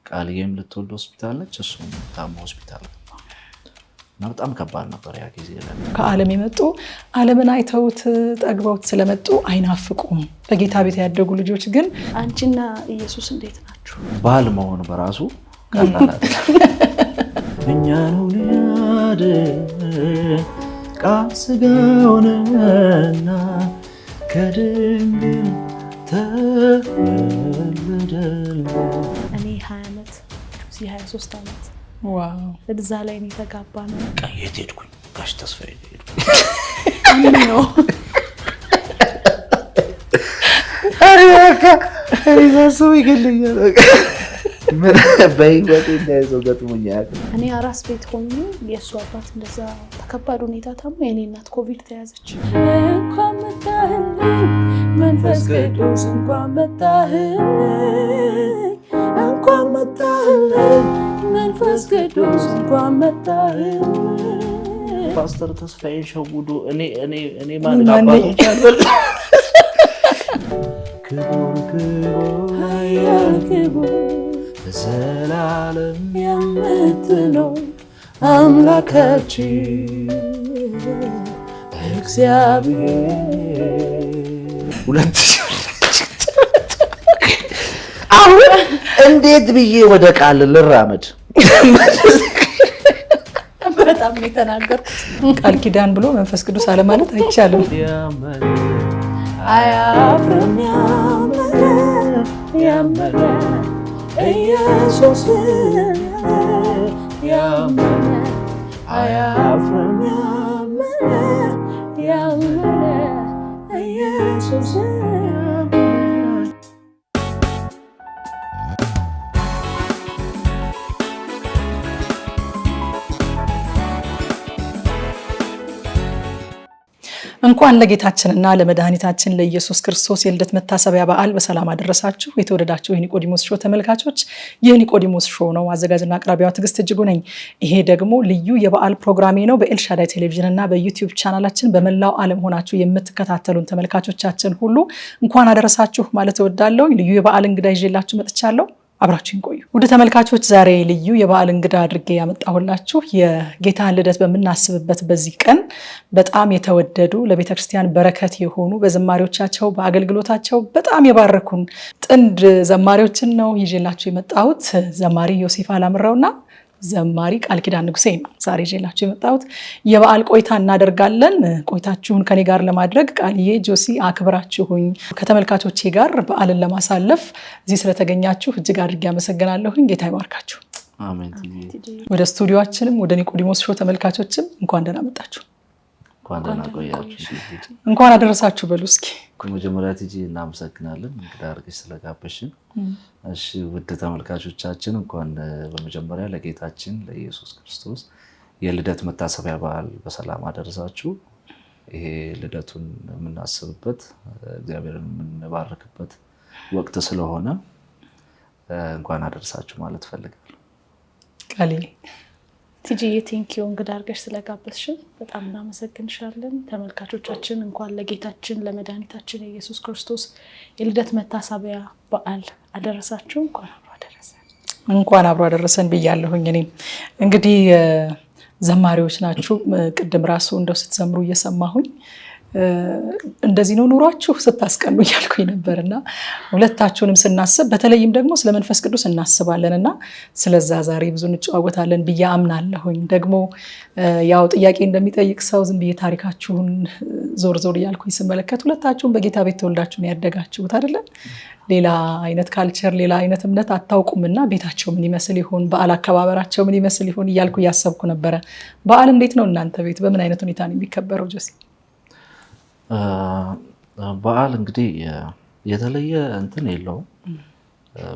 ቃልዬም ልትወልድ ሆስፒታል ነች፣ እሱም ታሞ ሆስፒታል እና በጣም ከባድ ነበር ያ ጊዜ። ከዓለም የመጡ ዓለምን አይተውት ጠግበውት ስለመጡ አይናፍቁም። በጌታ ቤት ያደጉ ልጆች ግን አንቺና ኢየሱስ እንዴት ናችሁ? ባል መሆን በራሱ ቀላል እኛ ነው ያደ ቃል ሥጋ ሆነና ከድንግል ተወለደልን። እኔ 20 ዓመት ጆሲ 23 ዓመት ዋው እዛ ላይ ነው የተጋባነው። የት ሄድኩኝ? ጋሽ ተስፋዬ ሄድኩኝ። ነው ሰው ይገልኛል። በህይወቴ እንዳይዘው ገጥሞኛል። እኔ አራስ ቤት ሆኜ የእሱ አባት እንደዛ ተከባድ ሁኔታ ታሞ የኔ እናት ኮቪድ ተያዘች። እንኳን መጣህልኝ መንፈስ ቅዱስ እንኳን መጣህልኝ፣ እንኳን መጣህልኝ መንፈስ ቅዱስ እንኳን መጣህልኝ። ፓስተር ተስፋዬ ሸውዶ እኔ ማን አባቶች አልበል ክቡር ክቡር ዘላለም የምትኖር አምላካችን እግዚአብሔር። አሁን እንዴት ብዬ ወደ ቃል ልራመድ? በጣም የተናገርኩት ቃል ኪዳን ብሎ መንፈስ ቅዱስ አለ ማለት አይቻልም። አያፍርም ያመነ ኢየሱስ ያመነ አያፍርም ያመነ ኢየሱስ እንኳን ለጌታችንና ለመድኃኒታችን ለኢየሱስ ክርስቶስ የልደት መታሰቢያ በዓል በሰላም አደረሳችሁ። የተወደዳችሁ የኒቆዲሞስ ሾው ተመልካቾች፣ የኒቆዲሞስ ሾው ነው። አዘጋጅና አቅራቢዋ ትዕግስት እጅጉ ነኝ። ይሄ ደግሞ ልዩ የበዓል ፕሮግራሜ ነው። በኤልሻዳይ ቴሌቪዥን እና በዩቲዩብ ቻናላችን በመላው ዓለም ሆናችሁ የምትከታተሉን ተመልካቾቻችን ሁሉ እንኳን አደረሳችሁ ማለት እወዳለሁ። ልዩ የበዓል እንግዳ ይዤላችሁ መጥቻለሁ። አብራችሁን ቆዩ። ወደ ተመልካቾች ዛሬ ልዩ የበዓል እንግዳ አድርጌ ያመጣሁላችሁ የጌታን ልደት በምናስብበት በዚህ ቀን በጣም የተወደዱ ለቤተክርስቲያን በረከት የሆኑ በዝማሬዎቻቸው በአገልግሎታቸው በጣም የባረኩን ጥንድ ዘማሪዎችን ነው ይዤላችሁ የመጣሁት። ዘማሪ ዮሴፍ አላምረውና ዘማሪ ቃል ኪዳን ንጉሴ ነው ዛሬ ይዤላችሁ የመጣሁት። የበዓል ቆይታ እናደርጋለን። ቆይታችሁን ከኔ ጋር ለማድረግ ቃልዬ ጆሲ አክብራችሁኝ ከተመልካቾቼ ጋር በዓልን ለማሳለፍ እዚህ ስለተገኛችሁ እጅግ አድርጌ አመሰግናለሁኝ። ጌታ ይባርካችሁ። አሜን። ወደ ስቱዲዮአችንም ወደ ኒቆዲሞስ ሾው ተመልካቾችም እንኳን ደህና መጣችሁ። እንኳን ደህና ቆያችሁ። እንኳን አደረሳችሁ በሉ እስኪ። መጀመሪያ ቲጂ እናመሰግናለን እንግዳ አድርገሽ ስለጋበሽን። እሺ ውድ ተመልካቾቻችን እንኳን በመጀመሪያ ለጌታችን ለኢየሱስ ክርስቶስ የልደት መታሰቢያ በዓል በሰላም አደረሳችሁ። ይሄ ልደቱን የምናስብበት እግዚአብሔርን የምንባርክበት ወቅት ስለሆነ እንኳን አደረሳችሁ ማለት ፈልጋለሁ። ቃሌ ቲጂዬ ቴንኪው እንግዳ አድርገሽ ስለጋበዝሽን በጣም እናመሰግንሻለን። ተመልካቾቻችን እንኳን ለጌታችን ለመድኃኒታችን የኢየሱስ ክርስቶስ የልደት መታሰቢያ በዓል አደረሳችሁ። እንኳን አብሮ አደረሰን ብያለሁኝ። እኔም እንግዲህ ዘማሪዎች ናችሁ። ቅድም ራሱ እንደው ስትዘምሩ እየሰማሁኝ እንደዚህ ነው ኑሯችሁ ስታስቀኑ እያልኩኝ ነበርና ሁለታችሁንም ስናስብ በተለይም ደግሞ ስለ መንፈስ ቅዱስ እናስባለንና ስለዛ ዛሬ ብዙ እንጨዋወታለን ብዬ አምናለሁኝ። ደግሞ ያው ጥያቄ እንደሚጠይቅ ሰው ዝም ብዬ ታሪካችሁን ዞር ዞር እያልኩኝ ስመለከት ሁለታችሁም በጌታ ቤት ተወልዳችሁ ነው ያደጋችሁት አይደለ? ሌላ አይነት ካልቸር ሌላ አይነት እምነት አታውቁምና ቤታቸው ምን ይመስል ይሆን፣ በዓል አከባበራቸው ምን ይመስል ይሆን እያልኩ እያሰብኩ ነበረ። በዓል እንዴት ነው እናንተ ቤት? በምን አይነት ሁኔታ ነው የሚከበረው ጆሲ? በዓል እንግዲህ የተለየ እንትን የለውም።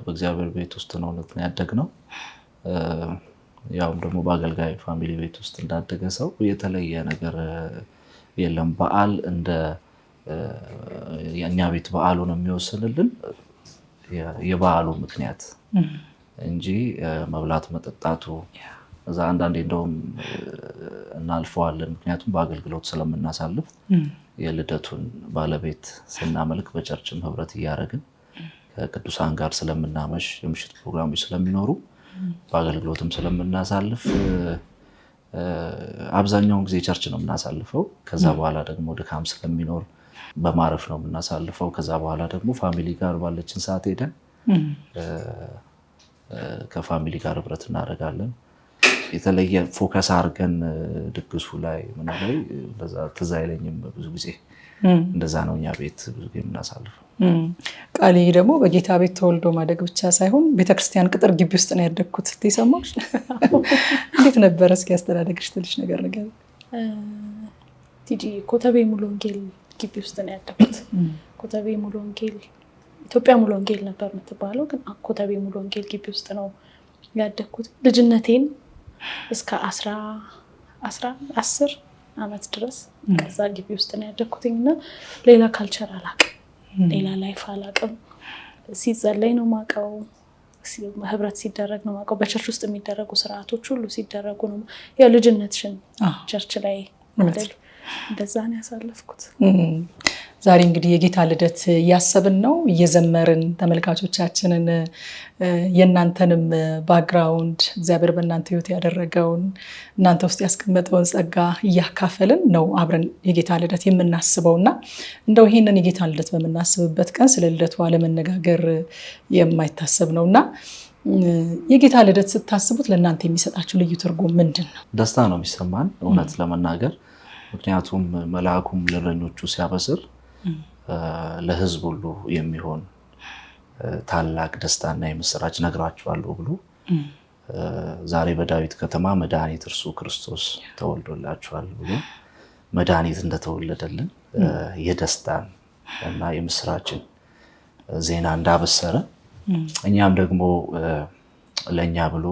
በእግዚአብሔር ቤት ውስጥ ነው ያደግነው። ያውም ደግሞ በአገልጋይ ፋሚሊ ቤት ውስጥ እንዳደገ ሰው የተለየ ነገር የለም። በዓል እንደ የእኛ ቤት በዓሉን የሚወስንልን የበዓሉ ምክንያት እንጂ መብላት መጠጣቱ እዛ አንዳንዴ እንደውም እናልፈዋለን። ምክንያቱም በአገልግሎት ስለምናሳልፍ የልደቱን ባለቤት ስናመልክ በቸርችም ህብረት እያደረግን ቅዱሳን ጋር ስለምናመሽ የምሽት ፕሮግራሞች ስለሚኖሩ በአገልግሎትም ስለምናሳልፍ አብዛኛውን ጊዜ ቸርች ነው የምናሳልፈው። ከዛ በኋላ ደግሞ ድካም ስለሚኖር በማረፍ ነው የምናሳልፈው። ከዛ በኋላ ደግሞ ፋሚሊ ጋር ባለችን ሰዓት ሄደን ከፋሚሊ ጋር ህብረት እናደርጋለን። የተለየ ፎከስ አድርገን ድግሱ ላይ ምን ላይ በዛ ትዝ አይለኝም። ብዙ ጊዜ እንደዛ ነው እኛ ቤት ብዙ ጊዜ የምናሳልፈው። ቃሌ ደግሞ በጌታ ቤት ተወልዶ ማደግ ብቻ ሳይሆን ቤተክርስቲያን ቅጥር ግቢ ውስጥ ነው ያደግኩት። ትሰማሽ? እንዴት ነበር? እስኪ አስተዳደግሽ ትንሽ ነገር ነገር። ቲጂ ኮተቤ ሙሉ ወንጌል ግቢ ውስጥ ነው ያደግኩት። ኮተቤ ሙሉ ወንጌል ኢትዮጵያ ሙሉ ወንጌል ነበር የምትባለው፣ ግን ኮተቤ ሙሉ ወንጌል ግቢ ውስጥ ነው ያደግኩት። ልጅነቴን እስከ 10 ዓመት ድረስ ከዛ ግቢ ውስጥ ነው ያደግኩትኝ እና ሌላ ካልቸር አላውቅም፣ ሌላ ላይፍ አላውቅም። ሲጸለይ ነው የማውቀው፣ ህብረት ሲደረግ ነው የማውቀው፣ በቸርች ውስጥ የሚደረጉ ስርዓቶች ሁሉ ሲደረጉ ነው። ያው ልጅነትሽን ቸርች ላይ አይደል? እንደዛ ነው ያሳለፍኩት። ዛሬ እንግዲህ የጌታ ልደት እያሰብን ነው፣ እየዘመርን ተመልካቾቻችንን የእናንተንም ባክግራውንድ እግዚአብሔር በእናንተ ህይወት ያደረገውን እናንተ ውስጥ ያስቀመጠውን ጸጋ እያካፈልን ነው አብረን የጌታ ልደት የምናስበውና እንደው ይሄንን የጌታ ልደት በምናስብበት ቀን ስለ ልደቱ አለመነጋገር የማይታሰብ ነውና የጌታ ልደት ስታስቡት ለእናንተ የሚሰጣችሁ ልዩ ትርጉም ምንድን ነው? ደስታ ነው የሚሰማን እውነት ለመናገር። ምክንያቱም መልአኩም ለእረኞቹ ሲያበስር ለህዝብ ሁሉ የሚሆን ታላቅ ደስታና የምስራች ነግራችኋለሁ ብሎ ዛሬ በዳዊት ከተማ መድኃኒት እርሱ ክርስቶስ ተወልዶላችኋል ብሎ መድኃኒት እንደተወለደልን የደስታን እና የምስራችን ዜና እንዳበሰረ እኛም ደግሞ ለእኛ ብሎ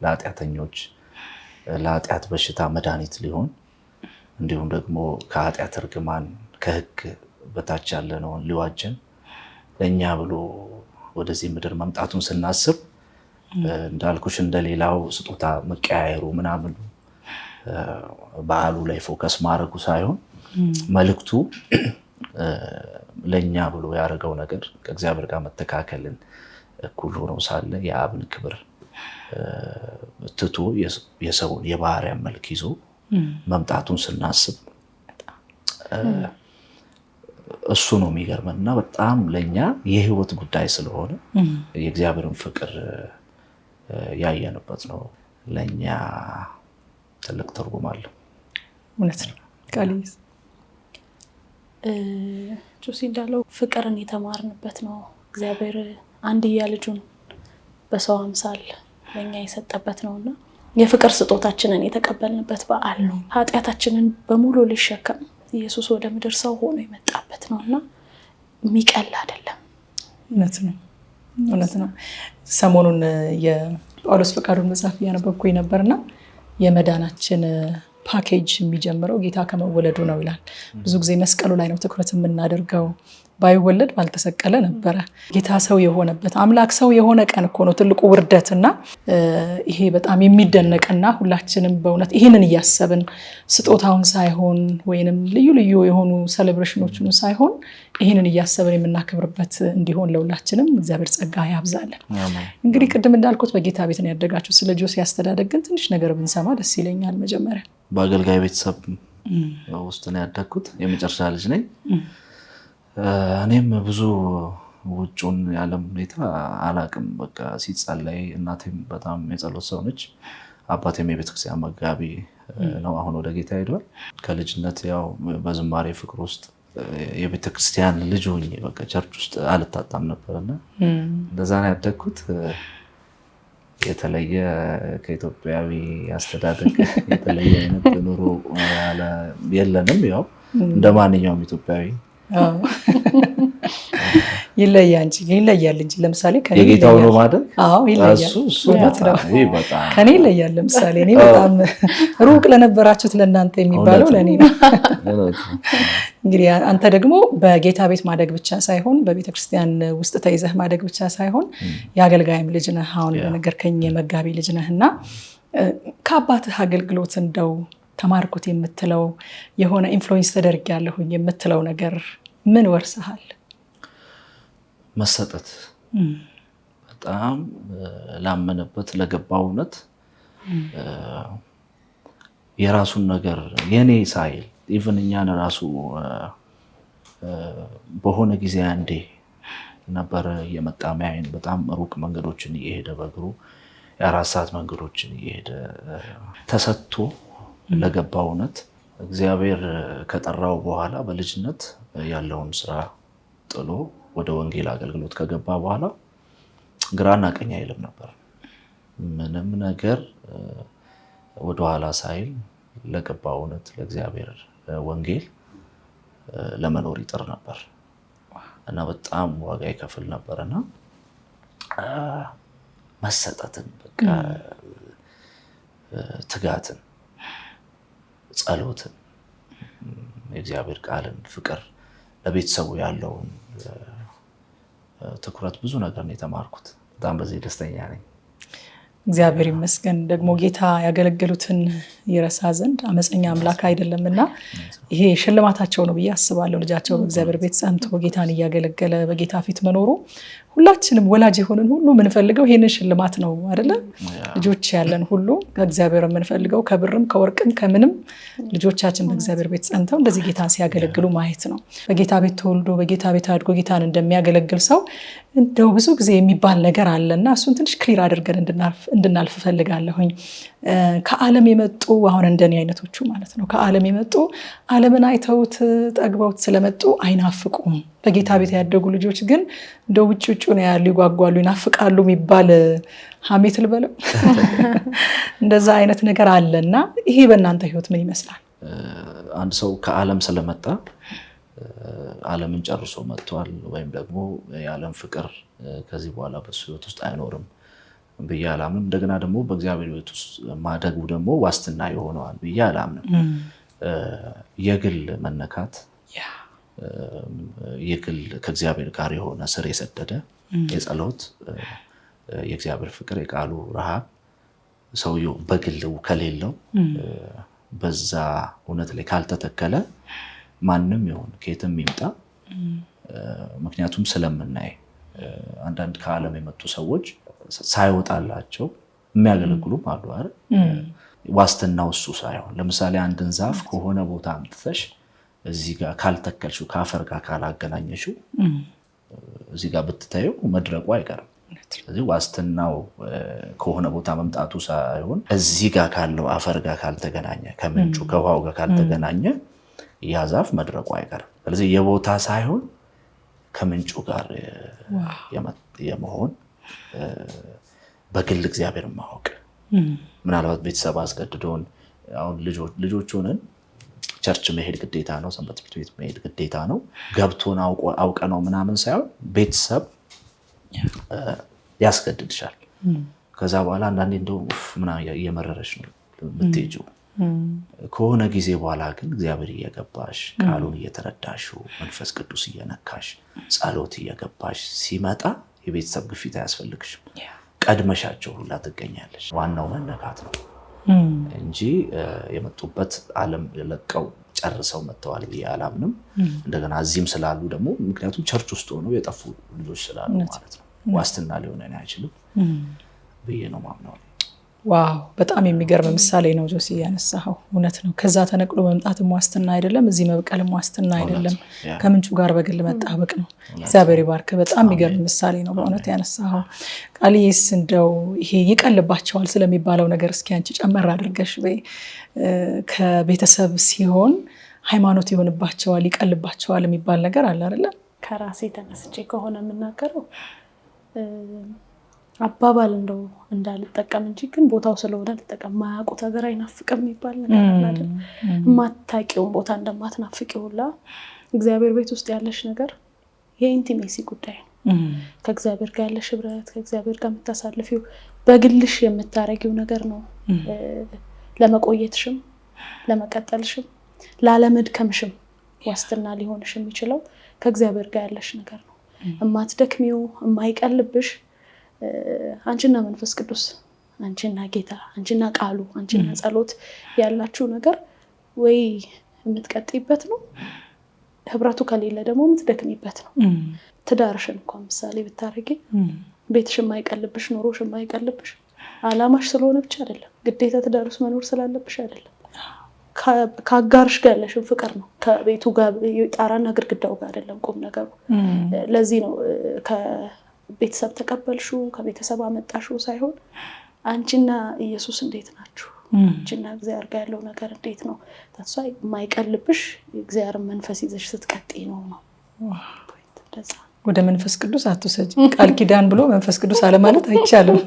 ለኃጢአተኞች ለኃጢአት በሽታ መድኃኒት ሊሆን እንዲሁም ደግሞ ከኃጢአት እርግማን ከህግ በታች ያለነውን ሊዋጀን ለእኛ ብሎ ወደዚህ ምድር መምጣቱን ስናስብ እንዳልኩሽ እንደሌላው ስጦታ መቀያየሩ ምናምን በዓሉ ላይ ፎከስ ማድረጉ ሳይሆን መልእክቱ ለእኛ ብሎ ያደረገው ነገር ከእግዚአብሔር ጋር መተካከልን እኩል ሆኖ ሳለ የአብን ክብር ትቶ የሰውን የባህሪያን መልክ ይዞ መምጣቱን ስናስብ እሱ ነው የሚገርመን እና በጣም ለእኛ የህይወት ጉዳይ ስለሆነ የእግዚአብሔርን ፍቅር ያየንበት ነው። ለእኛ ትልቅ ትርጉም አለው። እውነት ነው። ቃሊስ ጆሲ እንዳለው ፍቅርን የተማርንበት ነው። እግዚአብሔር አንድያ ልጁን በሰው አምሳል ለእኛ የሰጠበት ነውና የፍቅር ስጦታችንን የተቀበልንበት በዓል ነው። ኃጢአታችንን በሙሉ ሊሸከም ኢየሱስ ወደ ምድር ሰው ሆኖ የመጣበት ነውና የሚቀል አይደለም። እውነት ነው። ሰሞኑን የጳውሎስ ፈቃዱን መጽሐፍ እያነበብኩኝ ነበርና የመዳናችን ፓኬጅ የሚጀምረው ጌታ ከመወለዱ ነው ይላል። ብዙ ጊዜ መስቀሉ ላይ ነው ትኩረት የምናደርገው። ባይወለድ ባልተሰቀለ ነበረ። ጌታ ሰው የሆነበት አምላክ ሰው የሆነ ቀን እኮ ነው ትልቁ ውርደትና ይሄ በጣም የሚደነቅና ሁላችንም በእውነት ይህንን እያሰብን ስጦታውን ሳይሆን ወይንም ልዩ ልዩ የሆኑ ሴሌብሬሽኖችን ሳይሆን ይህንን እያሰብን የምናከብርበት እንዲሆን ለሁላችንም እግዚአብሔር ጸጋ ያብዛለን። እንግዲህ ቅድም እንዳልኩት በጌታ ቤት ነው ያደጋችሁ። ስለ ጆሲ አስተዳደግ ግን ትንሽ ነገር ብንሰማ ደስ ይለኛል። መጀመሪያ በአገልጋይ ቤተሰብ ውስጥ ነው ያደግኩት። የመጨረሻ ልጅ ነኝ። እኔም ብዙ ውጩን ያለም ሁኔታ አላቅም። በቃ ሲጸለይ እናቴም በጣም የጸሎት ሰው ነች። አባቴም የቤተክርስቲያን መጋቢ ነው። አሁን ወደ ጌታ ሄዷል። ከልጅነት ያው በዝማሬ ፍቅር ውስጥ የቤተክርስቲያን ልጅ ሆኜ በቃ ቸርች ውስጥ አልታጣም ነበርና እንደዛ ነው ያደግኩት። የተለየ ከኢትዮጵያዊ አስተዳደግ የተለየ አይነት ኑሮ የለንም። ያው እንደ ማንኛውም ኢትዮጵያዊ ይለያል እንጂ ለምሳሌ ከኔ የጌታው ነው ማለት ይለያል። ከኔ ይለያል። ለምሳሌ እኔ በጣም ሩቅ ለነበራችሁት ለእናንተ የሚባለው ለእኔ ነው። እንግዲህ አንተ ደግሞ በጌታ ቤት ማደግ ብቻ ሳይሆን በቤተክርስቲያን ውስጥ ተይዘህ ማደግ ብቻ ሳይሆን የአገልጋይም ልጅ ነህ። አሁን በነገርከኝ የመጋቢ ልጅ ነህ እና ከአባትህ አገልግሎት እንደው ተማርኩት የምትለው የሆነ ኢንፍሉዌንስ ተደርጊያለሁኝ የምትለው ነገር ምን ወርሰሃል? መሰጠት በጣም ላመነበት ለገባው እውነት የራሱን ነገር የኔ ሳይል ኢቭን እኛን ራሱ በሆነ ጊዜ አንዴ ነበር የመጣ ማይን በጣም ሩቅ መንገዶችን እየሄደ በእግሩ የ4 ሰዓት መንገዶችን እየሄደ ተሰጥቶ ለገባው እውነት እግዚአብሔር ከጠራው በኋላ በልጅነት ያለውን ስራ ጥሎ ወደ ወንጌል አገልግሎት ከገባ በኋላ ግራና ቀኝ አይልም ነበር። ምንም ነገር ወደኋላ ሳይል ለገባው እውነት ለእግዚአብሔር ወንጌል ለመኖር ይጥር ነበር እና በጣም ዋጋ ይከፍል ነበርና መሰጠትን በቃ ትጋትን፣ ጸሎትን፣ የእግዚአብሔር ቃልን፣ ፍቅር፣ ለቤተሰቡ ያለውን ትኩረት ብዙ ነገር ነው የተማርኩት። በጣም በዚህ ደስተኛ ነኝ። እግዚአብሔር ይመስገን። ደግሞ ጌታ ያገለገሉትን ይረሳ ዘንድ አመፀኛ አምላክ አይደለምና ይሄ ሽልማታቸው ነው ብዬ አስባለሁ። ልጃቸው በእግዚአብሔር ቤት ጸንቶ ጌታን እያገለገለ በጌታ ፊት መኖሩ ሁላችንም ወላጅ የሆንን ሁሉ የምንፈልገው ይሄንን ሽልማት ነው አይደለ? ልጆች ያለን ሁሉ ከእግዚአብሔር የምንፈልገው ከብርም ከወርቅም ከምንም ልጆቻችን በእግዚአብሔር ቤት ጸንተው እንደዚህ ጌታን ሲያገለግሉ ማየት ነው። በጌታ ቤት ተወልዶ በጌታ ቤት አድጎ ጌታን እንደሚያገለግል ሰው እንደው ብዙ ጊዜ የሚባል ነገር አለና እሱን ትንሽ ክሊር አድርገን እንድናልፍ ፈልጋለሁኝ። ከዓለም የመጡ አሁን እንደኔ አይነቶቹ ማለት ነው ከዓለም የመጡ ዓለምን አይተውት ጠግበውት ስለመጡ አይናፍቁም። በጌታ ቤት ያደጉ ልጆች ግን እንደው ውጭ ነው ያሉ ይጓጓሉ ይናፍቃሉ የሚባል ሀሜት ልበለው እንደዛ አይነት ነገር አለና ይሄ በእናንተ ህይወት ምን ይመስላል? አንድ ሰው ከዓለም ስለመጣ ዓለምን ጨርሶ መጥቷል ወይም ደግሞ የዓለም ፍቅር ከዚህ በኋላ በሱ ህይወት ውስጥ አይኖርም ብዬ አላምንም። እንደገና ደግሞ በእግዚአብሔር ቤት ውስጥ ማደጉ ደግሞ ዋስትና ይሆነዋል ብዬ አላምንም። የግል መነካት የግል ከእግዚአብሔር ጋር የሆነ ስር የሰደደ የጸሎት የእግዚአብሔር ፍቅር የቃሉ ረሃብ ሰውየው በግል ከሌለው በዛ እውነት ላይ ካልተተከለ ማንም ይሁን ከየትም ይምጣ ምክንያቱም ስለምናይ አንዳንድ ከዓለም የመጡ ሰዎች ሳይወጣላቸው የሚያገለግሉም አሉ አይደል? ዋስትናው እሱ ሳይሆን ለምሳሌ አንድን ዛፍ ከሆነ ቦታ አምጥተሽ እዚህ ጋር ካልተከልሽው ከአፈር ጋር ካላገናኘሽው እዚህ ጋር ብትታየው መድረቁ አይቀርም። ስለዚህ ዋስትናው ከሆነ ቦታ መምጣቱ ሳይሆን እዚህ ጋር ካለው አፈር ጋር ካልተገናኘ ከምንጩ ከውሃው ጋር ካልተገናኘ ያ ዛፍ መድረቁ አይቀርም። ስለዚህ የቦታ ሳይሆን ከምንጩ ጋር የመሆን በግል እግዚአብሔር ማወቅ ምናልባት ቤተሰብ አስገድዶን አሁን ልጆች ሆነን ቸርች መሄድ ግዴታ ነው፣ ሰንበት ትምህርት ቤት መሄድ ግዴታ ነው፣ ገብቶን አውቀ ነው ምናምን ሳይሆን ቤተሰብ ያስገድድሻል። ከዛ በኋላ አንዳንዴ እንደው ምናምን እየመረረሽ ነው የምትሄጂው። ከሆነ ጊዜ በኋላ ግን እግዚአብሔር እየገባሽ ቃሉን እየተረዳሽው መንፈስ ቅዱስ እየነካሽ ጸሎት እየገባሽ ሲመጣ የቤተሰብ ግፊት አያስፈልግሽም። ቀድመሻቸው ሁላ ትገኛለሽ። ዋናው መነካት ነው እንጂ የመጡበት ዓለም ለቀው ጨርሰው መጥተዋል ብዬ አላምንም። እንደገና እዚህም ስላሉ ደግሞ ምክንያቱም ቸርች ውስጥ ሆነው የጠፉ ልጆች ስላሉ ማለት ነው ዋስትና ሊሆን አይችልም ብዬ ነው ማምነው። ዋው በጣም የሚገርም ምሳሌ ነው ጆሲ ያነሳው። እውነት ነው። ከዛ ተነቅሎ መምጣትም ዋስትና አይደለም፣ እዚህ መብቀልም ዋስትና አይደለም። ከምንጩ ጋር በግል መጣበቅ ነው። እግዚአብሔር ይባርክ። በጣም የሚገርም ምሳሌ ነው በእውነት ያነሳው። ቃልዬስ እንደው ይሄ ይቀልባቸዋል ስለሚባለው ነገር እስኪ አንቺ ጨመር አድርገሽ በይ። ከቤተሰብ ሲሆን ሃይማኖት ይሆንባቸዋል ይቀልባቸዋል የሚባል ነገር አለ አይደለ? ከራሴ ተነስቼ ከሆነ የምናገረው አባባል እንደው እንዳልጠቀም እንጂ ግን ቦታው ስለሆነ ልጠቀም። ማያውቁት ሀገር አይናፍቅም የሚባል ነገር አለ አይደል? የማታውቂውን ቦታ እንደማትናፍቂው ሁላ እግዚአብሔር ቤት ውስጥ ያለሽ ነገር የኢንቲሜሲ ጉዳይ ነው። ከእግዚአብሔር ጋር ያለሽ ህብረት፣ ከእግዚአብሔር ጋር የምታሳልፊው በግልሽ የምታረጊው ነገር ነው። ለመቆየትሽም ለመቀጠልሽም ላለመድከምሽም ዋስትና ሊሆንሽ የሚችለው ከእግዚአብሔር ጋር ያለሽ ነገር ነው። የማትደክሚው የማይቀልብሽ አንቺና መንፈስ ቅዱስ፣ አንቺና ጌታ፣ አንቺና ቃሉ፣ አንቺና ጸሎት ያላችሁ ነገር ወይ የምትቀጥይበት ነው ህብረቱ ከሌለ ደግሞ የምትደክሚበት ነው። ትዳርሽን እንኳን ምሳሌ ብታረጊ ቤትሽ የማይቀልብሽ ኑሮሽ የማይቀልብሽ አላማሽ ስለሆነ ብቻ አይደለም፣ ግዴታ ትዳር ውስጥ መኖር ስላለብሽ አይደለም። ከአጋርሽ ጋር ያለሽን ፍቅር ነው። ከቤቱ ጋር ጣራና ግድግዳው ጋር አይደለም ቁም ነገሩ። ለዚህ ነው ከቤተሰብ ተቀበልሹ ከቤተሰብ አመጣሹ ሳይሆን አንቺና ኢየሱስ እንዴት ናችሁ? አንቺና እግዚአብሔር ጋር ያለው ነገር እንዴት ነው? ተሷ የማይቀልብሽ እግዚአብሔር መንፈስ ይዘሽ ስትቀጥይ ነው። ወደ መንፈስ ቅዱስ አትውሰጂ። ቃል ኪዳን ብሎ መንፈስ ቅዱስ አለ ማለት አይቻልም።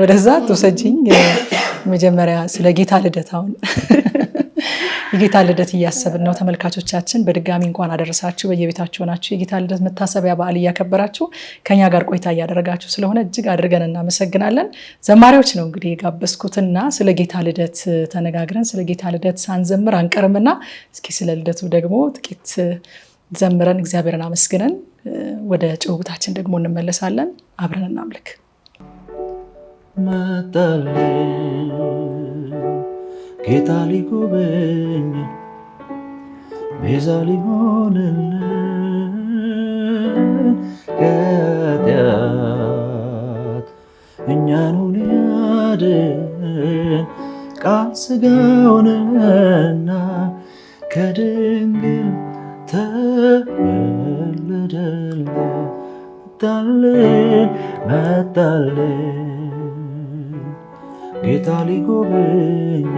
ወደዛ አትውሰጂኝ። መጀመሪያ ስለ ጌታ ልደት አሁን የጌታ ልደት እያሰብን ነው። ተመልካቾቻችን በድጋሚ እንኳን አደረሳችሁ። በየቤታችሁ ሆናችሁ የጌታ ልደት መታሰቢያ በዓል እያከበራችሁ ከኛ ጋር ቆይታ እያደረጋችሁ ስለሆነ እጅግ አድርገን እናመሰግናለን። ዘማሪዎች ነው እንግዲህ የጋበዝኩትና ስለ ጌታ ልደት ተነጋግረን ስለ ጌታ ልደት ሳንዘምር አንቀርምና እስኪ ስለ ልደቱ ደግሞ ጥቂት ዘምረን እግዚአብሔርን አመስግነን ወደ ጭውውታችን ደግሞ እንመለሳለን። አብረን እናምልክ። መጣልን ጌታ ሊጎበኝ ቤዛ ሊሆንልን ከኃጢአት እኛኑ ሊያድን ቃል ሥጋ ሆነና ከድንግል ተወለደልን። መጣልን ጌታ ሊጎበኝ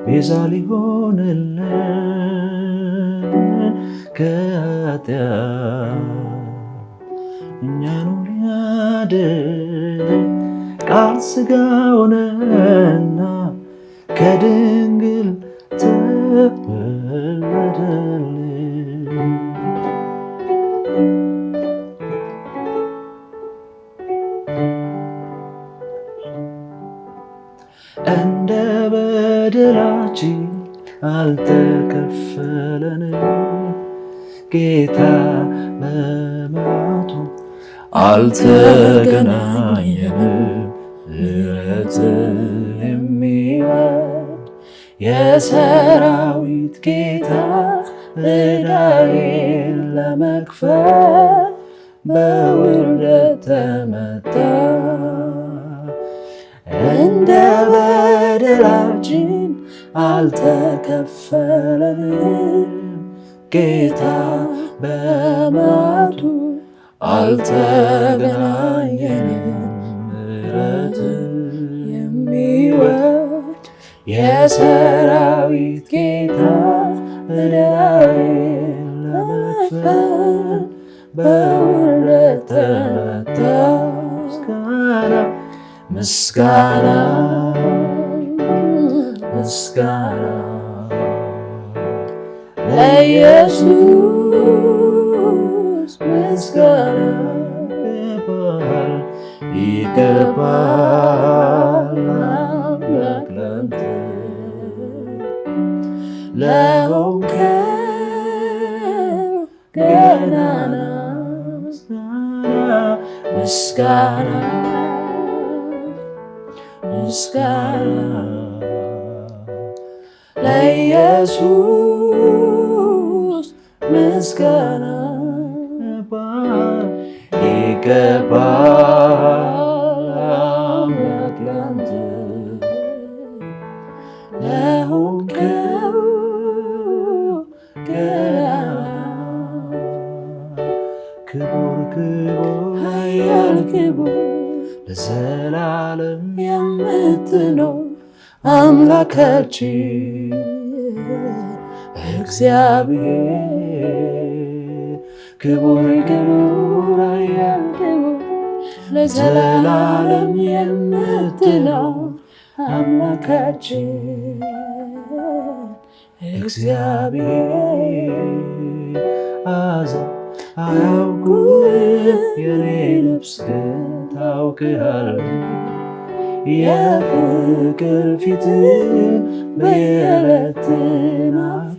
ቤዛ ሊሆንልን ከኃጢአት እኛኑ ሊያድን ቃል ሥጋ ሆነና ከድንግል ተወለደልን። እንደ በደላችን አልተከፈለንም፣ ጌታ በሞቱ አልተገናኘንም። ምሕረትን የሚወድ የሰራዊት ጌታ ዕዳዬን ለመክፈል በውርደት ተመታ። እንደ በደላችን አልተከፈለንም፣ ጌታ በሞቱ አልተገናኘንም። ምሕረትን የሚወድ የሰራዊት ጌታ ዕዳዬን ለመክፈል በውርደት ተመታ። ምስጋና ምስጋና ለኢየሱስ ምስጋና ይገባል አምላክ ላንተ ለሆንከው ገናና ምስጋና ምስጋና ለኢየሱስ ምስጋና ይገባል አምላክ ላንተ ለሆንከው ገናና ክቡር ክቡር ኃያል ክቡር ለዘላለም የምትኖር አምላካችን እግዚአብሔር ክቡር ክቡር ኃያል ክቡር ለዘላለም የምትኖር አምላካችን እግዚአብሔር አሕዛብ አያውቁም የኔ ነፍስ ግን ታውቅሃለች። የፍቅር ፊትን በየዕለት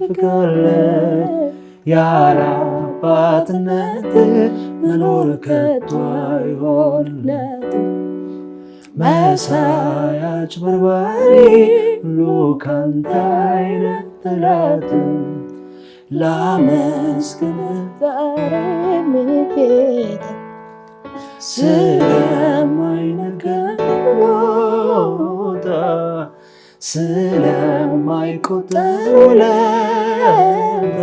ትናፍቃለች። ያለ አባትነት መኖር ከቶ አይሆንለትም። መሳይ አጭበርባሪ ሁሉ ካንተ አይነጥላትም። ላመስግን ዛሬም ጌታ ስለማይነገር ቦታ ስለማይቆጠር ውለታ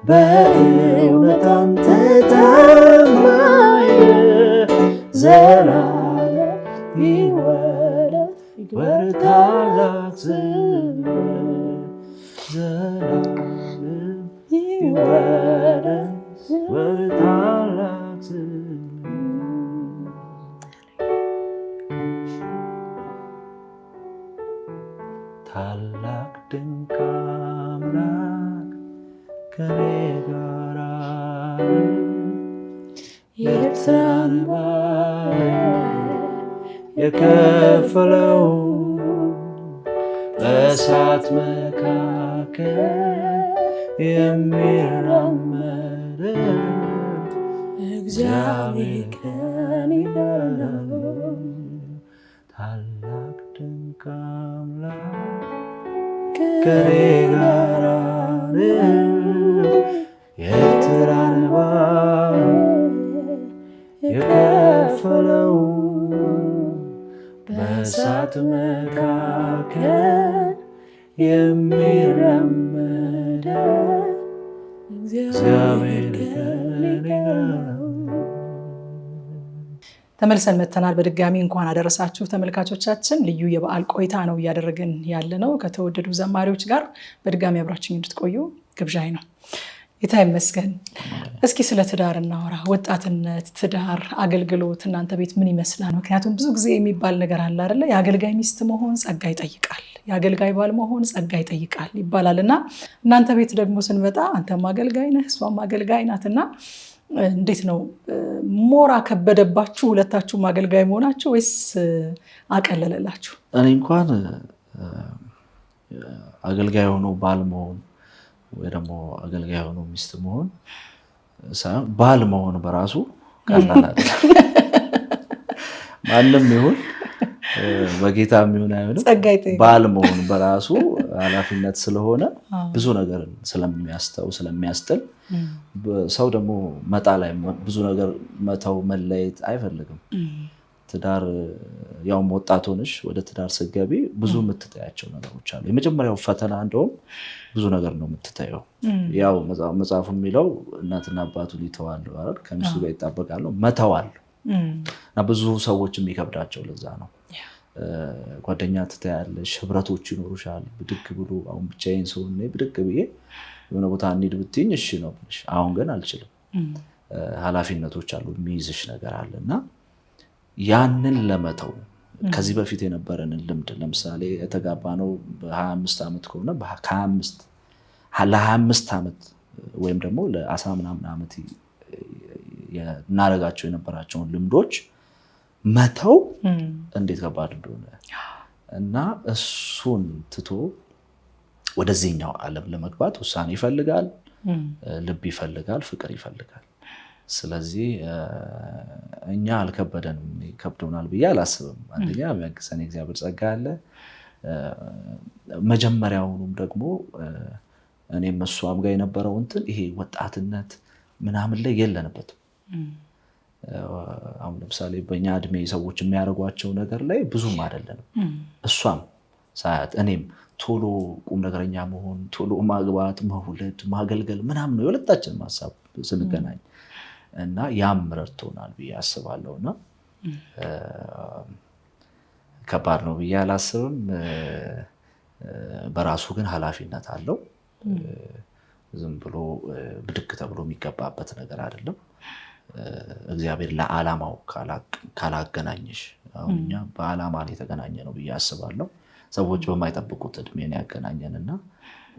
በእውነት አንተ ታማኝ ዘላለም ይወረስ ታላቅ ስም ዘላለም ይወረስ ታላቅ ስም ታላቅ ድንቅ አምላክ ከኔ ጋር የኤርትራን ባህር የከፈለው በእሳት መካከል የሚራመድ እግዚአብሔር ከኔ ጋር ነው። ታላቅ ድንቅ አምላክ ከኔ ጋር ነው። የኤርትራን ባህር የከፈለው በእሳት መካከል የሚራመድ እግዚአብሔር ከኔ ጋር ነው። ተመልሰን መተናል። በድጋሚ እንኳን አደረሳችሁ ተመልካቾቻችን። ልዩ የበዓል ቆይታ ነው እያደረግን ያለ ነው ከተወደዱ ዘማሪዎች ጋር። በድጋሚ አብራችሁኝ እንድትቆዩ ግብዣይ ነው። ጌታ ይመስገን። እስኪ ስለ ትዳር እናወራ። ወጣትነት፣ ትዳር፣ አገልግሎት እናንተ ቤት ምን ይመስላል? ምክንያቱም ብዙ ጊዜ የሚባል ነገር አለ አይደለ? የአገልጋይ ሚስት መሆን ጸጋ ይጠይቃል፣ የአገልጋይ ባል መሆን ጸጋ ይጠይቃል ይባላል እና እናንተ ቤት ደግሞ ስንመጣ አንተም አገልጋይ ነህ እሷም አገልጋይ ናትና እንዴት ነው ሞራ ከበደባችሁ ሁለታችሁም አገልጋይ መሆናችሁ ወይስ አቀለለላችሁ? እኔ እንኳን አገልጋይ ሆኖ ባል መሆን ወይ ደግሞ አገልጋይ ሆኖ ሚስት መሆን ሳይሆን ባል መሆን በራሱ ቀላል አይደለም። ማንም ይሁን በጌታ የሚሆን አይሆንም ባል መሆን በራሱ ኃላፊነት ስለሆነ ብዙ ነገር ስለሚያስተው ስለሚያስጥል ሰው ደግሞ መጣ ላይ ብዙ ነገር መተው መለየት አይፈልግም። ትዳር ያውም ወጣት ሆነሽ ወደ ትዳር ስትገቢ ብዙ የምትጠያቸው ነገሮች አሉ። የመጀመሪያው ፈተና እንደውም ብዙ ነገር ነው የምትጠየው። ያው መጽሐፉ የሚለው እናትና አባቱን ይተዋሉ አይደል፣ ከሚስቱ ጋር ይጣበቃሉ፣ መተዋል እና ብዙ ሰዎች የሚከብዳቸው ለዛ ነው። ጓደኛ ትተያለሽ፣ ህብረቶች ይኖሩሻል። ብድግ ብሎ አሁን ብቻዬን ሰው ነኝ ብድግ ብዬ የሆነ ቦታ እንሂድ ብትይኝ እሺ ነው ብለሽ፣ አሁን ግን አልችልም፣ ኃላፊነቶች አሉ፣ የሚይዝሽ ነገር አለ እና ያንን ለመተው ከዚህ በፊት የነበረንን ልምድ ለምሳሌ የተጋባ ነው በ25 ዓመት ከሆነ ለ25 ዓመት ወይም ደግሞ ለ10 ምናምን ዓመት እናደርጋቸው የነበራቸውን ልምዶች መተው እንዴት ከባድ እንደሆነ እና እሱን ትቶ ወደዚህኛው ዓለም ለመግባት ውሳኔ ይፈልጋል፣ ልብ ይፈልጋል፣ ፍቅር ይፈልጋል። ስለዚህ እኛ አልከበደንም፣ ይከብደናል ብዬ አላስብም። አንደኛ የሚያግዘን የእግዚአብሔር ጸጋ አለ። መጀመሪያውኑም ደግሞ እኔም እሷም ጋር የነበረው እንትን ይሄ ወጣትነት ምናምን ላይ የለንበትም። አሁን ለምሳሌ በእኛ እድሜ ሰዎች የሚያደርጓቸው ነገር ላይ ብዙም አይደለንም። እሷም ሳያት እኔም ቶሎ ቁም ነገረኛ መሆን፣ ቶሎ ማግባት፣ መውለድ፣ ማገልገል ምናምን ነው የሁለታችንም ሀሳብ ስንገናኝ እና ያም ረድቶናል ብዬ አስባለሁ። እና ከባድ ነው ብዬ አላስብም። በራሱ ግን ኃላፊነት አለው። ዝም ብሎ ብድግ ተብሎ የሚገባበት ነገር አይደለም። እግዚአብሔር ለዓላማው ካላገናኘሽ፣ አሁን እኛ በዓላማ ላይ የተገናኘ ነው ብዬ አስባለሁ። ሰዎች በማይጠብቁት እድሜን ያገናኘንና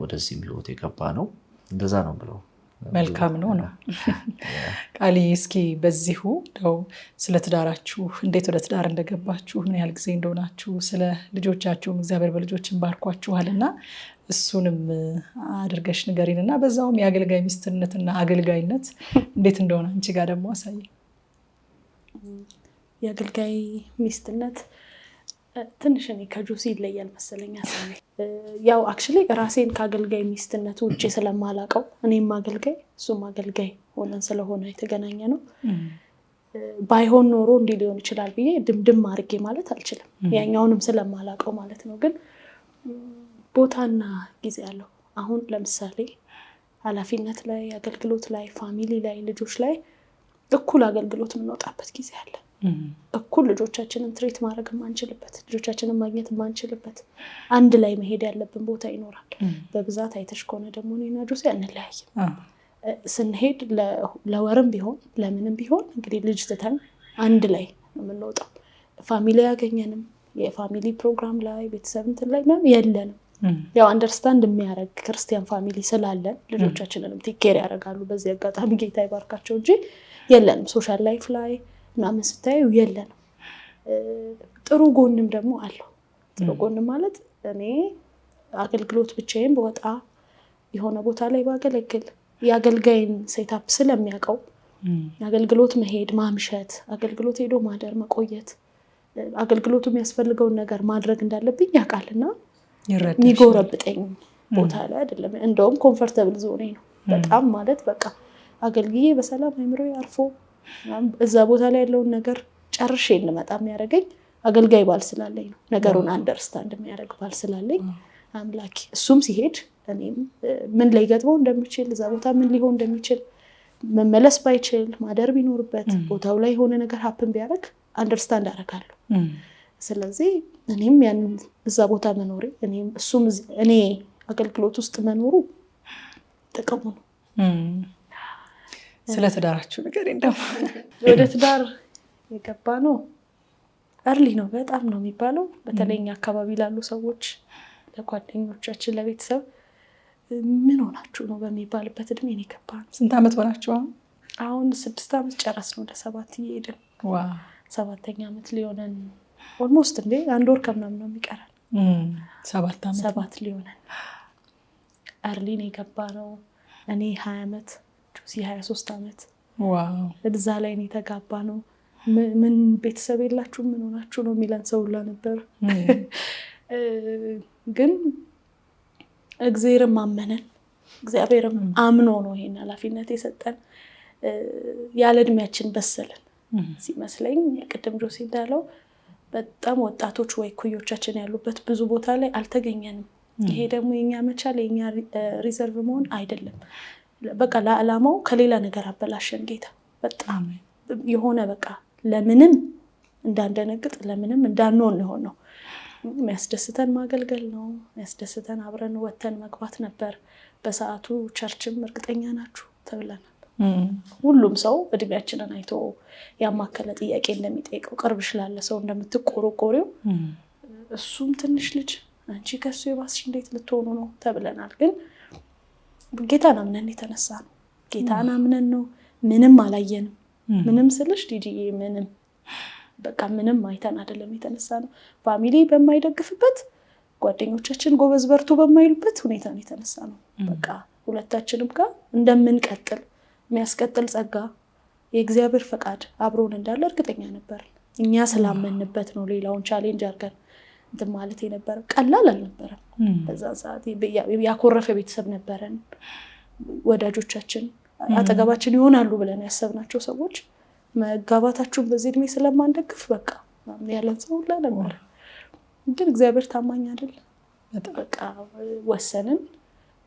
ወደዚህም ህይወት የገባ ነው። እንደዛ ነው ብለው መልካም ነው ነው። ቃሊ እስኪ በዚሁ እንደው ስለ ትዳራችሁ እንዴት ወደ ትዳር እንደገባችሁ ምን ያህል ጊዜ እንደሆናችሁ ስለ ልጆቻችሁም እግዚአብሔር በልጆችን ባርኳችኋልና እሱንም አድርገሽ ንገሪንና በዛውም የአገልጋይ ሚስትነትና አገልጋይነት እንዴት እንደሆነ አንቺ ጋር ደግሞ አሳይ። የአገልጋይ ሚስትነት ትንሽ እኔ ከጆሲ ይለያል መሰለኝ ሀሳቤ። ያው አክቹሊ ራሴን ከአገልጋይ ሚስትነት ውጭ ስለማላውቀው እኔም አገልጋይ እሱም አገልጋይ ሆነን ስለሆነ የተገናኘ ነው። ባይሆን ኖሮ እንዲህ ሊሆን ይችላል ብዬ ድምድም አድርጌ ማለት አልችልም፣ ያኛውንም ስለማላውቀው ማለት ነው። ግን ቦታና ጊዜ አለው። አሁን ለምሳሌ ኃላፊነት ላይ፣ አገልግሎት ላይ፣ ፋሚሊ ላይ፣ ልጆች ላይ እኩል አገልግሎት የምንወጣበት ጊዜ አለ። እኩል ልጆቻችንን ትሬት ማድረግ የማንችልበት፣ ልጆቻችንን ማግኘት የማንችልበት፣ አንድ ላይ መሄድ ያለብን ቦታ ይኖራል። በብዛት አይተሽ ከሆነ ደግሞ እኔና ጆሲ አንለያይም። ስንሄድ ለወርም ቢሆን ለምንም ቢሆን እንግዲህ ልጅ ትተን አንድ ላይ የምንወጣው። ፋሚሊ ያገኘንም የፋሚሊ ፕሮግራም ላይ ቤተሰብ እንትን ላይ ምንም የለንም። ያው አንደርስታንድ የሚያደርግ ክርስቲያን ፋሚሊ ስላለን ልጆቻችንንም ቴኬር ያደርጋሉ። በዚህ አጋጣሚ ጌታ ይባርካቸው እንጂ የለንም። ሶሻል ላይፍ ላይ ምናምን ስታዩ የለንም። ጥሩ ጎንም ደግሞ አለው። ጥሩ ጎንም ማለት እኔ አገልግሎት ብቻዬን በወጣ የሆነ ቦታ ላይ ባገለግል የአገልጋይን ሴታፕ ስለሚያውቀው አገልግሎት መሄድ፣ ማምሸት፣ አገልግሎት ሄዶ ማደር፣ መቆየት፣ አገልግሎቱ የሚያስፈልገውን ነገር ማድረግ እንዳለብኝ ያውቃልና የሚጎረብጠኝ ቦታ ላይ አይደለም። እንደውም ኮምፈርተብል ዞኔ ነው በጣም ማለት በቃ አገልግዬ በሰላም አይምሮዬ አርፎ እዛ ቦታ ላይ ያለውን ነገር ጨርሼ እንመጣ የሚያደርገኝ አገልጋይ ባል ስላለኝ ነው። ነገሩን አንደርስታንድ የሚያደርግ ባል ስላለኝ አምላኬ እሱም ሲሄድ እኔም ምን ላይ ገጥመው እንደሚችል እዛ ቦታ ምን ሊሆን እንደሚችል መመለስ ባይችል ማደር ቢኖርበት ቦታው ላይ የሆነ ነገር ሀፕን ቢያደርግ አንደርስታንድ አደርጋለሁ። ስለዚህ እኔም ያን እዛ ቦታ መኖሬ እሱም እኔ አገልግሎት ውስጥ መኖሩ ጥቅሙ ነው። ስለ ትዳራችሁ ነገር እንደው ወደ ትዳር የገባ ነው እርሊ ነው በጣም ነው የሚባለው። በተለይ አካባቢ ላሉ ሰዎች፣ ለጓደኞቻችን፣ ለቤተሰብ ምን ሆናችሁ ነው በሚባልበት እድሜ ነው የገባ ነው። ስንት ዓመት ሆናችሁ? አሁን 6 ዓመት ጨረስ ነው፣ ለ7 እየሄድን 7ኛ ዓመት ሊሆነን ኦልሞስት እንዴ 1 ወር ከምናምን ነው የሚቀረን 7 ሊሆነን። እርሊ ነው የገባ ነው። እኔ 20 ዓመት ጆሲ 23 ዓመት እዛ ላይ ነው የተጋባ ነው። ምን ቤተሰብ የላችሁ ምን ሆናችሁ ነው የሚለን ሰው ሁላ ነበር። ግን እግዚአብሔርም አመነን፣ እግዚአብሔርም አምኖ ነው ይሄን ኃላፊነት የሰጠን። ያለ እድሜያችን በሰለን ሲመስለኝ። ቅድም ጆሲ እንዳለው በጣም ወጣቶች ወይ ኩዮቻችን ያሉበት ብዙ ቦታ ላይ አልተገኘንም። ይሄ ደግሞ የኛ መቻል የኛ ሪዘርቭ መሆን አይደለም። በቃ ለዓላማው ከሌላ ነገር አበላሸን ጌታ። በጣም የሆነ በቃ ለምንም እንዳንደነግጥ ለምንም እንዳንሆን ይሆን ነው። የሚያስደስተን ማገልገል ነው፣ የሚያስደስተን አብረን ወተን መግባት ነበር። በሰዓቱ ቸርችም እርግጠኛ ናችሁ ተብለናል። ሁሉም ሰው እድሜያችንን አይቶ ያማከለ ጥያቄ እንደሚጠይቀው ቅርብሽ ላለ ሰው እንደምትቆረቆሪው እሱም ትንሽ ልጅ አንቺ ከሱ የባስሽ እንዴት ልትሆኑ ነው ተብለናል። ግን ጌታን አምነን የተነሳ ነው። ጌታን አምነን ነው። ምንም አላየንም። ምንም ስልሽ ዲጂዬ ምንም በቃ ምንም አይተን አይደለም የተነሳ ነው። ፋሚሊ በማይደግፍበት፣ ጓደኞቻችን ጎበዝ በርቱ በማይሉበት ሁኔታ ነው የተነሳ ነው። በቃ ሁለታችንም ጋር እንደምንቀጥል የሚያስቀጥል ጸጋ፣ የእግዚአብሔር ፈቃድ አብሮን እንዳለ እርግጠኛ ነበር። እኛ ስላመንበት ነው ሌላውን ቻሌንጅ አድርገን እንትን ማለት የነበረው። ቀላል አልነበረም። በዛ ሰዓት ያኮረፈ ቤተሰብ ነበረን። ወዳጆቻችን አጠገባችን ይሆናሉ ብለን ያሰብናቸው ሰዎች መጋባታችሁን በዚህ እድሜ ስለማንደግፍ በቃ ያለን ሰው ሁላ ነበር። ግን እግዚአብሔር ታማኝ አይደል? በቃ ወሰንን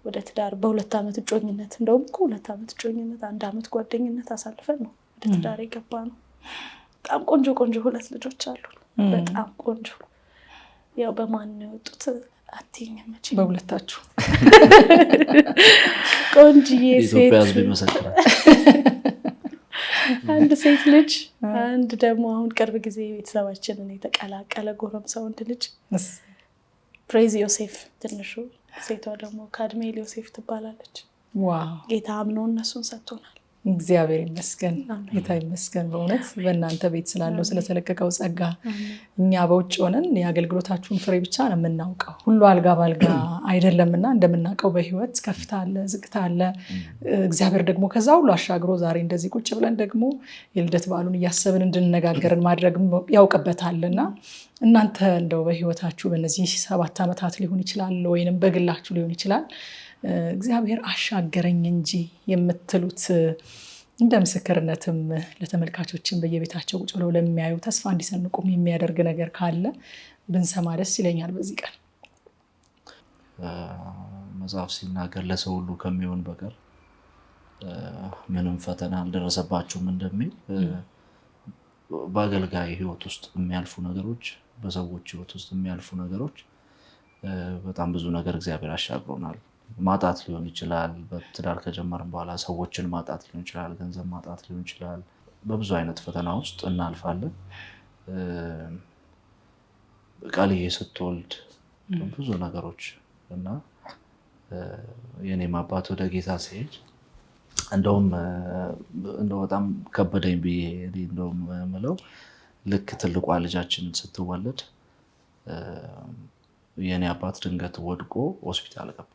ወደ ትዳር። በ2 ዓመት እጮኝነት እንደውም እኮ 2 ዓመት እጮኝነት 1 ዓመት ጓደኝነት አሳልፈን ነው ወደ ትዳር የገባ ነው። በጣም ቆንጆ 2 ልጆች አሉ። በጣም ቆንጆ። ያው በማን ነው የወጡት አትይኝም መቼ? በሁለታችሁ ቆንጆዬ ሴት ኢትዮጵያ ሕዝብ ይመሰክራል። አንድ ሴት ልጅ፣ አንድ ደግሞ አሁን ቅርብ ጊዜ ቤተሰባችንን የተቀላቀለ ጎረምሳ ወንድ ልጅ ፕሬዝ ዮሴፍ ትንሹ፣ ሴቷ ደግሞ ካድሜል ዮሴፍ ትባላለች። ጌታ አምኖ እነሱን ሰጥቶናል። እግዚአብሔር ይመስገን፣ ጌታ ይመስገን። በእውነት በእናንተ ቤት ስላለው ስለተለቀቀው ጸጋ እኛ በውጭ ሆነን የአገልግሎታችሁን ፍሬ ብቻ ነው የምናውቀው። ሁሉ አልጋ ባልጋ አይደለምና እንደምናውቀው በህይወት ከፍታ አለ፣ ዝቅታ አለ። እግዚአብሔር ደግሞ ከዛ ሁሉ አሻግሮ ዛሬ እንደዚህ ቁጭ ብለን ደግሞ የልደት በዓሉን እያሰብን እንድንነጋገርን ማድረግ ያውቅበታልና እናንተ እንደው በህይወታችሁ በእነዚህ 7 ዓመታት ሊሆን ይችላል ወይንም በግላችሁ ሊሆን ይችላል እግዚአብሔር አሻገረኝ እንጂ የምትሉት እንደ ምስክርነትም ለተመልካቾችን በየቤታቸው ቁጭ ብለው ለሚያዩ ተስፋ እንዲሰንቁም የሚያደርግ ነገር ካለ ብንሰማ ደስ ይለኛል። በዚህ ቀን መጽሐፍ ሲናገር ለሰው ሁሉ ከሚሆን በቀር ምንም ፈተና አልደረሰባችሁም እንደሚል በአገልጋይ ህይወት ውስጥ የሚያልፉ ነገሮች፣ በሰዎች ህይወት ውስጥ የሚያልፉ ነገሮች በጣም ብዙ ነገር እግዚአብሔር አሻግሮናል። ማጣት ሊሆን ይችላል፣ በትዳር ከጀመርን በኋላ ሰዎችን ማጣት ሊሆን ይችላል፣ ገንዘብ ማጣት ሊሆን ይችላል። በብዙ አይነት ፈተና ውስጥ እናልፋለን። ቃልዬ ስትወልድ ብዙ ነገሮች እና የኔም አባት ወደ ጌታ ሲሄድ እንደውም በጣም ከበደኝ ብዬ እንደውም የምለው ልክ ትልቋ ልጃችን ስትወለድ የኔ አባት ድንገት ወድቆ ሆስፒታል ገባ።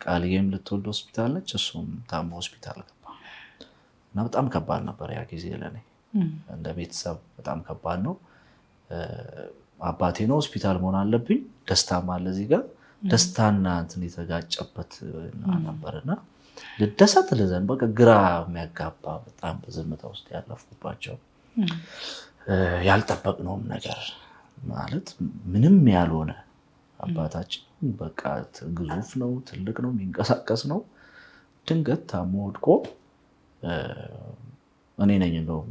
ቃልዬም ልትወልድ ሆስፒታል ነች፣ እሱም ታሞ ሆስፒታል ገባ እና በጣም ከባድ ነበር ያ ጊዜ ለኔ እንደ ቤተሰብ በጣም ከባድ ነው። አባቴ ነው ሆስፒታል መሆን አለብኝ፣ ደስታም አለ እዚህ ጋር ደስታና እንትን የተጋጨበት ነበርና ልደሰት ልዘን በቃ ግራ የሚያጋባ በጣም በዝምታ ውስጥ ያለፍኩባቸው ያልጠበቅነውም ነገር ማለት ምንም ያልሆነ አባታችን በቃ ግዙፍ ነው፣ ትልቅ ነው፣ የሚንቀሳቀስ ነው። ድንገት ታሞ ወድቆ እኔ ነኝ እንደውም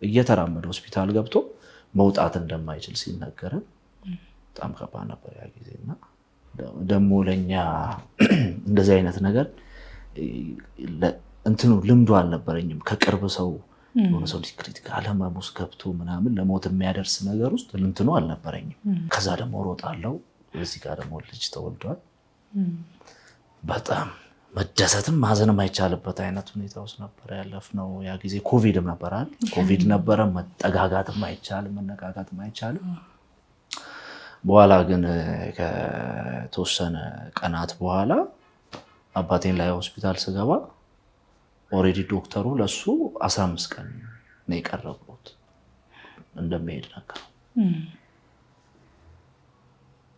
እየተራመደ ሆስፒታል ገብቶ መውጣት እንደማይችል ሲነገረን በጣም ከባድ ነበር ያ ጊዜ እና ደግሞ ለእኛ እንደዚህ አይነት ነገር እንትኑ ልምዱ አልነበረኝም። ከቅርብ ሰው የሆነ ሰው ክሪቲካል ህመም ውስጥ ገብቶ ምናምን ለሞት የሚያደርስ ነገር ውስጥ እንትኑ አልነበረኝም። ከዛ ደግሞ ሮጣለሁ፣ እዚህ ጋር ደግሞ ልጅ ተወልዷል። በጣም መደሰትም ማዘንም አይቻልበት አይነት ሁኔታ ውስጥ ነበር ያለፍነው ያ ጊዜ። ኮቪድም ነበራል፣ ኮቪድ ነበረ። መጠጋጋትም አይቻልም፣ መነጋጋትም አይቻልም። በኋላ ግን ከተወሰነ ቀናት በኋላ አባቴን ላይ ሆስፒታል ስገባ ኦልሬዲ ዶክተሩ ለሱ 15 ቀን ነው የቀረቡት እንደሚሄድ ነገር።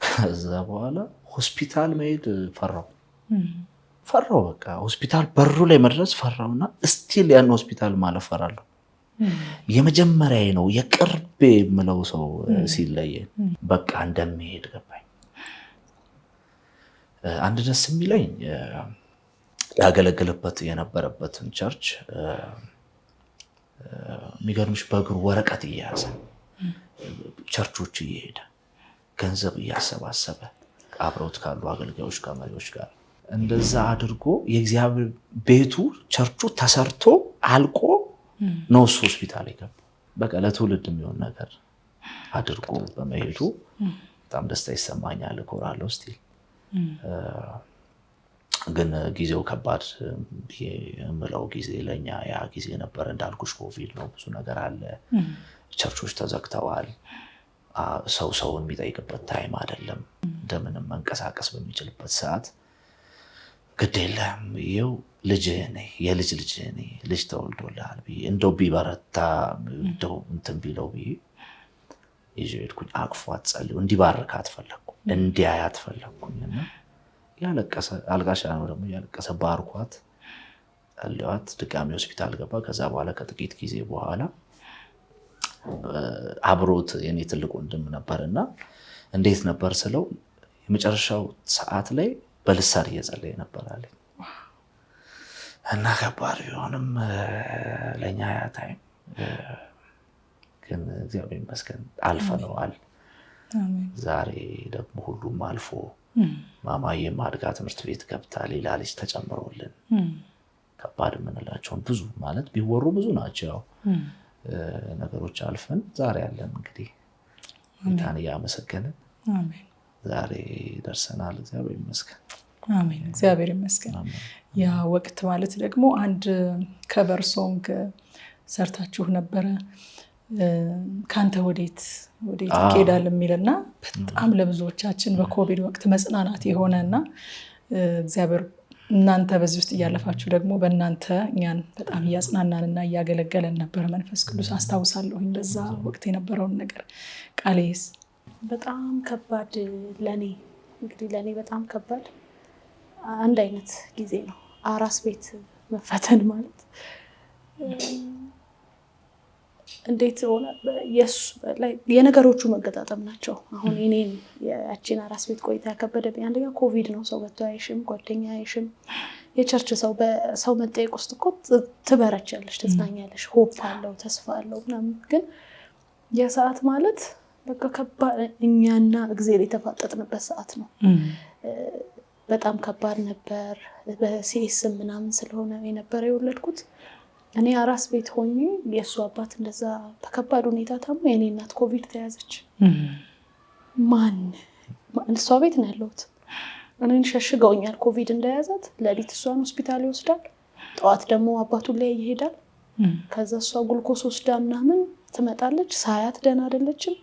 ከዛ በኋላ ሆስፒታል መሄድ ፈራው በቃ ሆስፒታል በሩ ላይ መድረስ ፈራውና እስቲል ያን ሆስፒታል ማለፍ ፈራለሁ። የመጀመሪያ ነው የቅርቤ የምለው ሰው ሲለየን በቃ እንደሚሄድ ገባኝ። አንድ ደስ የሚለኝ ያገለግልበት የነበረበትን ቸርች የሚገርምሽ በእግሩ ወረቀት እየያዘ ቸርቾች እየሄደ ገንዘብ እያሰባሰበ አብረውት ካሉ አገልጋዮች ጋር መሪዎች ጋር እንደዛ አድርጎ የእግዚአብሔር ቤቱ ቸርቹ ተሰርቶ አልቆ ነው እሱ ሆስፒታል የገባው። በቃ ለትውልድ የሚሆን ነገር አድርጎ በመሄዱ በጣም ደስታ ይሰማኛል፣ እኮራለሁ ስቲል። ግን ጊዜው ከባድ የምለው ጊዜ ለኛ ያ ጊዜ ነበር። እንዳልኩሽ ኮቪድ ነው፣ ብዙ ነገር አለ፣ ቸርቾች ተዘግተዋል። ሰውን የሚጠይቅበት ታይም አይደለም። እንደምንም መንቀሳቀስ በሚችልበት ሰዓት ግድ የለም ይኸው ልጅህ ነኝ፣ የልጅ ልጅህ ነኝ፣ ልጅ ተወልዶልሃል ብዬ እንደው ቢበረታ እንደው እንትን ቢለው ብዬ ይዤው ሄድኩኝ። አቅፏት ጸልዮ እንዲባርካት ፈለግኩ፣ እንዲያያት ፈለግኩኝና ያለቀሰ አልጋሻ ነው ደግሞ ያለቀሰ ባርኳት ጸልዮት ድጋሚ ሆስፒታል ገባ። ከዛ በኋላ ከጥቂት ጊዜ በኋላ አብሮት የኔ ትልቅ ወንድም ነበርና እንዴት ነበር ስለው የመጨረሻው ሰዓት ላይ በልሳን እየጸለየ ነበር አለኝ። እና ከባድ ቢሆንም ለኛ ያ ታይም ግን እግዚአብሔር ይመስገን አልፈነዋል። ዛሬ ደግሞ ሁሉም አልፎ ማማዬም አድጋ ትምህርት ቤት ገብታ ሌላ ልጅ ተጨምሮልን ከባድ የምንላቸውን ብዙ ማለት ቢወሩ ብዙ ናቸው ነገሮች አልፈን ዛሬ ያለን እንግዲህ ጌታን እያመሰገንን ዛሬ ደርሰናል። እግዚአብሔር ይመስገን። አሜን። እግዚአብሔር ይመስገን። ያ ወቅት ማለት ደግሞ አንድ ከቨር ሶንግ ሰርታችሁ ነበረ ካንተ ወዴት ይሄዳል የሚልና በጣም ለብዙዎቻችን በኮቪድ ወቅት መጽናናት የሆነና እግዚአብሔር እናንተ በዚህ ውስጥ እያለፋችሁ ደግሞ በእናንተ እኛን በጣም እያጽናናንና እያገለገለን ነበር መንፈስ ቅዱስ። አስታውሳለሁኝ በዛ ወቅት የነበረውን ነገር። ቃሌስ በጣም ከባድ ለኔ በጣም ከባድ አንድ አይነት ጊዜ ነው። አራስ ቤት መፈተን ማለት እንዴት ሆነ? የነገሮቹ መገጣጠም ናቸው። አሁን እኔን ያቺን አራስ ቤት ቆይታ ያከበደብኝ አንደኛ ኮቪድ ነው። ሰው ወጥቶ አይሽም፣ ጓደኛ አይሽም። የቸርች ሰው መጠየቅ ውስጥ እኮ ትበረቻለሽ፣ ትጽናኛለሽ፣ ሆፕ አለው፣ ተስፋ አለው ምናምን። ግን የሰዓት ማለት በቃ ከባድ እኛና እግዚአብሔር የተፋጠጥንበት ሰዓት ነው። በጣም ከባድ ነበር። በሲኤስ ምናምን ስለሆነ የነበረ የወለድኩት እኔ አራስ ቤት ሆኜ የእሱ አባት እንደዛ በከባድ ሁኔታ ታሞ የኔ እናት ኮቪድ ተያዘች። እሷ ቤት ነው ያለሁት። እኔን ሸሽገውኛል ኮቪድ እንደያዛት። ሌሊት እሷን ሆስፒታል ይወስዳል፣ ጠዋት ደግሞ አባቱ ላይ ይሄዳል። ከዛ እሷ ግሉኮስ ወስዳ ምናምን ትመጣለች። ሳያት ደህና አይደለችም።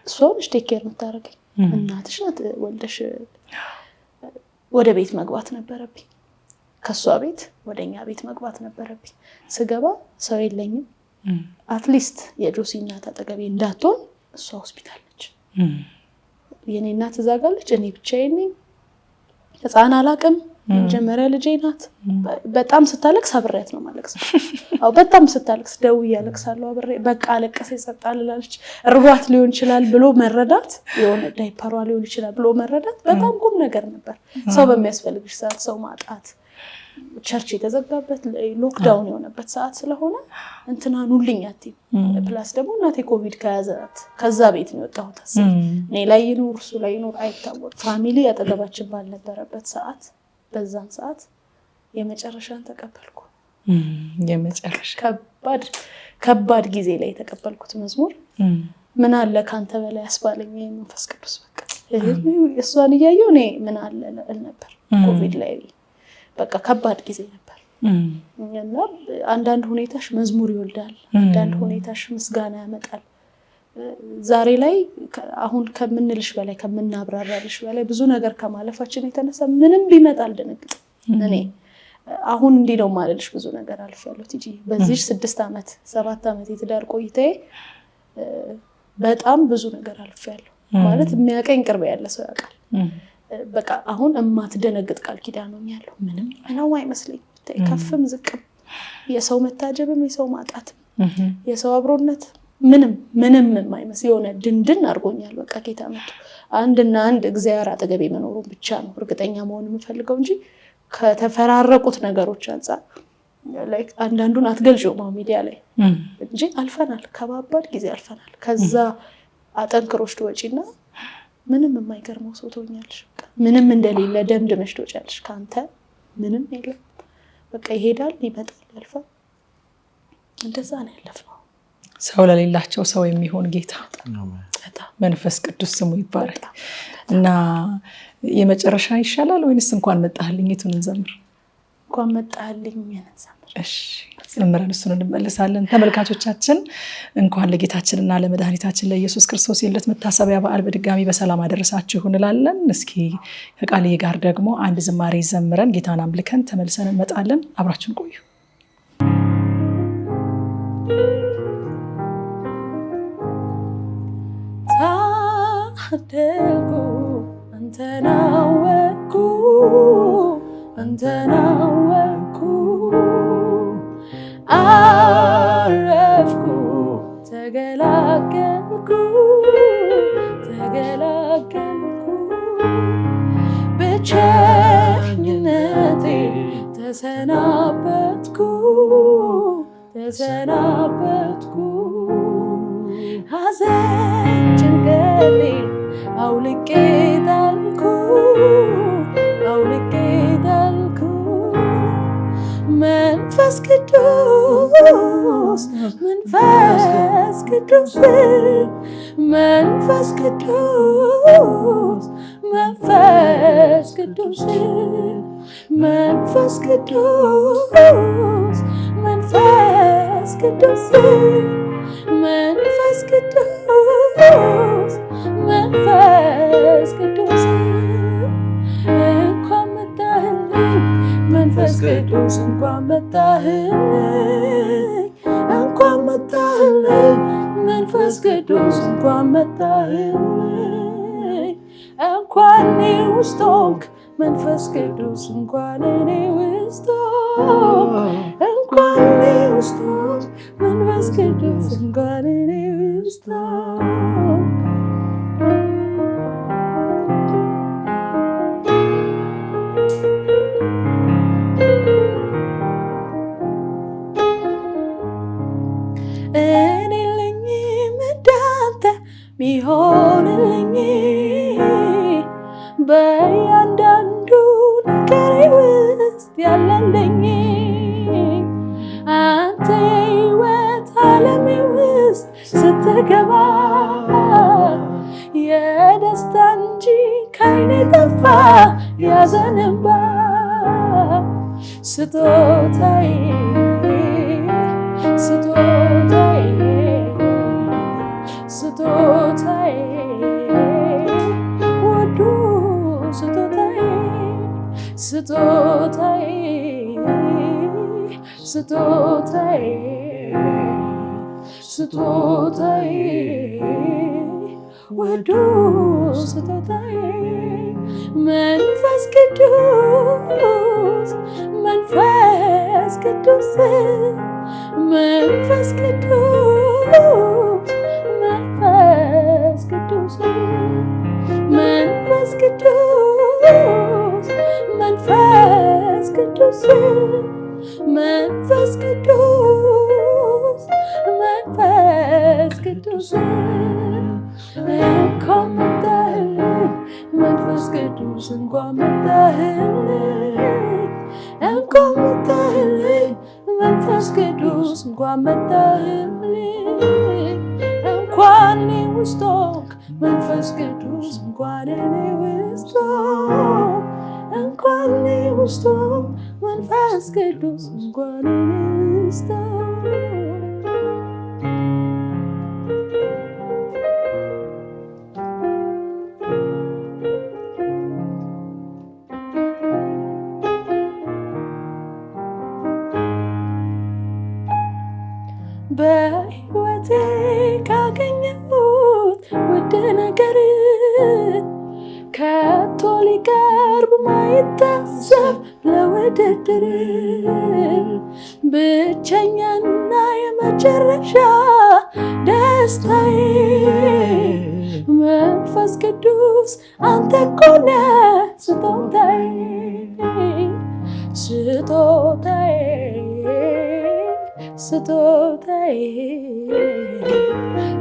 እሷ ነች ቴክ ኬር የምታደርገኝ። እናትሽ ናት ወልደሽ። ወደ ቤት መግባት ነበረብኝ። ከሷ ቤት ወደኛ ቤት መግባት ነበረብኝ። ስገባ ሰው የለኝም። አትሊስት የጆሲ እናት አጠገቤ እንዳትሆን እሷ ሆስፒታል ነች። የኔ እናት እዛ ጋር አለች። እኔ ብቻዬን ነኝ። ህፃን አላቅም። የመጀመሪያ ልጄ ናት። በጣም ስታለቅስ አብሬያት ነው ማለቅስ። በጣም ስታለቅስ ደውዬ አለቅሳለሁ አብሬ። በቃ አለቀሰ ይጸጣል እላለች። እርቧት ሊሆን ይችላል ብሎ መረዳት፣ የሆነ ዳይፐሯ ሊሆን ይችላል ብሎ መረዳት በጣም ቁም ነገር ነበር። ሰው በሚያስፈልግሽ ሰዓት ሰው ማጣት፣ ቸርች የተዘጋበት ሎክዳውን የሆነበት ሰዓት ስለሆነ እንትናን ሁልኝ አትይም። ፕላስ ደግሞ እናቴ ኮቪድ ከያዛት ከዛ ቤት ነው የወጣሁት። እኔ ላይ ይኑር እሱ ላይ ይኑር አይታወቅም። ፋሚሊ ያጠገባችን ባልነበረበት ሰዓት በዛን ሰዓት የመጨረሻን ተቀበልኩ። የመጨረሻ ከባድ ጊዜ ላይ የተቀበልኩት መዝሙር ምን አለ ካንተ በላይ ያስባለኝ መንፈስ ቅዱስ። በቃ እሷን እያየሁ እኔ ምን አለ እል ነበር ኮቪድ ላይ። በቃ ከባድ ጊዜ ነበር። እና አንዳንድ ሁኔታሽ መዝሙር ይወልዳል፣ አንዳንድ ሁኔታሽ ምስጋና ያመጣል። ዛሬ ላይ አሁን ከምንልሽ በላይ ከምናብራራልሽ በላይ ብዙ ነገር ከማለፋችን የተነሳ ምንም ቢመጣ አልደነግጥም። እኔ አሁን እንዲህ ነው ማለልሽ ብዙ ነገር አልፌያለሁ። ቲጂ በዚህ 6 ዓመት 7 ዓመት የትዳር ቆይታዬ በጣም ብዙ ነገር አልፌያለሁ። ማለት የሚያቀኝ ቅርብ ያለ ሰው ያውቃል። በቃ አሁን እማትደነግጥ ቃል ኪዳን ነው ያለው። ምንም ነው አይመስለኝ። ከፍም ዝቅም፣ የሰው መታጀብም፣ የሰው ማጣትም፣ የሰው አብሮነት ምንም የማይመስል የሆነ ድንድን አድርጎኛል። በቃ ጌታ መጥቶ አንድና አንድ እግዚአብሔር አጠገቤ መኖሩን ብቻ ነው እርግጠኛ መሆን የምፈልገው እንጂ ከተፈራረቁት ነገሮች አንፃር ላይክ አንዳንዱን አትገልጪው ሚዲያ ላይ እንጂ አልፈናል። ከባባድ ጊዜ አልፈናል። ከዛ አጠንክሮሽ ትወጪና ምንም የማይገርመው ሰው ትሆኛለሽ። ምንም እንደሌለ ደምድመሽ ትወጫለሽ። ካንተ ምንም የለም። በቃ ይሄዳል፣ ይመጣል፣ ያልፋል። እንደዛ ነው ያለፍነው። ሰው ለሌላቸው ሰው የሚሆን ጌታ መንፈስ ቅዱስ ስሙ ይባረክ። እና የመጨረሻ ይሻላል ወይንስ እንኳን መጣህልኝ የቱን እንዘምር? እንኳን መጣህልኝ እንዘምር። እሺ ዘምረን እሱን እንመለሳለን። ተመልካቾቻችን እንኳን ለጌታችንና ለመድኃኒታችን ለኢየሱስ ክርስቶስ የልደት መታሰቢያ በዓል በድጋሚ በሰላም አደረሳችሁ እንላለን። እስኪ ከቃሌ ጋር ደግሞ አንድ ዝማሬ ዘምረን ጌታን አምልከን ተመልሰን እንመጣለን። አብራችሁን ቆዩ። ታደልኩ አንተን አወቅኩ አንተን አወቅኩ አረፍኩ ተገላገልኩ ብቸኝነቴ ተሰናበትኩ ሐዘን ጭንቀቴ አውልቄ ጣልኩ መንፈስ ቅዱስ መንፈስ ቅዱስ መንፈስ ቅዱስ መንፈስ ቅዱስ መንፈስ ቅዱስ መንፈስ ቅዱስ መንፈስ ቅዱስ እንኳን መጣህልኝ መንፈስ ቅዱስ እንኳን መጣህልኝ እንኳን መጣህልኝ መንፈስ ቅዱስ እንኳን መጣህልኝ እንኳን እኔ ውስጥ ሆንክ መንፈስ ቅዱስ እንኳን እኔ ውስጥ ሆንክ እንኳን እኔ ውስጥ ሆንክ መንፈስ ቅዱስ እንኳን እኔ ውስጥ ሆንክ እኔ የለኝም እንዳንተ ሚሆንልኝ በእያንዳንዱ ነገሬ ውስጥ ያለልኝ አንተ የሕይወት ዓለሜ ውስጥ ስትገባ የደስታ እንጂ ከዓይኔ ጠፋ ያዘን እንባ ስጦታዬ ስጦታዬ ስጦታዬ ውዱ ስጦታዬ ስጦታዬ ስጦታዬ ስጦታዬ ውዱ ስጦታዬ መንፈስ ቅዱስ መንፈስ ቅዱስ መንፈስ ቅዱስ መንፈስ ቅዱስ መንፈስ ቅዱስ መንፈስ ቅዱስ መንፈስ ቅዱስ መንፈስ ቅዱስ እንኳን መጣህልኝ መንፈስ ቅዱስ እንኳን መጣህልኝ እንኳን መጣህልኝ መንፈስ ቅዱስ እንኳን መጣህልኝ እንኳን እኔ ውስጥ ሆንክ መንፈስ ቅዱስ እንኳን እኔ ውስጥ ሆንክ እንኳን እኔ ውስጥ ሆንክ መንፈስ ቅዱስ እንኳን እኔ ውስጥ ሆንክ በሕይወቴ ካገኘሁት ውድ ነገር ከቶ ሊቀርብ ማይታሰብ ለውድድር ብቸኛና የመጨረሻ ደስታዬ መንፈስ ቅዱስ አንተ እኮ ነህ ስጦታዬ ስጦታዬ ስጦታዬ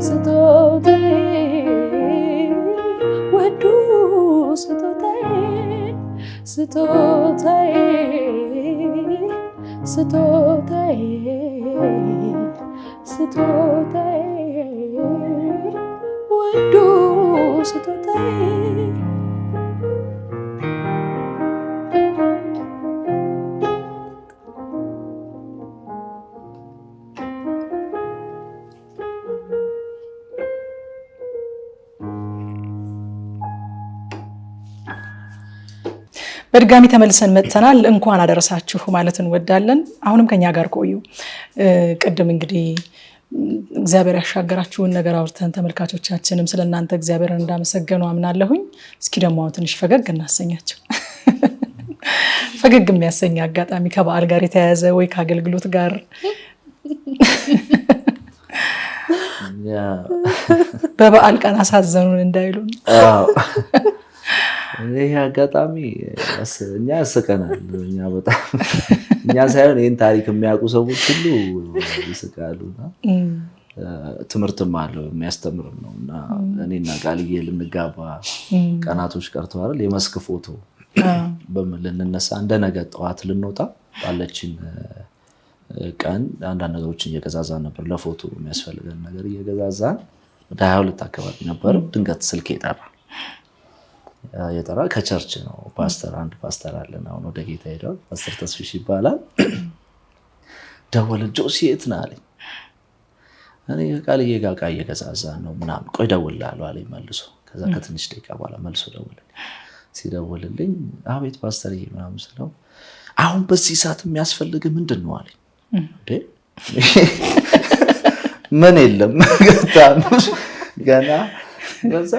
ስጦታዬ ውዱ ስጦታዬ ስጦታዬ ስጦታዬ ስጦታዬ ውዱ ስጦታዬ በድጋሚ ተመልሰን መጥተናል። እንኳን አደረሳችሁ ማለት እንወዳለን። አሁንም ከኛ ጋር ቆዩ። ቅድም እንግዲህ እግዚአብሔር ያሻገራችሁን ነገር አውርተን ተመልካቾቻችንም ስለእናንተ እግዚአብሔርን እንዳመሰገኑ አምናለሁኝ። እስኪ ደግሞ አሁን ትንሽ ፈገግ እናሰኛቸው። ፈገግ የሚያሰኝ አጋጣሚ ከበዓል ጋር የተያያዘ ወይ ከአገልግሎት ጋር በበዓል ቀን አሳዘኑን እንዳይሉን። ይህ አጋጣሚ እኛ ያስቀናል። እኛ በጣም እኛ ሳይሆን ይህን ታሪክ የሚያውቁ ሰዎች ሁሉ ይስቃሉና ትምህርትም አለው የሚያስተምርም ነው እና እኔና ቃልዬ ልንጋባ ቀናቶች ቀርተዋል። የመስክ ፎቶ በምን ልንነሳ እንደነገ ጠዋት ልንወጣ ባለችን ቀን አንዳንድ ነገሮችን እየገዛዛን ነበር። ለፎቶ የሚያስፈልገን ነገር እየገዛዛን ወደ 22 አካባቢ ነበር። ድንገት ስልክ የጠራ የጠራ ከቸርች ነው። አንድ ፓስተር አለን አሁን ወደ ጌታ ሄደዋል። ፓስተር ተስፊሽ ይባላል። ደወለ። ጆሲ የት ነህ አለኝ። እኔ ቃልዬ ጋር ዕቃ እየገዛዛን ነው ምናምን። ቆይ እደውልልሃለሁ አለኝ መልሶ። ከዛ ከትንሽ ደቂቃ በኋላ መልሶ ደወለልኝ። ሲደውልልኝ አቤት ፓስተርዬ ምናምን ስለው አሁን በዚህ ሰዓት የሚያስፈልግ ምንድን ነው አለኝ። ምን የለም ገና በዛ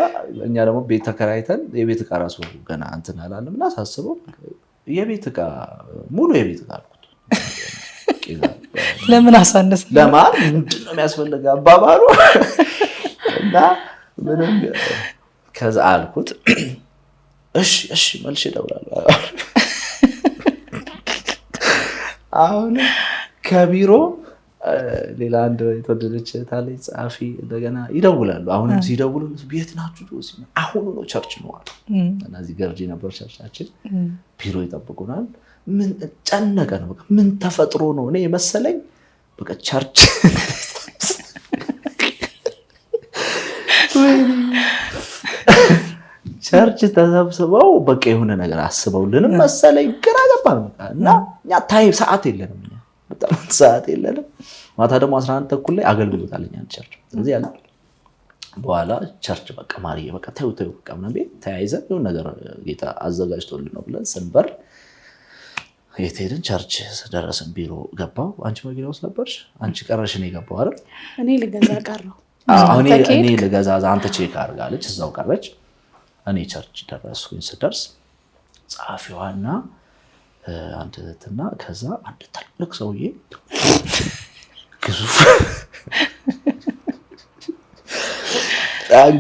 እኛ ደግሞ ቤት ተከራይተን የቤት ዕቃ ራሱ ገና እንትን አላለም እና ሳስበው የቤት ዕቃ ሙሉ የቤት ዕቃ አልኩት። ለምን አሳነስ ለማን ምንድን ነው የሚያስፈልግ አባባሉ እና ምንም ከዛ አልኩት እሺ መልሼ እደውላለሁ። አሁን ከቢሮ ሌላ አንድ የተወደደች ታለች ጸሐፊ እንደገና ይደውላሉ። አሁንም ሲደውሉ ቤት ናችሁ? አሁኑ ነው ቸርች ነው አሉ። እና እዚህ ገርጂ ነበር ቸርቻችን። ቢሮ ይጠብቁናል። ምን ጨነቀን፣ በቃ ምን ተፈጥሮ ነው እኔ መሰለኝ በቃ ቸርች ቸርች ተሰብስበው በቃ የሆነ ነገር አስበውልንም መሰለኝ። ግራ ገባን እና እኛ ታይም ሰዓት የለንም፣ በጣም ሰዓት የለንም። ማታ ደግሞ 11 ተኩል ላይ አገልግሎት አለኝ አንድ ቸርች። ስለዚህ ያለ በኋላ ቸርች በቃ ማርዬ በቃ ተይው በቃ ምናምን ቤት ተያይዘን የሆነ ነገር ጌታ አዘጋጅቶልን ነው ብለን ስንበር የት ሄድን? ቸርች ደረስን። ቢሮ ገባሁ። አንቺ መኪና ውስጥ ነበርሽ? አንቺ ቀረሽ? እኔ ገባሁ አይደል? እኔ ልገዛ ቀረሁ። እኔ ልገዛ አንተ ቼክ አድርጋለች፣ እዛው ቀረች። እኔ ቸርች ደረስኩኝ። ስደርስ ጸሐፊዋና አንድ እህትና ከዛ አንድ ትልቅ ሰውዬ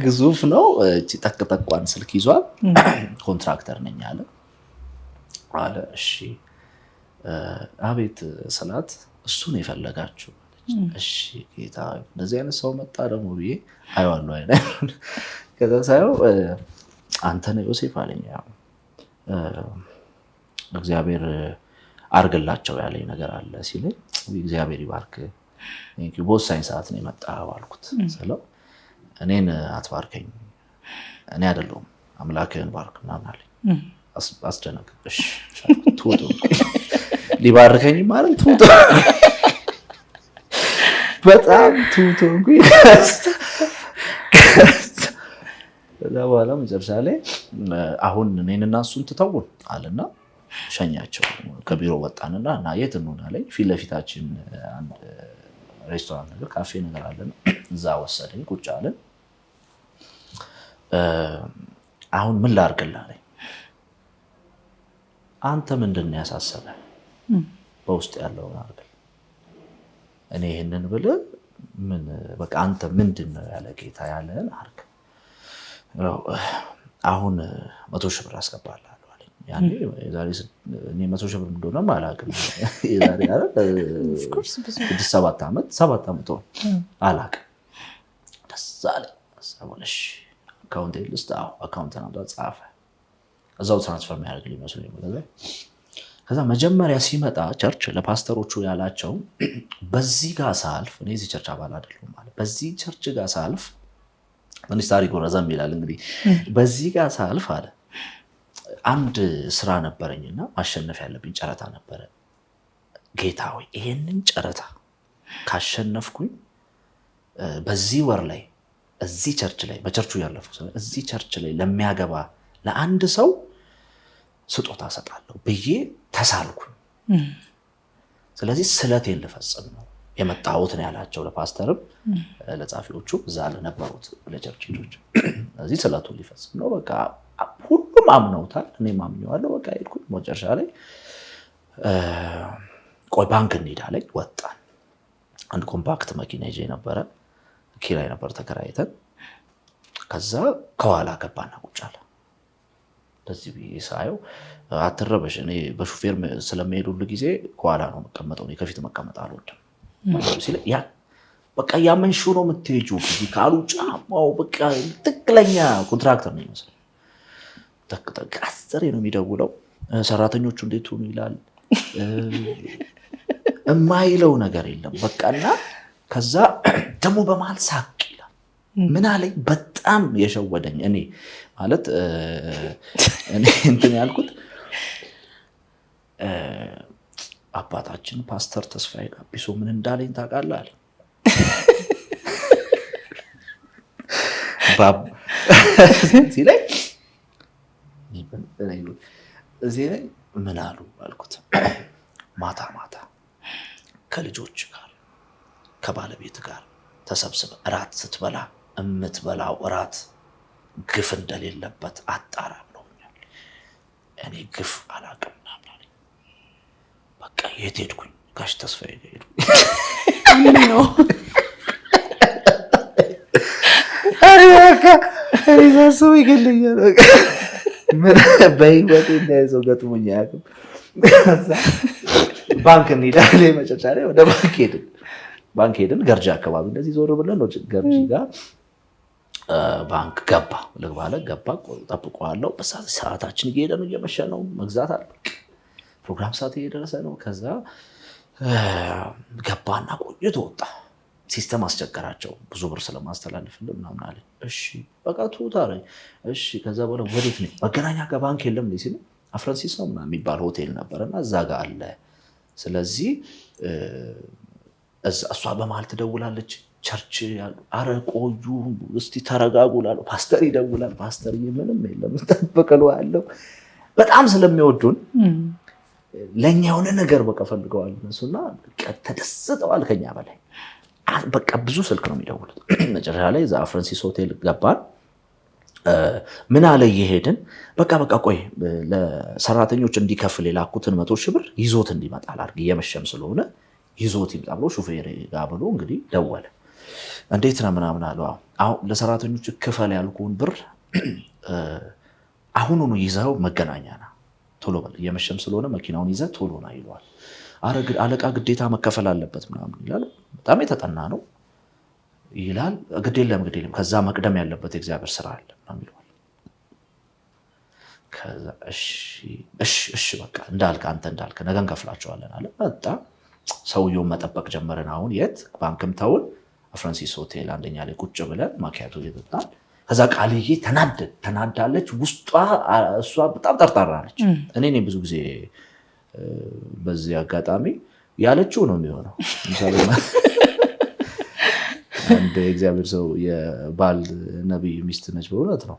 ግዙፍ ነው። እቺ ጠቅጠቋን ስልክ ይዟል። ኮንትራክተር ነኝ አለ። እሺ አቤት ስላት እሱን የፈለጋችሁ? እሺ ጌታ እንደዚህ አይነት ሰው መጣ ደግሞ ብዬ አይዋለሁ አይደል? ከዛ ሳይው አንተ ነህ ዮሴፍ አለኝ። እግዚአብሔር አርግላቸው ያለኝ ነገር አለ ሲለኝ እግዚአብሔር ይባርክ በወሳኝ ሰዓት ነው የመጣው አልኩት። ስለው እኔን አትባርከኝ፣ እኔ አይደለሁም አምላክህን ባርክ ምናምን አለኝ። አስደነግጥሽ ትውጡ ሊባርከኝ ማለት ትውጡ በጣም ትውጡ ከዛ በኋላ መጨረሻ ላይ አሁን እኔን እና እሱን ትተውን አለና ሸኛቸው። ከቢሮ ወጣንና እና የት እንሆን አለኝ። ፊት ለፊታችን አንድ ሬስቶራንት ነገር ካፌ ነገር አለና እዛ ወሰደኝ። ቁጭ አለን። አሁን ምን ላድርግልህ አለኝ። አንተ ምንድን ነው ያሳሰበህ? በውስጥ ያለውን አድርግ። እኔ ይህንን ብልህ ምን በቃ አንተ ምንድን ነው ያለ ጌታ ያለን አድርግ። አሁን 100 ሺህ ብር አስገባልሃለሁ አለኝ። ያኔ የዛሬ 100 ሺህ ብር እንደሆነም አላውቅም። የዛሬ 7 ዓመት አላውቅም። ደስ አለኝ። ሰሞነሽ አካውንት ልስጥ? አካውንት ነው ጻፈ። እዛው ትራንስፈር የሚያደርግ ሊመስለኝ። ከዛ መጀመሪያ ሲመጣ ቸርች ለፓስተሮቹ ያላቸው በዚህ ጋር ሳልፍ፣ እኔ እዚህ ቸርች አባል አይደለሁም ማለት በዚህ ቸርች ጋር ሳልፍ ትንሽ ታሪኩ ረዘም ይላል እንግዲህ። በዚህ ጋር ሳልፍ አለ አንድ ስራ ነበረኝና ማሸነፍ ያለብኝ ጨረታ ነበረ። ጌታ ሆይ ይሄንን ጨረታ ካሸነፍኩኝ በዚህ ወር ላይ እዚህ ቸርች ላይ በቸርቹ ያለፉ እዚህ ቸርች ላይ ለሚያገባ ለአንድ ሰው ስጦታ ሰጣለሁ ብዬ ተሳልኩኝ። ስለዚህ ስለቴን ልፈጽም ነው የመጣሁት ነው ያላቸው። ለፓስተርም ለጻፊዎቹ እዛ ለነበሩት ለቸርች ልጆች ስለዚህ ስለቱን ሊፈጽም ነው። በቃ ሁሉም አምነውታል፣ እኔም አምኜዋለሁ። በቃ ሄድኩኝ። መጨረሻ ላይ ቆይ ባንክ እንሂድ አለኝ። ወጣን። አንድ ኮምፓክት መኪና ይዤ ነበረ፣ ኪራይ ነበር ተከራይተን። ከዛ ከኋላ ገባና ቁጭ አለ። እንደዚህ ብዬ ሳየው አትረበሽ፣ እኔ በሹፌር ስለሚሄድ ሁሉ ጊዜ ከኋላ ነው የምቀመጠው፣ እኔ ከፊት መቀመጥ አልወድም ሲለኝ በቃ ያመንሽው ነው የምትሄጂው ካሉ ጫማው በቃ ትክክለኛ ኮንትራክተር ነው ይመስል ጠቅ አስሬ ነው የሚደውለው። ሰራተኞቹ እንዴት ሆኑ ይላል፣ የማይለው ነገር የለም በቃ። እና ከዛ ደግሞ በመሀል ሳቅ ይላል። ምን አለኝ በጣም የሸወደኝ እኔ ማለት እኔ እንትን ያልኩት አባታችን ፓስተር ተስፋዬ ጋቢሶ ምን እንዳለኝ ታውቃለህ አለ። እዚህ ላይ ምን አሉ አልኩት። ማታ ማታ ከልጆች ጋር ከባለቤት ጋር ተሰብስበ እራት ስትበላ የምትበላው እራት ግፍ እንደሌለበት አጣራ ብለውኛል። እኔ ግፍ አላውቅም ምናምን አለኝ። በቃ የት ሄድኩኝ? ጋሽ ተስፋዬ ሄድኩኝ። ነው ሰው ይገለኛል። በህይወቴ እንዳይዘው ገጥሞኝ አያውቅም። ባንክ እንሄዳለን። መጨረሻ ላይ ወደ ባንክ ሄድን። ገርጂ አካባቢ እንደዚህ ዞር ብለን ነው ገርጂ ጋር ባንክ ገባ። ልግባለ ገባ። ጠብቀዋለሁ። ሰዓታችን እየሄደ ነው፣ እየመሸ ነው። መግዛት አለ ፕሮግራም ሰዓት እየደረሰ ነው። ከዛ ገባና ቆይቶ ወጣ። ሲስተም አስቸገራቸው ብዙ ብር ስለማስተላልፍልን ምናምን አለ። እሺ በቃ ትሁት አለኝ። እሺ ከዛ በኋላ ወዴት ነው? መገናኛ ጋር ባንክ የለም እንዴ ሲሉ አፍራንሲስ ነው ምናምን የሚባል ሆቴል ነበርና እዛ ጋር አለ። ስለዚህ እሷ በመሀል ትደውላለች። ቸርች ያሉ አረ ቆዩ እስቲ ተረጋጉ እላለሁ። ፓስተር ይደውላል። ፓስተር ምንም የለም ተበቀሉ አለው። በጣም ስለሚወዱን ለኛ የሆነ ነገር በቃ ፈልገዋል እነሱና ተደስተዋል ከኛ በላይ። በቃ ብዙ ስልክ ነው የሚደውሉት። መጨረሻ ላይ እዛ ፍራንሲስ ሆቴል ገባን። ምን አለ እየሄድን በቃ ቆይ ለሰራተኞች እንዲከፍል የላኩትን 100,000 ብር ይዞት እንዲመጣ አድርግ፣ እየመሸም ስለሆነ ይዞት ይምጣ ብሎ ሹፌር ጋር ብሎ እንግዲህ ደወለ። እንዴት ነው ምናምን አለው። አሁን ለሰራተኞች ክፈል ያልኩን ብር አሁኑኑ ይዘው መገናኛ ና ቶሎ በል፣ እየመሸም ስለሆነ መኪናውን ይዘህ ቶሎ ና ይለዋል። አለቃ ግዴታ መከፈል አለበት ምናምን ይላል። በጣም የተጠና ነው ይላል። ግድ የለም ከዛ መቅደም ያለበት የእግዚአብሔር ስራ አለ ምናምን ይለዋል። ከዛ እሺ በቃ አንተ እንዳልክ ነገ እንከፍላቸዋለን አለ። በቃ ሰውየውን መጠበቅ ጀመረን። አሁን የት ባንክም ተውን ፍራንሲስ ሆቴል አንደኛ ላይ ቁጭ ብለን ማኪያቶ እየጠጣን ከዛ ቃልዬ ተናዳለች። ውስጧ እሷ በጣም ጠርጣራ ነች። እኔ ብዙ ጊዜ በዚህ አጋጣሚ ያለችው ነው የሚሆነው። ምሳሌ አንድ የእግዚአብሔር ሰው የባል ነቢይ ሚስት ነች፣ በእውነት ነው።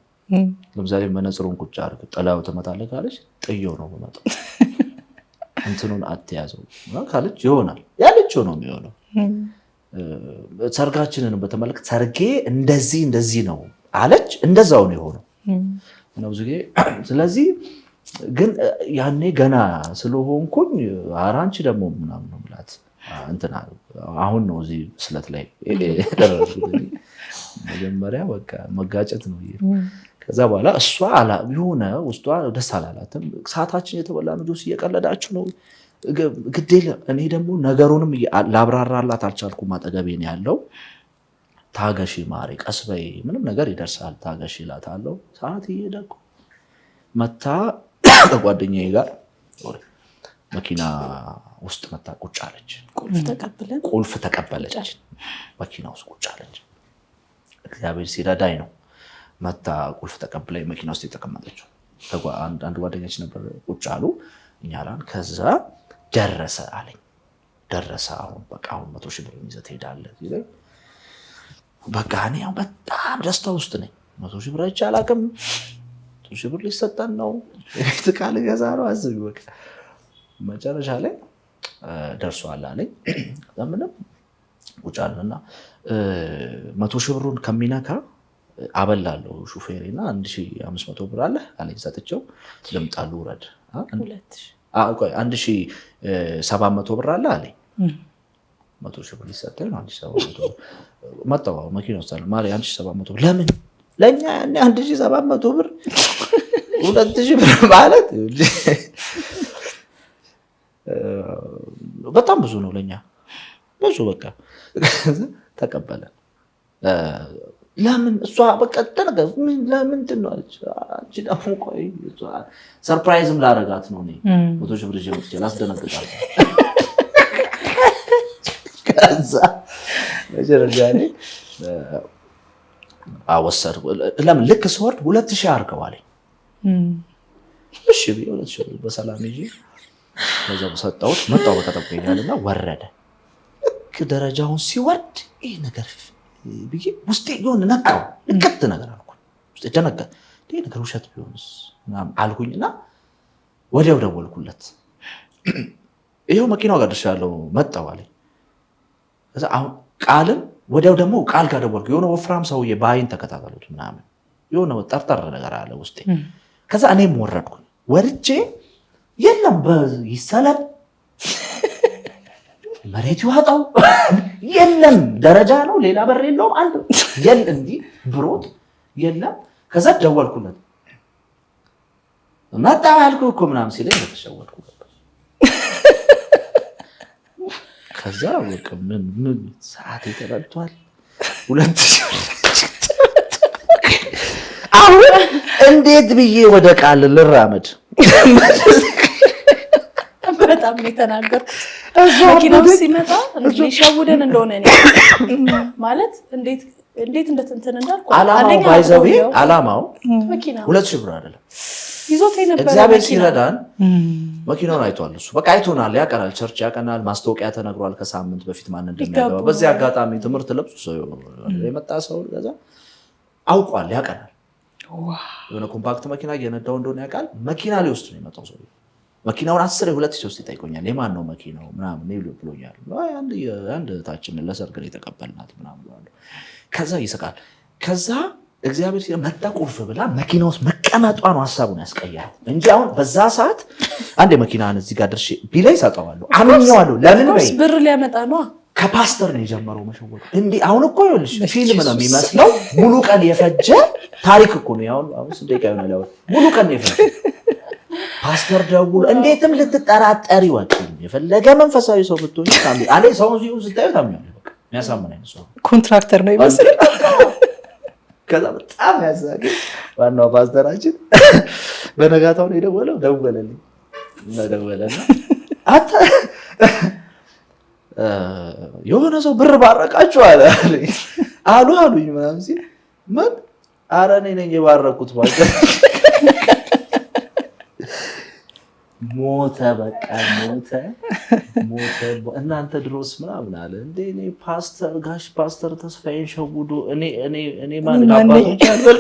ለምሳሌ መነጽሩን ቁጭ አድርግ ጥላው ትመጣለህ ካለች ጥየው ነው የምመጣው። እንትኑን አትያዘው ካለች ይሆናል፣ ያለችው ነው የሚሆነው። ሰርጋችንን በተመለከተ ሰርጌ እንደዚህ ነው አለች፣ እንደዛው ነው የሆነው ነው ብዙ ጊዜ። ስለዚህ ግን ያኔ ገና ስለሆንኩኝ ኧረ አንቺ ደግሞ ምናምን ነው የምላት። እንትና አሁን ነው እዚህ ስለት ላይ ደረስኩት። መጀመሪያ በቃ መጋጨት ነው። ከዛ በኋላ እሷ የሆነ ውስጧ ደስ አላላትም። ሰዓታችን የተበላ ነው፣ እየቀለዳችሁ ነው ግድ የለም። እኔ ደግሞ ነገሩንም ላብራራላት አልቻልኩም። አጠገቤ ነው ያለው። ታገሺ ማሬ፣ ቀስ በይ፣ ምንም ነገር ይደርሳል፣ ታገሺ እላታለሁ። ሰዓት እየሄደ እኮ መታ ከጓደኛዬ ጋር መኪና ውስጥ መታ ቁጭ አለች። ቁልፍ ተቀበለች፣ መኪና ውስጥ ቁጭ አለች። እግዚአብሔር ሲረዳኝ ነው መታ ቁልፍ ተቀብላኝ መኪና ውስጥ የተቀመጠችው። አንድ ጓደኛች ነበር፣ ቁጭ አሉ እኛ ላን። ከዛ ደረሰ አለኝ። ደረሰ አሁን 100,000 ብር ይዘህ ትሄዳለህ ይለኝ። በቃ እኔ ያው በጣም ደስታ ውስጥ ነኝ። 100,000 ብር አይቼ አላውቅም። 100,000 ብር ሊሰጠን ነው፣ የቤት ዕቃ ልገዛ ነው። አስቢ በቃ መጨረሻ ላይ ደርሷል አለኝ። ምንም ቁጭ አለና 100,000 ብሩን ከሚነካ አበላለሁ ሹፌሬና 1,500 ብር አለ አለኝ። ሰጥቼው ልምጣሉ ውረድ 1,700 ብር አለ አለኝ። 100,000 ብር ሊሰጠኝ ነው። 1,700 መጣሁ መኪና ውስጥ አለ ማለት 1,700 ብር ለምን ለእኛ ያኔ 1,700 ብር 2,000 ብር ማለት በጣም ብዙ ነው ለእኛ ብዙ። በቃ ተቀበለ። ለምን እሷ በቃ ተነገር ለምንድን ነው አለች። አንቺ ደግሞ ቆይ ሰርፕራይዝም ላደርጋት ነው እኔ 100,000 ብር ይዤ ላስደነግጣት። ከዛ መጀመሪያ ላይ አወሰድ ለምን ልክ ስወርድ 2000 አድርገዋል። እሺ ብዬ 2000 በሰላም ይዤ ከዛ ሰጠሁት። መጣሁ በቀጠቆኛልና ወረደ። ልክ ደረጃውን ሲወርድ ይሄ ነገር ብዬ ውስጤ የሆነ ነካው። ልክት ነገር አልኩ። ውስጤ ደነገጠ። ይሄ ነገር ውሸት ቢሆንስ አልኩኝና ወዲያው ደወልኩለት። ይሄው መኪናው ጋር ደርሻለሁ መጣሁ አለኝ። ከዛ አሁን ቃልም ወዲያው ደግሞ ቃል ጋር ደወልኩ። የሆነ ወፍራም ሰውዬ በአይን ተከታተሉት ምናምን የሆነ ጠርጠር ነገር አለ ውስጤ። ከዛ እኔም ወረድኩ። ወርጄ የለም ይሰለብ መሬት ይዋጣው የለም ደረጃ ነው ሌላ በር የለውም አንድ የለም እንዲህ ብሮት የለም። ከዛ ደወልኩለት መጣ ያልኩህ እኮ ምናምን ሲለኝ ተሸወድኩ። ከዛ በቃ ምን ሰዓት ተረድቷል 2000 አሁን እንዴት ብዬ ወደ ቃል ልራመድ? በጣም የተናገርኩት መኪናው ሲመጣ ሊሸውደን እንደሆነ ማለት እንዴት እንደተንተን እንዳልኩ አላማው መኪና 2000 ብር አይደለም ይዞት የነበረ እግዚአብሔር ሲረዳን መኪናውን አይቷል። እሱ በቃ አይቶናል፣ ያቀናል፣ ቸርች ያቀናል፣ ማስታወቂያ ተነግሯል ከሳምንት በፊት ማን እንደሚያገባ። በዚህ አጋጣሚ ትምህርት ለብሶ ሰው የመጣ ሰው ከዛ አውቋል፣ ያቀናል። የሆነ ኮምፓክት መኪና እየነዳው እንደሆነ ያውቃል። መኪና ሊወስድ ነው የመጣው ሰው። መኪናውን 2003 ይጠይቆኛል። የማን ነው መኪናው ምናምን ብሎኛል። አንድ እህታችንን ለሰርግ ነው የተቀበልናት ምናምን። ከዛ ይስቃል። ከዛ እግዚአብሔር ሲል መጣ ቁልፍ ብላ መኪና ውስጥ መቀመጧ ነው ሀሳቡን ያስቀየረው እንጂ አሁን በዛ ሰዓት አንድ መኪናን እዚህ ጋር ድርሼ ቢላይ ሰጠዋለሁ፣ አምኜዋለሁ። ለምን በይ ብር ሊያመጣ ነው። ከፓስተር ነው የጀመረው መሸወድ። እንዴ አሁን እኮ ይኸውልሽ ፊልም ነው የሚመስለው። ሙሉ ቀን የፈጀ ታሪክ እኮ ነው። አሁን ስንደቂቃ ይሆናል። ሙሉ ቀን የፈጀ ፓስተር ደውሎ እንዴትም ልትጠራጠሪ ወጪ የፈለገ መንፈሳዊ ሰው ብትሆኚ አለ ሰው ሲዩ ስታዩ ታምኛለሽ። በቃ የሚያሳምነኝ ሰው ኮንትራክተር ነው ይመስል። ከዛ በጣም ያሳቀኝ ዋናው ፓስተራችን በነጋታው ነው የደወለው። ደወለልኝ እና ደወለና አታ የሆነ ሰው ብር ባረቃችሁ አሉኝ ምናምን ሲል ምን ኧረ እኔ ነኝ የባረኩት ማለት ሞተ። በቃ ሞተ። እናንተ ድሮስ ምናምን አለ እንዴ እኔ ጋሽ ፓስተር ተስፋዬን ሸውዶ እኔ ማን አባቶች አልበል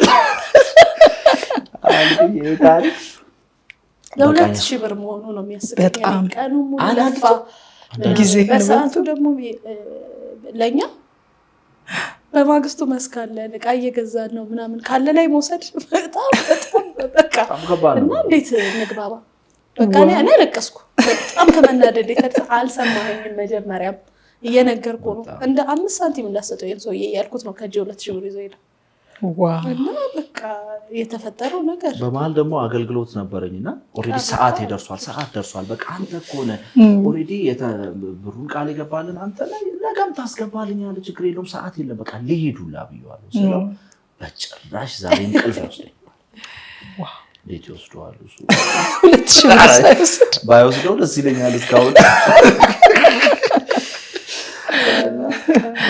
አልኩኝ። ታሪክ ለ2000 ብር መሆኑ ነው የሚያስቀኝ። ቀኑ ሙሉ ለፋ ጊዜ በሰዓቱ ደግሞ ለኛ በማግስቱ መስካለን እቃ እየገዛን ነው ምናምን ካለ ላይ መውሰድ በጣም በቃ እና እንዴት እንግባባ። በቃ እኔ አለቀስኩ በጣም ከመናደድ የተነሳ። አልሰማኸኝም መጀመሪያም እየነገርኩ ነው እንደ 5 ሳንቲም እንዳሰጠው ሰውዬ ያልኩት ነው። ከእጄ 2000 ብር ይዞ ሄደ። እና በቃ የተፈጠረው ነገር በመሀል ደግሞ አገልግሎት ነበረኝና ኦሬዲ ሰዓት ደርሷል። በቃ አንተ እኮ ነህ ኦሬዲ ብሩን ቃል የገባልን አንተ ላይ ነገም ታስገባልኛለህ፣ ችግር የለውም ሰዓት የለም በቃ ልሂዱላ ብየዋለሁ ስለው በጭራሽ ዛሬ እንቅልፍ ይወስደኝ። እንዴት ይወስደዋል እሱ 2000 ባይወስደው ደስ ይለኛል እስካሁን።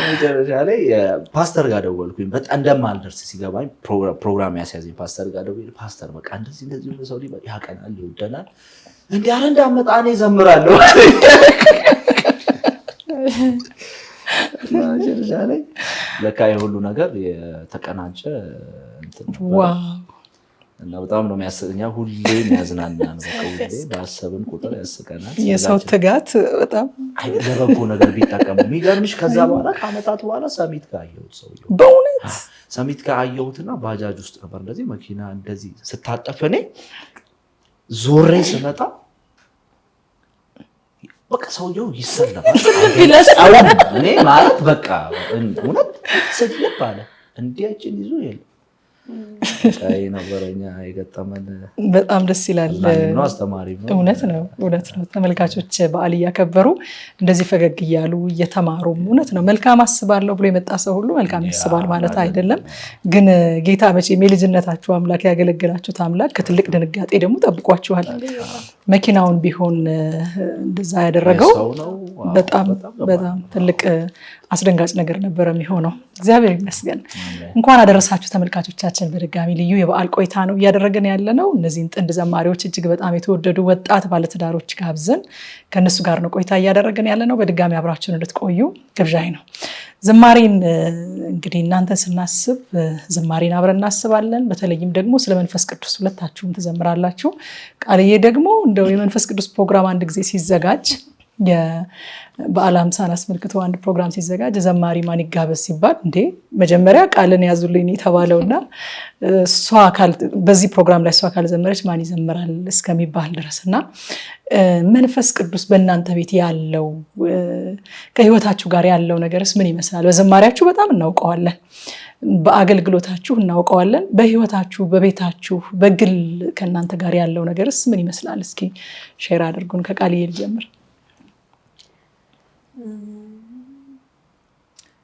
መጨረሻ ላይ ፓስተር ጋር ደወልኩኝ። በጣም እንደማልደርስ ሲገባኝ ፕሮግራም ያስያዘኝ ፓስተር ጋር ደወልኩኝ። ፓስተር በቃ እንደዚህ ሰው ያቀናል ይወደናል እንዴ አረ እንዳመጣ እኔ እዘምራለሁ። መጨረሻ ላይ ለካ የሁሉ ነገር የተቀናጨ እንትን እና በጣም ነው የሚያስቀኛ። ሁሌ የሚያዝናናን በቃ ሁሌ ባሰብን ቁጥር ያስቀናል። የሰው ትጋት በጣም ለበጎ ነገር ቢጠቀሙ የሚገርምሽ። ከዛ በኋላ ከአመታት በኋላ ሰሚት ጋር አየሁት። ሰውዬው በእውነት ሰሚት ጋር አየሁትና ባጃጅ ውስጥ ነበር እንደዚህ መኪና እንደዚህ ስታጠፍ እኔ ዞሬ ስመጣ በቃ ሰውዬው ይሰለባል። እኔ ማለት በቃ እውነት ስልብ አለ እንዲያችን ይዞ የለም ነበረኛ የገጠመን። በጣም ደስ ይላል። አስተማሪ ነው። እውነት ነው። ተመልካቾች በዓል እያከበሩ እንደዚህ ፈገግ እያሉ እየተማሩ እውነት ነው። መልካም አስባለሁ ብሎ የመጣ ሰው ሁሉ መልካም ያስባል ማለት አይደለም። ግን ጌታ መቼም የልጅነታችሁ አምላክ ያገለግላችሁት አምላክ ከትልቅ ድንጋጤ ደግሞ ጠብቋችኋል። መኪናውን ቢሆን እንደዛ ያደረገው በጣም ትልቅ አስደንጋጭ ነገር ነበር የሚሆነው። እግዚአብሔር ይመስገን። እንኳን አደረሳችሁ ተመልካቾቻችን። በድጋሚ ልዩ የበዓል ቆይታ ነው እያደረግን ያለነው። እነዚህን ጥንድ ዘማሪዎች እጅግ በጣም የተወደዱ ወጣት ባለትዳሮች ጋብዘን ከነሱ ጋር ነው ቆይታ እያደረግን ያለነው። በድጋሚ አብራችሁን እንድትቆዩ ግብዣይ ነው። ዝማሬን እንግዲህ እናንተን ስናስብ ዝማሬን አብረን እናስባለን። በተለይም ደግሞ ስለ መንፈስ ቅዱስ ሁለታችሁም ትዘምራላችሁ። ቃልዬ ደግሞ እንደው የመንፈስ ቅዱስ ፕሮግራም አንድ ጊዜ ሲዘጋጅ የበዓለ ሃምሳን አስመልክቶ አንድ ፕሮግራም ሲዘጋጅ ዘማሪ ማን ይጋበዝ ሲባል እንዴ መጀመሪያ ቃልን ያዙልኝ የተባለውና በዚህ ፕሮግራም ላይ እሷ ካልዘመረች ማን ይዘምራል እስከሚባል ድረስና መንፈስ ቅዱስ በእናንተ ቤት ያለው ከህይወታችሁ ጋር ያለው ነገርስ ምን ይመስላል? በዘማሪያችሁ በጣም እናውቀዋለን፣ በአገልግሎታችሁ እናውቀዋለን። በህይወታችሁ፣ በቤታችሁ፣ በግል ከእናንተ ጋር ያለው ነገርስ ምን ይመስላል? እስኪ ሼር አድርጉን። ከቃልዬ ልጀምር።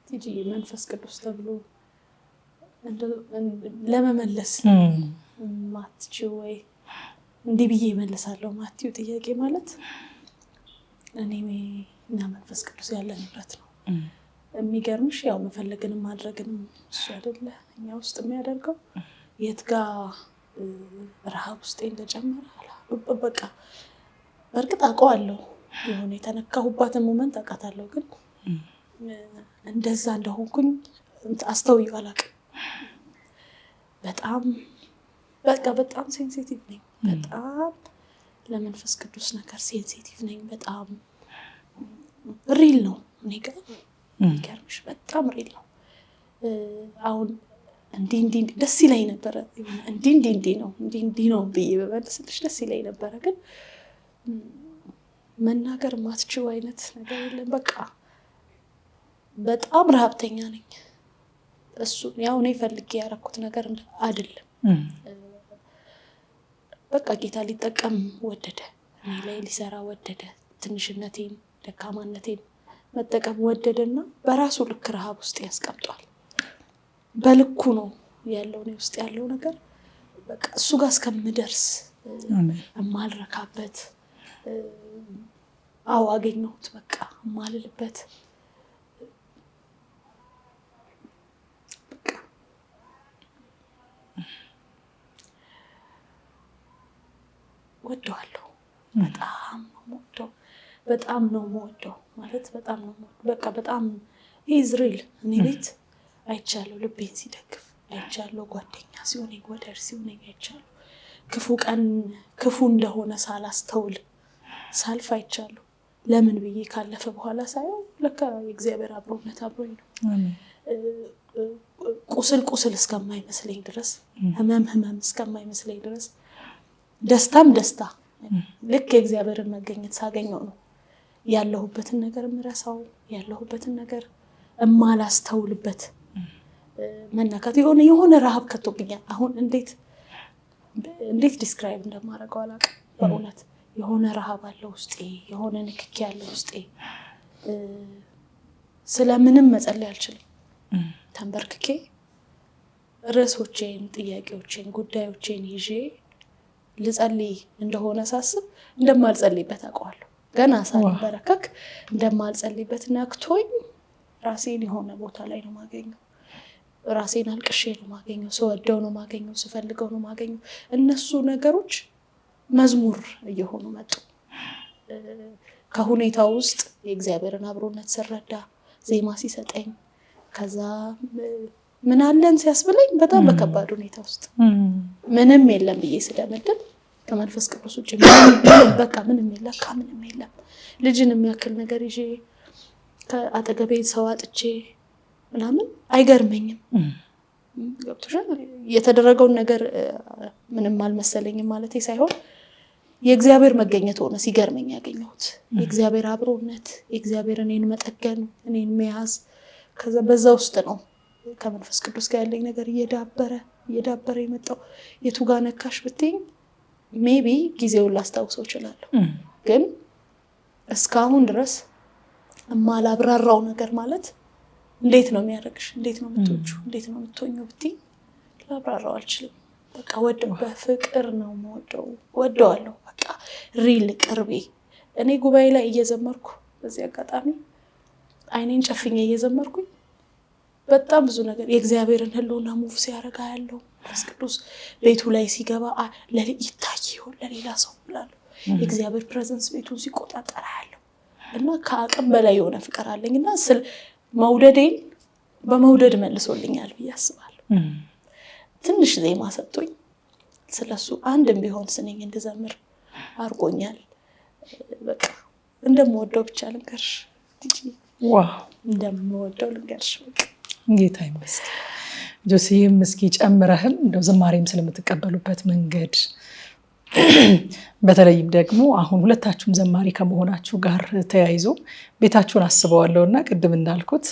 ቲጂ መንፈስ ቅዱስ ተብሎ ለመመለስ ማትችው ወይ እንዲህ ብዬ እመልሳለሁ ማትዩ ጥያቄ ማለት እኔና መንፈስ ቅዱስ ያለንበት ነው። የሚገርምሽ ያው መፈለግንም ማድረግንም እሱ አይደለ እኛ ውስጥ የሚያደርገው የት ጋ ረሃብ ውስጥ እንደጨመረ በቃ በእርግጥ አውቀዋለሁ። የሆነ የተነካሁባትን ሞመንት አውቃታለሁ፣ ግን እንደዛ እንደሆንኩኝ አስተውዬው አላውቅም። በጣም ሴንሲቲቭ ነኝ። በጣም ለመንፈስ ቅዱስ ነገር ሴንሲቲቭ ነኝ። በጣም ሪል ነው እኔ ጋር የሚገርምሽ፣ በጣም ሪል ነው። አሁን እንዲህ ደስ ይለኝ ነበረ፣ እንዲህ ነው ብዬ በመልስልሽ ደስ ይለኝ ነበረ፣ ግን መናገር ማትችው አይነት ነገር የለም። በቃ በጣም ረሃብተኛ ነኝ። እሱ ያው እኔ ፈልጌ ያደረኩት ነገር አይደለም። በቃ ጌታ ሊጠቀም ወደደ፣ እኔ ላይ ሊሰራ ወደደ። ትንሽነቴን ደካማነቴን መጠቀም ወደደና በራሱ ልክ ረሃብ ውስጥ ያስቀምጧል። በልኩ ነው ያለው እኔ ውስጥ ያለው ነገር። በቃ እሱ ጋር እስከምደርስ የማልረካበት አገኘሁት በቃ የማልልበት በቃ ወደዋለሁ። በጣም ነው የምወደው ማለት በጣም ነው የምወደው። በቃ በጣም ኢዝራኤል እኔ ቤት አይቻለሁ፣ ልቤን ሲደግፍ አይቻለሁ፣ ጓደኛ ሲሆነኝ ወዳጅ ሲሆነኝ አይቻለሁ። ክፉ ቀን ክፉ እንደሆነ ሳላስተውል ሳልፍ አይቻለሁ። ለምን ብዬ ካለፈ በኋላ ሳየው ለካ የእግዚአብሔር አብሮነት አብሮኝ ነው። ቁስል እስከማይመስለኝ ድረስ፣ ህመም እስከማይመስለኝ ድረስ፣ ደስታም ደስታ ልክ የእግዚአብሔርን መገኘት ሳገኘው ነው ያለሁበትን ነገር የምረሳው፣ ያለሁበትን ነገር የማላስተውልበት መናካት የሆነ ረሃብ ከቶብኛል። አሁን እንዴት ዲስክራይብ እንደማደርገው አላውቅም በእውነት። የሆነ ረሃብ አለ ውስጤ፣ የሆነ ንክኪ ያለ ውስጤ። ስለምንም መጸለይ አልችልም። ተንበርክኬ ርዕሶቼን፣ ጥያቄዎቼን፣ ጉዳዮቼን ይዤ ልጸልይ እንደሆነ ሳስብ እንደማልጸልይበት አውቀዋለሁ። ገና ሳልበረከክ እንደማልጸልይበት ነክቶኝ ራሴን የሆነ ቦታ ላይ ነው ማገኘው። ራሴን አልቅሼ ነው ማገኘው፣ ስወደው ነው ማገኘው፣ ስፈልገው ነው ማገኘው። እነሱ ነገሮች መዝሙር እየሆኑ መጡ። ከሁኔታው ውስጥ የእግዚአብሔርን አብሮነት ስረዳ፣ ዜማ ሲሰጠኝ፣ ከዛ ምን አለን ሲያስብለኝ፣ በጣም በከባድ ሁኔታ ውስጥ ምንም የለም ብዬ ስደመድም ከመንፈስ ቅዱስ ውጭ በቃ ምንም የለም። ልጅን የሚያክል ነገር ይዤ ከአጠገቤ ሰው አጥቼ ምናምን አይገርመኝም። ገብቶሻል? የተደረገውን ነገር ምንም አልመሰለኝም ማለቴ ሳይሆን የእግዚአብሔር መገኘት ሆነ ሲገርመኝ ያገኘሁት የእግዚአብሔር አብሮነት፣ የእግዚአብሔር እኔን መጠገን፣ እኔን መያዝ። ከዛ በዛ ውስጥ ነው ከመንፈስ ቅዱስ ጋር ያለኝ ነገር እየዳበረ የመጣው። የቱ ጋር ነካሽ ብትይኝ ሜቢ ጊዜውን ላስታውሰው እችላለሁ፣ ግን እስካሁን ድረስ የማላብራራው ነገር ማለት እንዴት ነው የሚያደርግሽ፣ እንዴት ነው የምትወጂው፣ እንዴት ነው የምትሆኚው ብትይኝ ላብራራው አልችልም። በቃ በፍቅር ነው የምወደው፣ ወደዋለሁ። በቃ ሪል ቅርቤ። እኔ ጉባኤ ላይ እየዘመርኩ በዚህ አጋጣሚ አይኔን ጨፍኜ እየዘመርኩኝ በጣም ብዙ ነገር የእግዚአብሔርን ህልውና ሙቭ ሲያደርጋ ያለው መንፈስ ቅዱስ ቤቱ ላይ ሲገባ ይታይ ይሆን ለሌላ ሰው ብላለሁ። የእግዚአብሔር ፕሬዘንስ ቤቱን ሲቆጣጠር ያለው እና ከአቅም በላይ የሆነ ፍቅር አለኝ እና መውደዴን በመውደድ መልሶልኛል ብዬ አስባለሁ። ትንሽ ዜማ ሰጥቶኝ ስለሱ አንድም ቢሆን ስንኝ እንድዘምር አድርጎኛል። በቃ እንደምወደው ብቻ ልንገርሽ ዋው እንደምወደው ልንገርሽ። ጌታ ይመስገን። ጆሲም እስኪ ጨምረህም እንደው ዝማሬም ስለምትቀበሉበት መንገድ በተለይም ደግሞ አሁን ሁለታችሁም ዘማሪ ከመሆናችሁ ጋር ተያይዞ ቤታችሁን አስበዋለሁና ቅድም እንዳልኩት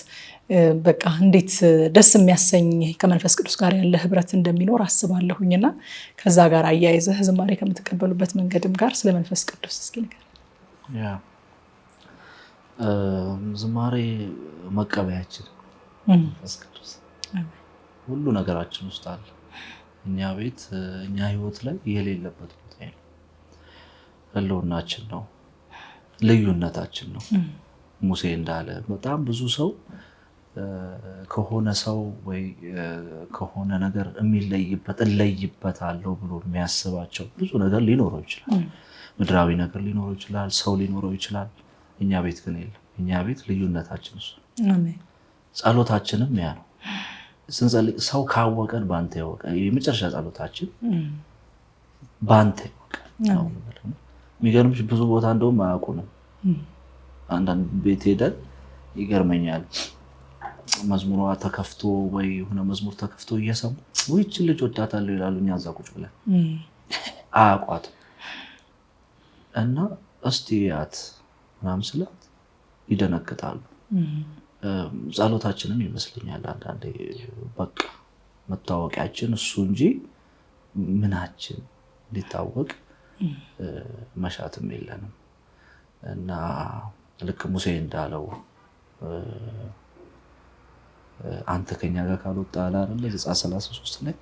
በቃ እንዴት ደስ የሚያሰኝ ከመንፈስ ቅዱስ ጋር ያለ ህብረት እንደሚኖር አስባለሁኝና ከዛ ጋር አያይዘህ ዝማሬ ከምትቀበሉበት መንገድም ጋር ስለ መንፈስ ቅዱስ እስኪ ንገር። ዝማሬ መቀበያችን መንፈስ ቅዱስ ሁሉ ነገራችን ውስጥ አለ። እኛ ቤት እኛ ህይወት ላይ የሌለበት ቦታ የለም። ህልውናችን ነው፣ ልዩነታችን ነው። ሙሴ እንዳለ በጣም ብዙ ሰው ከሆነ ሰው ወይ ከሆነ ነገር እለይበታለሁ ብሎ የሚያስባቸው ብዙ ነገር ሊኖረው ይችላል። ምድራዊ ነገር ሊኖረው ይችላል፣ ሰው ሊኖረው ይችላል። እኛ ቤት ግን የለም። እኛ ቤት ልዩነታችን እሱ። ጸሎታችንም ያ ነው። ስንጸልይ ሰው ካወቀን በአንተ ያወቀን፣ የመጨረሻ ጸሎታችን በአንተ ያወቀን። የሚገርምሽ ብዙ ቦታ እንደውም አያውቁንም። አንዳንድ ቤት ሄደን ይገርመኛል፣ መዝሙሯ ተከፍቶ ወይ የሆነ መዝሙር ተከፍቶ እየሰሙ ይህችን ልጅ ወዳታለሁ ይላሉ። እኛ እዛ ቁጭ ብለን አያውቋትም እና እስቲ ያት ምናምን ስላት ይደነግጣሉ። ጸሎታችንም ይመስለኛል አንዳንዴ በቃ መታወቂያችን እሱ እንጂ ምናችን እንዲታወቅ መሻትም የለንም እና ልክ ሙሴ እንዳለው አንተ ከኛ ጋር ካልወጣ አይደለ ዘጸአት 33 ላይ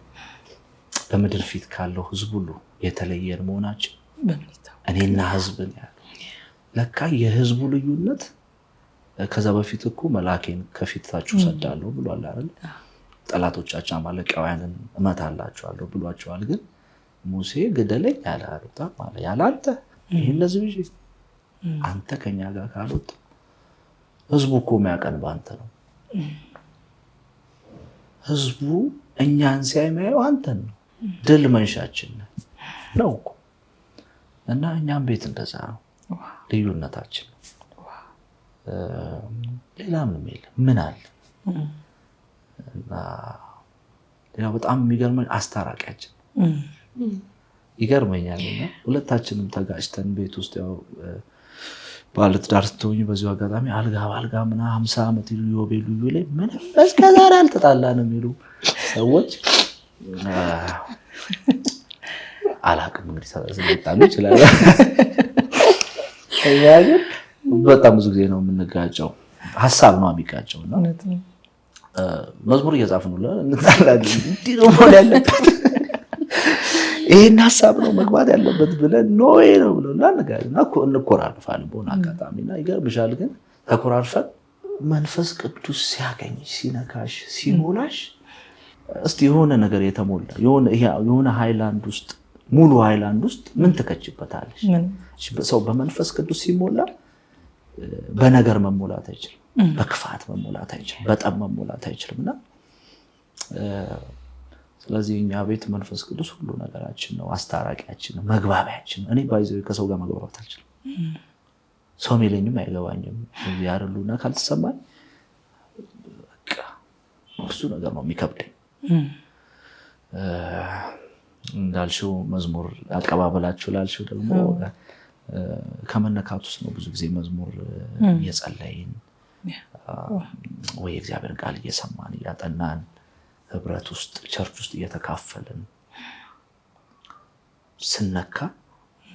በምድር ፊት ካለው ህዝብ ሁሉ የተለየን መሆናችን እኔና ህዝብን ያለው ለካ የህዝቡ ልዩነት ከዛ በፊት እኮ መልአኬን ከፊታችሁ ሰዳለሁ ብሏል አይደል? ጠላቶቻችን አማሌቃውያንን እመታላችኋለሁ ብሏቸዋል። ግን ሙሴ ግደለኝ ያለ አልወጣ ማለት ያለ አንተ ይሄን ለዚህ ልጅ አንተ ከኛ ጋር ካልወጣ ህዝቡ እኮ የሚያቀን ባንተ ነው። ህዝቡ እኛን ሲያየው አንተን ነው፣ ድል መንሻችን ነው እኮ እና እኛም ቤት እንደዛ ነው ልዩነታችን። ሌላ ምንም የለም። ምን አለ እና ሌላ በጣም የሚገርመኝ አስታራቂያችን ይገርመኛል። እና ሁለታችንም ተጋጭተን ቤት ውስጥ ያው ባለትዳር ስትሆኚ በዚሁ አጋጣሚ አልጋ ባልጋ ምና 50 ዓመት ኢዮቤልዩ ላይ ምንም እስከ ዛሬ አልተጣላንም የሚሉ ሰዎች አላውቅም እንግዲህ ስለጣሉ ይችላል። ግን በጣም ብዙ ጊዜ ነው የምንጋጨው። ሀሳብ ነው የሚጋጨው እና መዝሙር እየጻፍን ነው እንጣላለን። እንዲህ ነው መሆን ያለበት፣ ይሄን ሀሳብ ነው መግባት ያለበት ብለን ኖይ ነው ብለና ነገርና እንኮራርፋለን በሆነ አጋጣሚና ይገርምሻል። ግን ተኮራርፈን መንፈስ ቅዱስ ሲያገኝሽ ሲነካሽ ሲሞላሽ እስቲ የሆነ ነገር የተሞላ የሆነ ሃይላንድ ውስጥ ሙሉ ሃይላንድ ውስጥ ምን ትከችበታለሽ? ሰው በመንፈስ ቅዱስ ሲሞላ በነገር መሞላት አይችልም፣ በክፋት መሞላት አይችልም፣ በጠብ መሞላት አይችልም። እና ስለዚህ እኛ ቤት መንፈስ ቅዱስ ሁሉ ነገራችን ነው፣ አስታራቂያችን ነው፣ መግባቢያችን ነው። እኔ ባይዘው ከሰው ጋር መግባባት አልችልም። ሰው የሚለኝም አይገባኝም። ያርሉና ካልተሰማኝ በቃ ብዙ ነገር ነው የሚከብደኝ። እንዳልሽው መዝሙር አቀባበላችሁ ላልሽው ደግሞ ከመነካት ውስጥ ነው ብዙ ጊዜ መዝሙር እየጸለይን ወይ እግዚአብሔርን ቃል እየሰማን እያጠናን ህብረት ውስጥ ቸርች ውስጥ እየተካፈልን ስነካ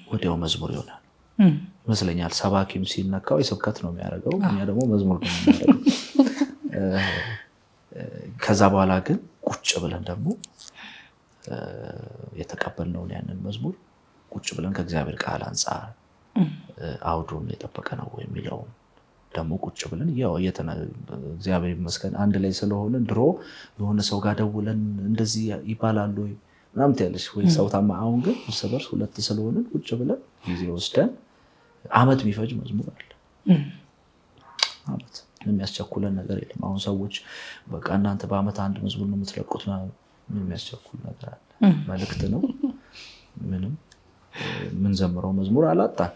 ወዲያው መዝሙር ይሆናል ይመስለኛል። ሰባኪም ሲነካው የስብከት ነው የሚያደርገው፣ እኛ ደግሞ መዝሙር ነው የምናደርገው። ከዛ በኋላ ግን ቁጭ ብለን ደግሞ የተቀበልነውን ያንን መዝሙር ቁጭ ብለን ከእግዚአብሔር ቃል አንጻር አውዱን የጠበቀ ነው የሚለው ደግሞ ቁጭ ብለን ያው እግዚአብሔር ይመስገን አንድ ላይ ስለሆነ ድሮ የሆነ ሰው ጋር ደውለን እንደዚህ ይባላሉ ምናምን ትያለሽ ወይ ሰው ታማ አሁን ግን እርስ በርስ ሁለት ስለሆነ ቁጭ ብለን ጊዜ ወስደን አመት የሚፈጅ መዝሙር አለ። አመት የሚያስቸኩለን ነገር የለም። አሁን ሰዎች በቃ እናንተ በአመት አንድ መዝሙር ነው የምትለቁት ምን የሚያስቸኩል ነገር አለ? መልእክት ነው። ምንም ምን ዘምረው መዝሙር አላጣን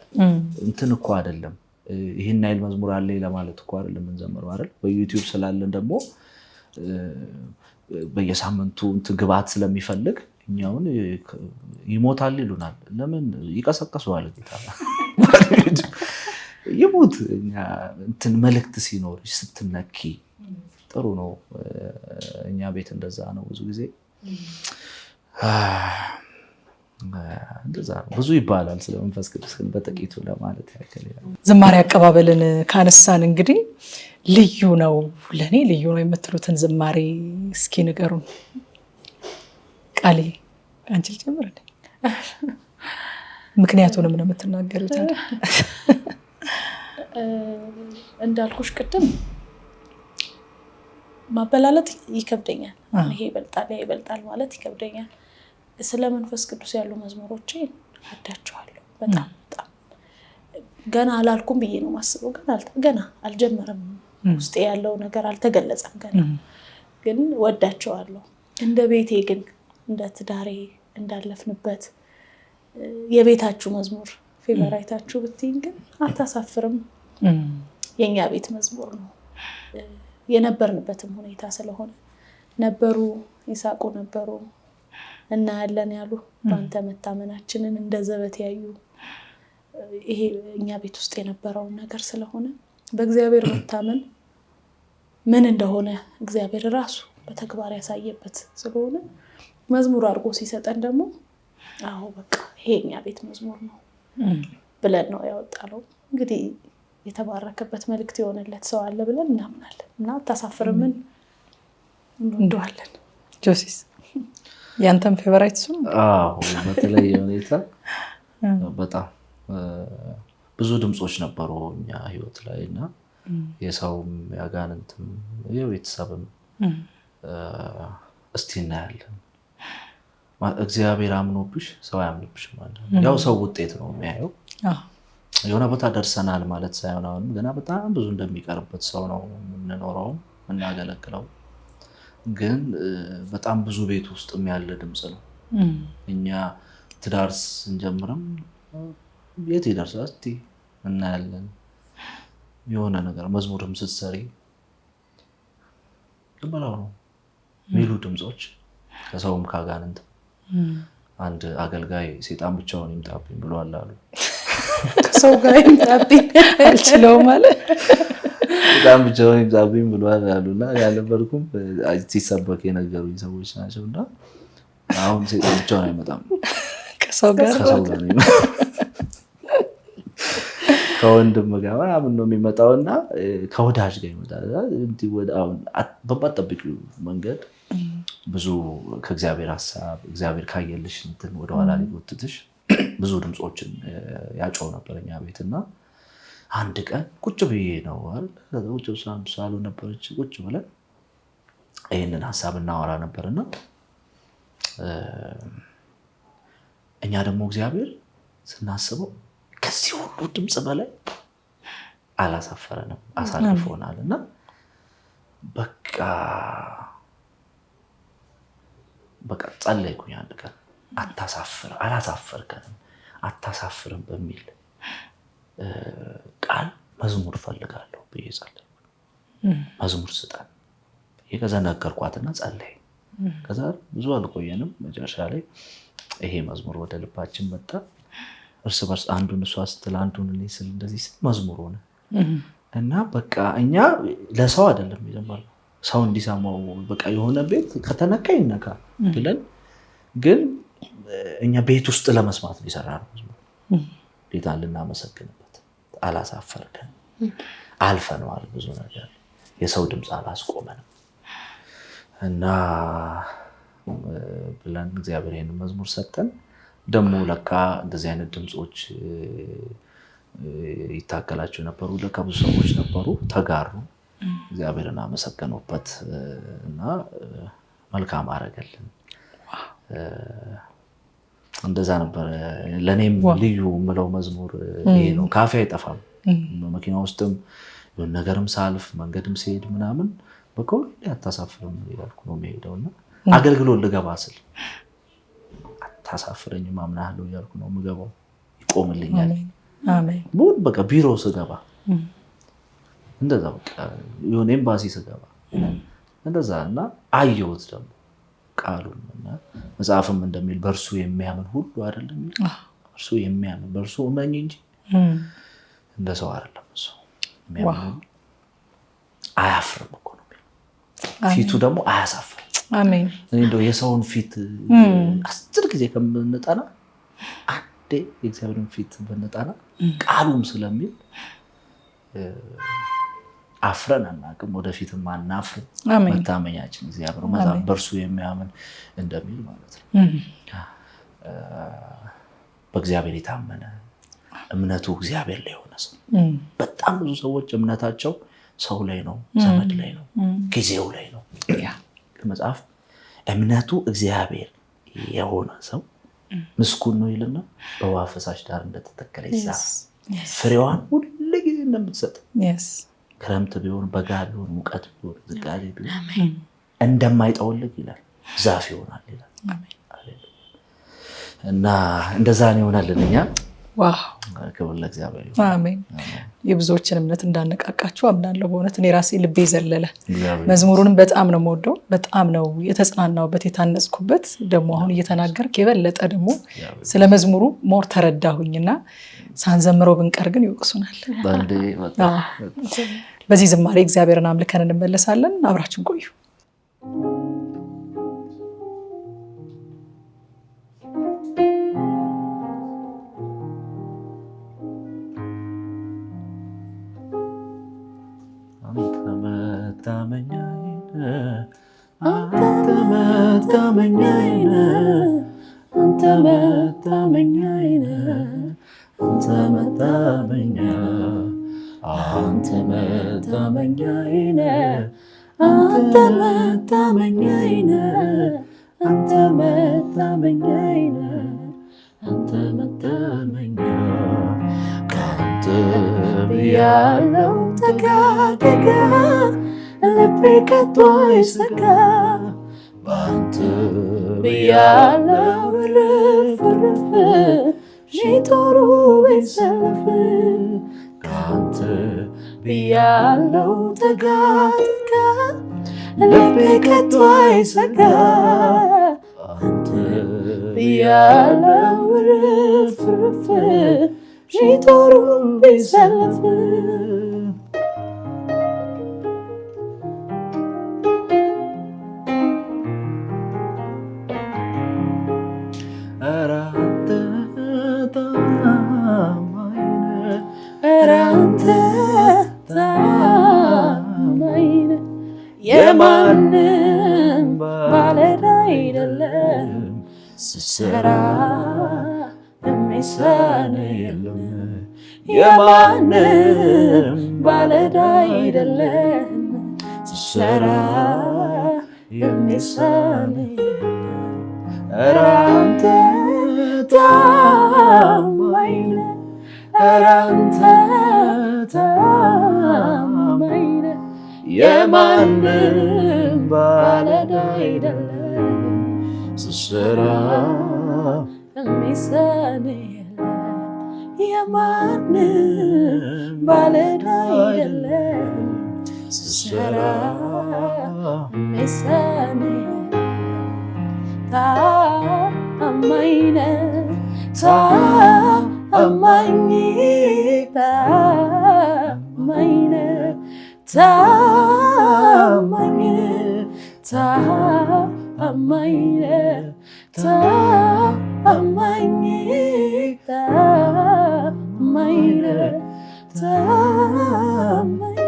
እንትን እኮ አይደለም። ይሄን አይል መዝሙር አለ ለማለት እኮ አይደለም ምን ዘምረው አይደል? በዩቲዩብ ስላለን ደግሞ በየሳምንቱ እንትን ግባት ስለሚፈልግ እኛውን ይሞታል ይሉናል። ለምን ይቀሰቀሱዋል? ጌታ ይሞት እኛ እንትን መልእክት ሲኖርሽ ስትነኪ ጥሩ ነው። እኛ ቤት እንደዛ ነው። ብዙ ጊዜ እንደዛ ነው። ብዙ ይባላል ስለ መንፈስ ቅዱስ ግን በጥቂቱ ለማለት ያክል። ዝማሬ አቀባበልን ካነሳን እንግዲህ ልዩ ነው ለኔ ልዩ ነው የምትሉትን ዝማሬ እስኪ ንገሩን። ቃሌ አንቺ ልጀምር። ምክንያቱንም ነው የምትናገሩት አይደል? እንዳልኩሽ ቅድም ማበላለጥ ይከብደኛል። ይሄ ይበልጣል ማለት ይከብደኛል። ስለ መንፈስ ቅዱስ ያሉ መዝሙሮቼ አዳቸዋለሁ በጣም ገና አላልኩም ብዬ ነው ማስበው። ገና አልጀመረም። ውስጤ ያለው ነገር አልተገለጸም ገና ግን ወዳቸዋለሁ። እንደ ቤቴ ግን እንደ ትዳሬ እንዳለፍንበት የቤታችሁ መዝሙር ፌቨራይታችሁ ብትይኝ ግን አታሳፍርም። የኛ ቤት መዝሙር ነው። የነበርንበትም ሁኔታ ስለሆነ ነበሩ ይሳቁ ነበሩ እና ያለን ያሉ በአንተ መታመናችንን እንደ ዘበት ያዩ ይሄ እኛ ቤት ውስጥ የነበረው ነገር ስለሆነ በእግዚአብሔር መታመን ምን እንደሆነ እግዚአብሔር ራሱ በተግባር ያሳየበት ስለሆነ መዝሙር አድርጎ ሲሰጠን ደግሞ አዎ በቃ ይሄ እኛ ቤት መዝሙር ነው ብለን ነው ያወጣነው። እንግዲህ የተባረከበት መልእክት የሆነለት ሰው አለ ብለን እናምናለን እና አታሳፍርምን እንወደዋለን። ጆሲስ ያንተም ፌቨራይት እሱ ነው? አዎ በተለየ ሁኔታ በጣም ብዙ ድምጾች ነበሩ እኛ ህይወት ላይ እና የሰውም ያጋንንትም የቤተሰብም እስቲ እናያለን። እግዚአብሔር አምኖብሽ ሰው ያምንብሽ ማለት ነው። ያው ሰው ውጤት ነው የሚያየው። የሆነ ቦታ ደርሰናል ማለት ሳይሆን አሁንም ገና በጣም ብዙ እንደሚቀርበት ሰው ነው የምንኖረው የምናገለግለው። ግን በጣም ብዙ ቤት ውስጥ ያለ ድምጽ ነው። እኛ ትዳር ስንጀምርም የት ይደርሳል እስቲ እናያለን። የሆነ ነገር መዝሙርም ስትሰሪ ግበላው ነው ሚሉ ድምጾች ከሰውም ካጋንንት። አንድ አገልጋይ ሴጣን ብቻውን ይምጣብኝ ብሏል አሉ። ከሰው ጋር ይምጣብኝ አልችለው ማለት ሴጣን ብቻውን ይምጣብኝ ብሏል አሉና ያለበርኩም ሲሰበክ የነገሩኝ ሰዎች ናቸውና አሁን ሴጣን ብቻውን አይመጣም ከሰው ጋር ከወንድም ጋር ምናምን ነው የሚመጣውና ከወዳጅ ጋር ይመጣል። እንዲህ ወዳውን በማጠብቂው መንገድ ብዙ ከእግዚአብሔር ሐሳብ እግዚአብሔር ካየልሽ እንትን ወደ ኋላ ሊጎትትሽ ብዙ ድምጾችን ያጮው ነበር እኛ ቤትና አንድ ቀን ቁጭ ብዬ ነው አይደል ቁጭ ሳሉ ነበርች ቁጭ ብለን ይሄንን ሐሳብ እናወራ ነበርና እኛ ደግሞ እግዚአብሔር ስናስበው ከዚህ ሁሉ ድምጽ በላይ አላሳፈረንም አሳልፎናልና በቃ ጸለይኩኝ አንድ ቀን አላሳፈርከንም አታሳፍርም በሚል ቃል መዝሙር ፈልጋለሁ ብዬ ጸለይኩ። መዝሙር ስጠን ከዛ ነገርኳትና ጸለይ። ከዛ ብዙ አልቆየንም መጨረሻ ላይ ይሄ መዝሙር ወደ ልባችን መጣ። እርስ በርስ አንዱን እሷ ስትል አንዱን እኔ ስል እንደዚህ መዝሙር ሆነ እና በቃ እኛ ለሰው አይደለም የጀመርነው ሰው እንዲሰማው በቃ የሆነ ቤት ከተነካ ይነካ ብለን ግን እኛ ቤት ውስጥ ለመስማት ነው የሰራነው መዝሙር። ጌታን ልናመሰግንበት አላሳፈርከን አልፈነዋል ብዙ ነገር የሰው ድምጽ አላስቆመንም እና ብለን እግዚአብሔር ይሄንን መዝሙር ሰጠን። ደግሞ ለካ እንደዚህ አይነት ድምጾች ይታከላቸው ነበሩ። ለካ ብዙ ሰዎች ነበሩ፣ ተጋሩ፣ እግዚአብሔርን አመሰገኑበት እና መልካም አረገልን። እንደዛ ነበር። ለኔም ልዩ ምለው መዝሙር ይሄ ነው። ካፌ አይጠፋም። መኪና ውስጥም የሆነ ነገርም ሳልፍ መንገድም ሲሄድ ምናምን በቃ ሁሌ አታሳፍርም እያልኩ ነው የምሄደውና አገልግሎት ልገባ ስል አታሳፍረኝም አምናለሁ እያልኩ ነው የምገባው። ይቆምልኛል። አሜን። በቃ ቢሮ ስገባ እንደዛ በቃ የሆነ ኤምባሲ ስገባ እንደዛ እና አየሁት ደግሞ ቃሉን እና መጽሐፍም እንደሚል በእርሱ የሚያምን ሁሉ አይደለም እርሱ የሚያምን በእርሱ እመኝ እንጂ እንደ ሰው አይደለም። እሱ የሚያምን አያፍርም እኮ ነው። ፊቱ ደግሞ አያሳፍርም። አሜን። እኔ እንደው የሰውን ፊት 10 ጊዜ ከምንጠና አንዴ የእግዚአብሔርን ፊት ብንጠና ቃሉም ስለሚል አፍረን አናውቅም፣ ወደፊትም አናፍር። መታመኛችን እግዚአብሔር መጽሐፍ በእርሱ የሚያምን እንደሚል ማለት ነው። በእግዚአብሔር የታመነ እምነቱ እግዚአብሔር ላይ የሆነ ሰው። በጣም ብዙ ሰዎች እምነታቸው ሰው ላይ ነው፣ ዘመድ ላይ ነው፣ ጊዜው ላይ ነው። መጽሐፍ እምነቱ እግዚአብሔር የሆነ ሰው ምስጉን ነው ይልና በውሃ ፈሳሽ ዳር እንደተተከለ ዛፍ ፍሬዋን ሁሉ ጊዜ እንደምትሰጥ ክረምት ቢሆን በጋ ቢሆን ሙቀት ቢሆን ዝናብ ቢሆን እንደማይጠወልግ ይላል፣ ዛፍ ይሆናል ይላል። እና እንደዛ ነው ይሆናልን እኛ። ዋው ክብር ለእግዚአብሔር። አሜን። የብዙዎችን እምነት እንዳነቃቃችሁ አምናለሁ። በእውነት እኔ ራሴ ልቤ ዘለለ። መዝሙሩንም በጣም ነው የምወደው፣ በጣም ነው የተጽናናውበት፣ የታነጽኩበት። ደግሞ አሁን እየተናገርክ የበለጠ ደግሞ ስለ መዝሙሩ ሞር ተረዳሁኝና ሳንዘምረው ብንቀር ግን ይወቅሱናል። በዚህ ዝማሬ እግዚአብሔርን አምልከን እንመለሳለን። አብራችን ቆዩ። ያለው ተጋደጋ ልቤ ከቶ አይሰጋ ባንተ ብያለው ርፍ ሺቶሩ ቢሰልፍ ካንተ ብያለው ተጋደጋ ልቤ ከቶ አይሰጋ ባንተ ብያለው ርፍ ሺቶሩ ቢሰልፍ የማንም ባለዕዳ አይደለም ስትሰራ የሚሳንህ የለም። የማንም ባለዕዳ አይደለም ስትሰራ የሚሳንህ የለም። ኧረ አንተ ታማኝ ነህ፣ ኧረ አንተ ታማኝ ነህ። የማንም ባለዕዳ አይደለም ስትሰራ የሚሳንህ የለም። የማንም ባለዕዳ አይደለም ስትሰራ የሚሳንህ የለም። ታማኝ ነህ፣ ታማኝ ነህ፣ ታማኝ ታማኝ ታማኝ ታማኝ ታማኝ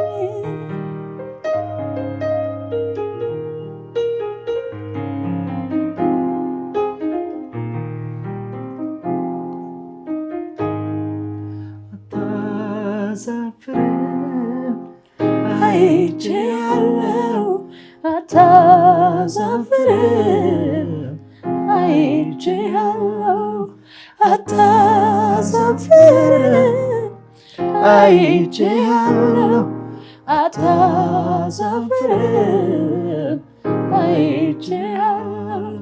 አይቼሃለሁ አታሳፍርም አይቼሃለሁ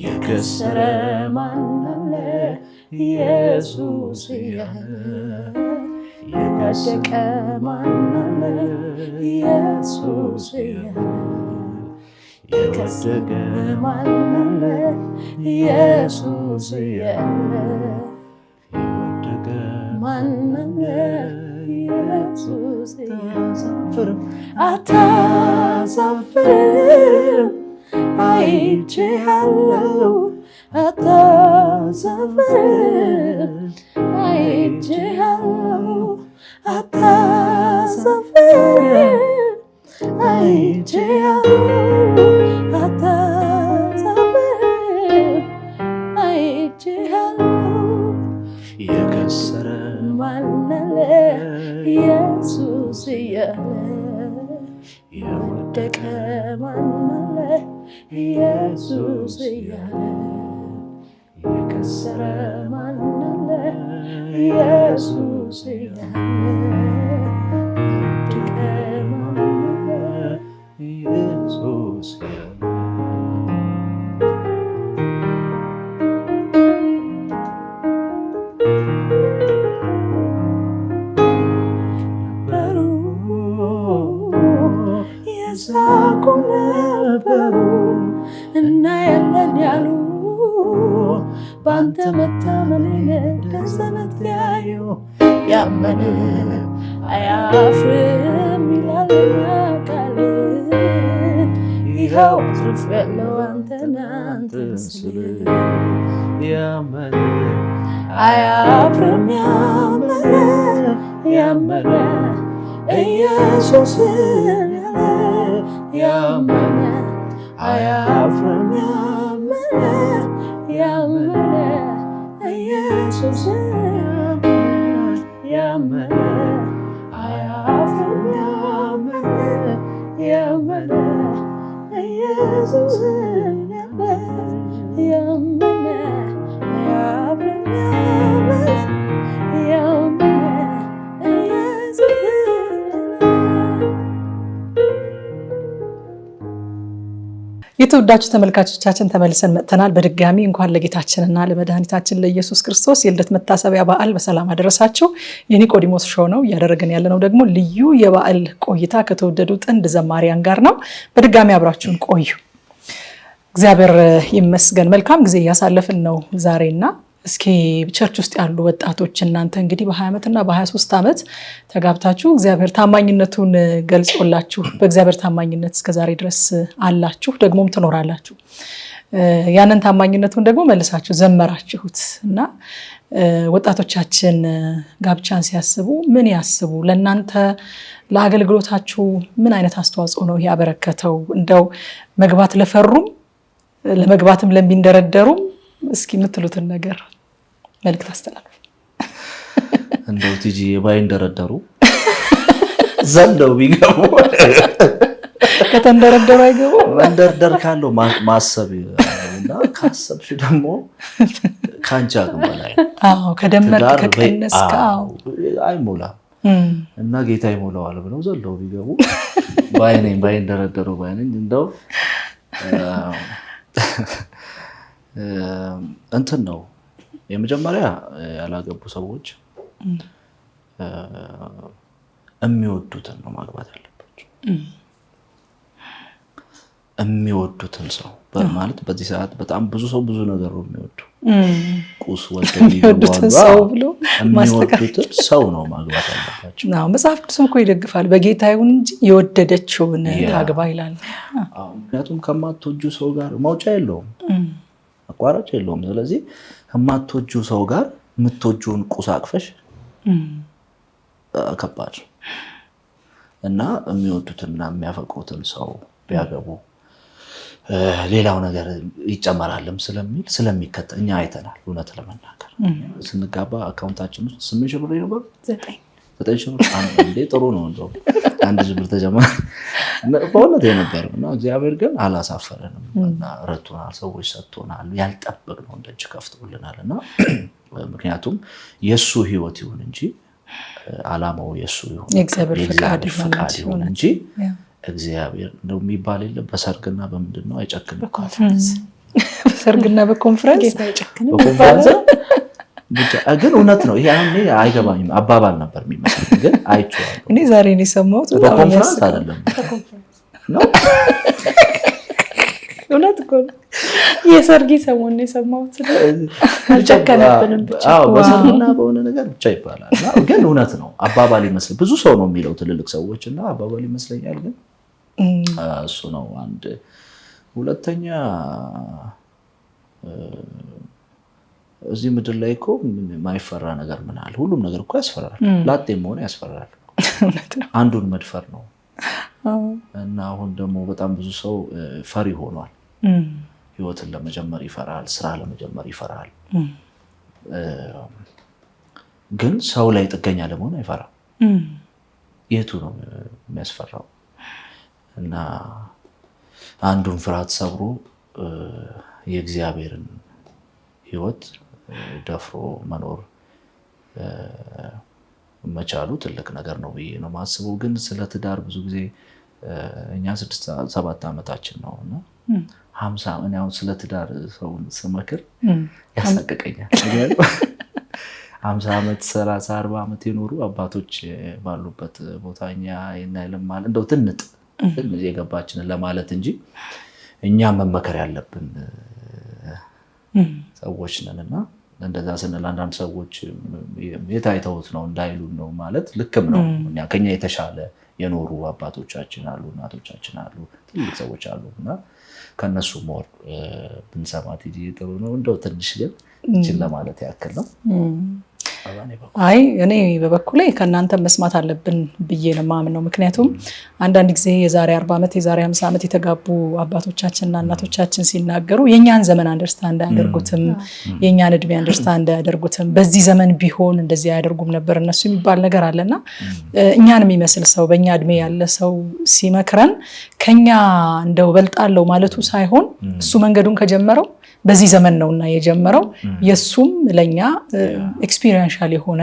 የከሰረ ማን አለ ኢየሱስ ያለ የወደቀ ማን አለ ኢየሱስ ያለ የወደቀ ማን አለ ኢየሱስ ያለ የወደቀ ማን አለ ኢየሱስ አታሳፍርም አይቼሃለሁ አታሳፍርም አይቼሃለሁ አታሳፍርም አይቼሃለሁ አታሳፍርም አይቼሃለሁ የከሰረ ማን አለ ኢየሱስ ያለ የወደቀ ማን አለ ኢየሱስ ያለ የከሰረ ማን አለ ኢየሱስ ያለ የወደቀ ማን አለ ኢየሱስ ያለ የሳቁ ነበሩ እናያለን ያሉ በአንተ መታመንን ደሰነት ሊያዩ ያመነ አያፍርም ይላልና ቃል ይኸው አትርፌያለሁ አንተን አንተን ስል ያመነ አያፍርም ያመነ ኢየሱስን ያመነ አያፍርም ያመነ ኢየሱስን ያመነ አያፍርም ያመነ ኢየሱስን ያመነ አያፍርም ያመነ የተወዳጁ ተመልካቾቻችን ተመልሰን መጥተናል። በድጋሚ እንኳን ለጌታችንና ለመድኃኒታችን ለኢየሱስ ክርስቶስ የልደት መታሰቢያ በዓል በሰላም አደረሳችሁ። የኒቆዲሞስ ሾው ነው እያደረግን ያለነው ደግሞ ልዩ የበዓል ቆይታ ከተወደዱ ጥንድ ዘማሪያን ጋር ነው። በድጋሚ አብራችሁን ቆዩ። እግዚአብሔር ይመስገን መልካም ጊዜ እያሳለፍን ነው ዛሬና እስኪ ቸርች ውስጥ ያሉ ወጣቶች እናንተ እንግዲህ በ20 ዓመትና በ23 ዓመት ተጋብታችሁ እግዚአብሔር ታማኝነቱን ገልጾላችሁ በእግዚአብሔር ታማኝነት እስከዛሬ ድረስ አላችሁ ደግሞም ትኖራላችሁ። ያንን ታማኝነቱን ደግሞ መልሳችሁ ዘመራችሁት እና ወጣቶቻችን ጋብቻን ሲያስቡ ምን ያስቡ? ለእናንተ ለአገልግሎታችሁ ምን አይነት አስተዋጽኦ ነው ያበረከተው? እንደው መግባት ለፈሩም ለመግባትም ለሚንደረደሩም እስኪ የምትሉትን ነገር መልክት አስተላልፉ። እንደው ቲጂ ባይንደረደሩ ዘለው ቢገቡ ከተንደረደሩ አይገቡ። መንደርደር ካለው ማሰብ እና ካሰብሽ ደግሞ ካንቺ አቅም በላይ ከደመር ከቀነስክ አይሞላም እና ጌታ ይሞላዋል ብለው ዘለው ቢገቡ ባይነኝ ባይንደረደሩ ባይነኝ እንደው እንትን ነው የመጀመሪያ ያላገቡ ሰዎች የሚወዱትን ነው ማግባት ያለባቸው። የሚወዱትን ሰው ማለት በዚህ ሰዓት በጣም ብዙ ሰው ብዙ ነገር ነው የሚወዱ ቁስ የሚወዱትን ሰው ብሎ የሚወዱትን ሰው ነው ማግባት ያለባቸው። መጽሐፍ ቅዱስም እኮ ይደግፋል። በጌታ ይሁን እንጂ የወደደችውን ታግባ ይላል። ምክንያቱም ከማትወጁ ሰው ጋር መውጫ የለውም አቋራጭ የለውም። ስለዚህ ከማትወጁ ሰው ጋር የምትወጁውን ቁስ አቅፈሽ ከባድ እና የሚወዱትና የሚያፈቅሩትን ሰው ቢያገቡ ሌላው ነገር ይጨመራልም ስለሚል ስለሚከተል እኛ አይተናል። እውነት ለመናገር ስንጋባ አካውንታችን ውስጥ 8 ሺህ ብር ነበር። 9 ሺህ ብር አንዴ ጥሩ ነው እንደውም 1 ሺህ ብር ተጨመረ በእውነት የነበረው እና እግዚአብሔር ግን አላሳፈረንም እና ረድቶናል። ሰዎች ሰጥቶናል። ያልጠበቅነው ደጅ ከፍቶልናል እና ምክንያቱም የሱ ህይወት ይሁን እንጂ ዓላማው የሱ ይሁን የእግዚአብሔር ፈቃድ ይሁን እንጂ እግዚአብሔር እንደው የሚባል የለም በሰርግና በምንድን ነው አይጨክንም። በሰርግና በኮንፈረንስ ግን እውነት ነው። ይሄ አሁን አይገባኝም አባባል ነበር የሚመስለው ግን አይቼዋለሁ። እኔ ዛሬ ነው የሰማሁት። በኮንፈረንስ አይደለም ነው እውነት እኮ የሰርጊ ሰሞን ነው የሰማሁት። አልጨከነብንም ብቻ በሰርግና በሆነ ነገር ብቻ ይባላል ግን እውነት ነው። አባባል ይመስል ብዙ ሰው ነው የሚለው ትልልቅ ሰዎች እና አባባል ይመስለኛል ግን እሱ ነው አንድ። ሁለተኛ እዚህ ምድር ላይ እኮ የማይፈራ ነገር ምን አለ? ሁሉም ነገር እኮ ያስፈራል። ላጤም ሆነ ያስፈራል። አንዱን መድፈር ነው እና አሁን ደግሞ በጣም ብዙ ሰው ፈሪ ሆኗል። ህይወትን ለመጀመር ይፈራል፣ ስራ ለመጀመር ይፈራል። ግን ሰው ላይ ጥገኛ ለመሆን አይፈራም። የቱ ነው የሚያስፈራው? እና አንዱን ፍርሃት ሰብሮ የእግዚአብሔርን ህይወት ደፍሮ መኖር መቻሉ ትልቅ ነገር ነው ብዬ ነው የማስበው። ግን ስለ ትዳር ብዙ ጊዜ እኛ 6-7 ዓመታችን ነው እና 50 እኔ አሁን ስለ ትዳር ሰውን ስመክር ያሳቅቀኛል። 50 ዓመት 30-40 ዓመት የኖሩ አባቶች ባሉበት ቦታ እኛ የናይልም ማለት እንደው ትንጥ የገባችንን ለማለት እንጂ እኛ መመከር ያለብን ሰዎች ነንና እንደዛ ስንል አንዳንድ ሰዎች የታይተውት ነው እንዳይሉ ነው ማለት ልክም ነው። እኛ ከኛ የተሻለ የኖሩ አባቶቻችን አሉ፣ እናቶቻችን አሉ፣ ትልቅ ሰዎች አሉና ከነሱ ሞር ብንሰማት ጥሩ ነው። እንደው ትንሽ ግን እችን ለማለት ያክል ነው። አይ እኔ በበኩሌ ከእናንተ መስማት አለብን ብዬ ነው የማምነው። ምክንያቱም አንዳንድ ጊዜ የዛሬ 40 ዓመት የዛሬ 50 ዓመት የተጋቡ አባቶቻችንና እናቶቻችን ሲናገሩ የኛን ዘመን አንደርስታንድ አያደርጉትም፣ የኛን እድሜ አንደርስታንድ አያደርጉትም። በዚህ ዘመን ቢሆን እንደዚህ አያደርጉም ነበር እነሱ የሚባል ነገር አለና እኛን የሚመስል ሰው በእኛ እድሜ ያለ ሰው ሲመክረን ከኛ እንደው በልጣለው ማለቱ ሳይሆን እሱ መንገዱን ከጀመረው በዚህ ዘመን ነውና የጀመረው የሱም ለኛ ኤክስፒሪየንሻል የሆነ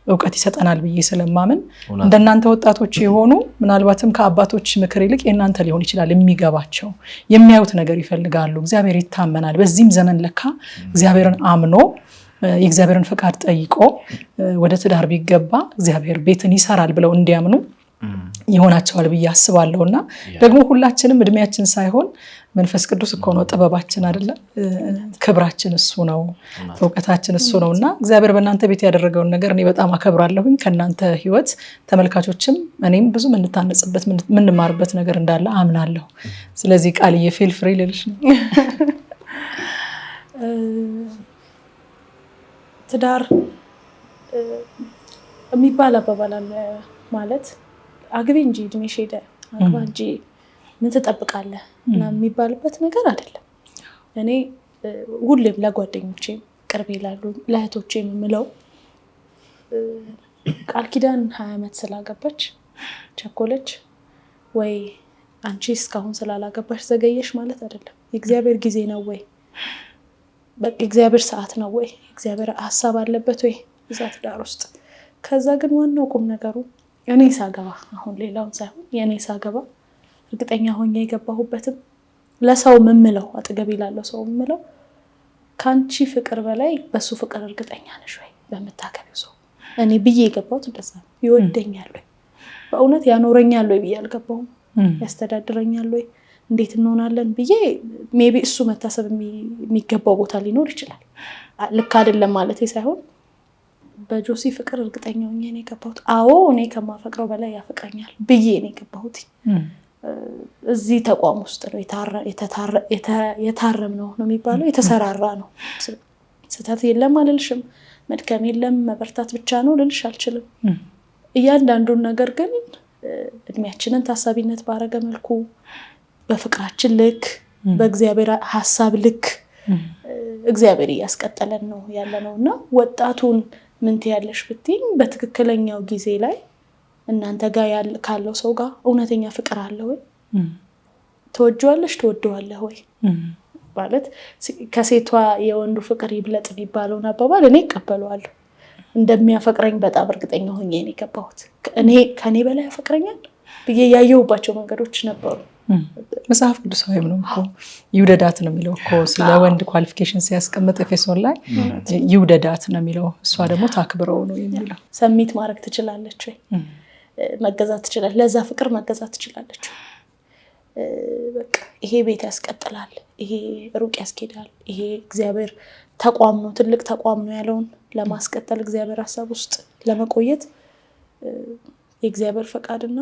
ዕውቀት ይሰጠናል ብዬ ስለማምን እንደናንተ ወጣቶች የሆኑ ምናልባትም ከአባቶች ምክር ይልቅ የናንተ ሊሆን ይችላል የሚገባቸው የሚያዩት ነገር ይፈልጋሉ። እግዚአብሔር ይታመናል። በዚህም ዘመን ለካ እግዚአብሔርን አምኖ የእግዚአብሔርን ፈቃድ ጠይቆ ወደ ትዳር ቢገባ እግዚአብሔር ቤትን ይሰራል ብለው እንዲያምኑ ይሆናቸዋል ብዬ አስባለሁና ደግሞ ሁላችንም እድሜያችን ሳይሆን መንፈስ ቅዱስ እኮ ነው ጥበባችን አይደለ? ክብራችን እሱ ነው፣ ዕውቀታችን እሱ ነውና እግዚአብሔር በእናንተ ቤት ያደረገውን ነገር እኔ በጣም አከብራለሁኝ። ከእናንተ ህይወት ተመልካቾችም እኔም ብዙ የምንታነጽበት የምንማርበት ነገር እንዳለ አምናለሁ። ስለዚህ ቃልዬ ፊል ፍሪ ልልሽ ነው። ትዳር የሚባል አባባል አለ ማለት አግቢ እንጂ እድሜሽ ሄደ አግባ እንጂ ምን ትጠብቃለህ እና የሚባልበት ነገር አይደለም። እኔ ሁሌም ለጓደኞቼ ቅርቤ ላሉ ለእህቶቼ የምለው ቃል ኪዳን 20 ዓመት ስላገባች ቸኮለች ወይ አንቺ እስካሁን ስላላገባሽ ዘገየሽ ማለት አይደለም። የእግዚአብሔር ጊዜ ነው ወይ በቃ እግዚአብሔር ሰዓት ነው ወይ እግዚአብሔር ሐሳብ አለበት ወይ እዛ ትዳር ውስጥ። ከዛ ግን ዋናው ቁም ነገሩ እኔ ሳገባ አሁን ሌላውን ሳይሆን የኔ ሳገባ እርግጠኛ ሆኜ የገባሁበትም ለሰው ምምለው አጠገብ ይላለው ሰው ምምለው ካንቺ ፍቅር በላይ በሱ ፍቅር እርግጠኛ ነሽ ወይ በመታከቢው ሰው እኔ ብዬ የገባሁት እንደዛ ነው። ይወደኛል ወይ በእውነት ያኖረኛል ወይ ብዬ አልገባሁም። ያስተዳድረኛል ወይ እንዴት እንሆናለን ብዬ ሜቢ እሱ መታሰብ የሚገባው ቦታ ሊኖር ይችላል። ልክ አይደለም ማለት ሳይሆን በጆሲ ፍቅር እርግጠኛ ሆኜ ነው የገባሁት። አዎ እኔ ከማፈቅረው በላይ ያፈቅረኛል ብዬ ነው የገባሁት። እዚህ ተቋም ውስጥ ነው የታረም ነው የሚባለው የተሰራራ ነው። ስህተት የለም አልልሽም፣ መድከም የለም መበርታት ብቻ ነው ልልሽ አልችልም። እያንዳንዱን ነገር ግን እድሜያችንን ታሳቢነት ባረገ መልኩ በፍቅራችን ልክ በእግዚአብሔር ሐሳብ ልክ እግዚአብሔር እያስቀጠለን ነው ያለነውና ወጣቱን ምን ትያለሽ ብትይኝ በትክክለኛው ጊዜ ላይ እናንተ ጋር ካለው ሰው ጋር እውነተኛ ፍቅር አለ ወይ? ተወጂዋለሽ ተወደዋለህ ወይ? ማለት ከሴቷ የወንዱ ፍቅር ይብለጥ ቢባለውን አባባል እኔ እቀበለዋለሁ። እንደሚያፈቅረኝ በጣም እርግጠኛ ሆኜ ነው የገባሁት። ከኔ በላይ ያፈቅረኛል ብዬ ያየሁባቸው መንገዶች ነበሩ። መጽሐፍ ቅዱሳዊም ነው እኮ ይውደዳት ነው የሚለው እኮ ስለ ወንድ ኳሊፊኬሽን ሲያስቀምጥ ኤፌሶን ላይ ይውደዳት ነው የሚለው። እሷ ደግሞ ታክብረው ነው የሚለው። ሰሚት ማድረግ ትችላለች ወይ? መገዛት ትችላለች? ለዛ ፍቅር መገዛት ትችላለች? በቃ ይሄ ቤት ያስቀጥላል፣ ይሄ ሩቅ ያስኬዳል፣ ይሄ እግዚአብሔር ተቋም ነው፣ ትልቅ ተቋም ነው ያለውን ለማስቀጠል እግዚአብሔር ሀሳብ ውስጥ ለመቆየት የእግዚአብሔር ፈቃድና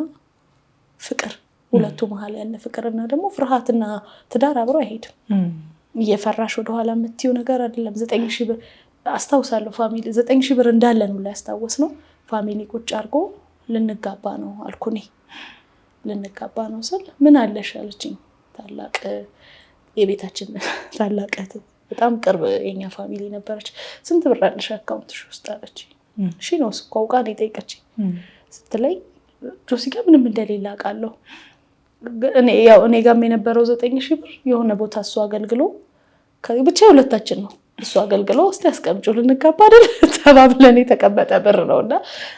ፍቅር ሁለቱ መሀል ያለ ፍቅርና ደግሞ ፍርሃትና ትዳር አብሮ አይሄድም። እየፈራሽ ወደኋላ የምትይው ነገር አይደለም። 9,000 ብር አስታውሳለሁ። ፋሚሊ 9,000 ብር እንዳለን ሁላ ያስታወስ ነው። ፋሚሊ ቁጭ አድርጎ ልንጋባ ነው አልኩኔ። ልንጋባ ነው ስል ምን አለሽ አለችኝ። ታላቅ የቤታችን ታላቅ በጣም ቅርብ የኛ ፋሚሊ ነበረች። ስንት ብር አለሽ አካውንትሽ ውስጥ አለችኝ። እሺ ነው እኮ አውቃ ነው የጠየቀችኝ። ስትለኝ ጆሲ ጋር ምንም እንደሌለ አውቃለሁ። እኔ ጋርም የነበረው 9,000 ብር የሆነ ቦታ እሱ አገልግሎ ብቻ ሁለታችን ነው እሱ አገልግሎ እስቲ ያስቀምጪው ልንጋባ አይደል ተባብለን የተቀመጠ ብር ነውና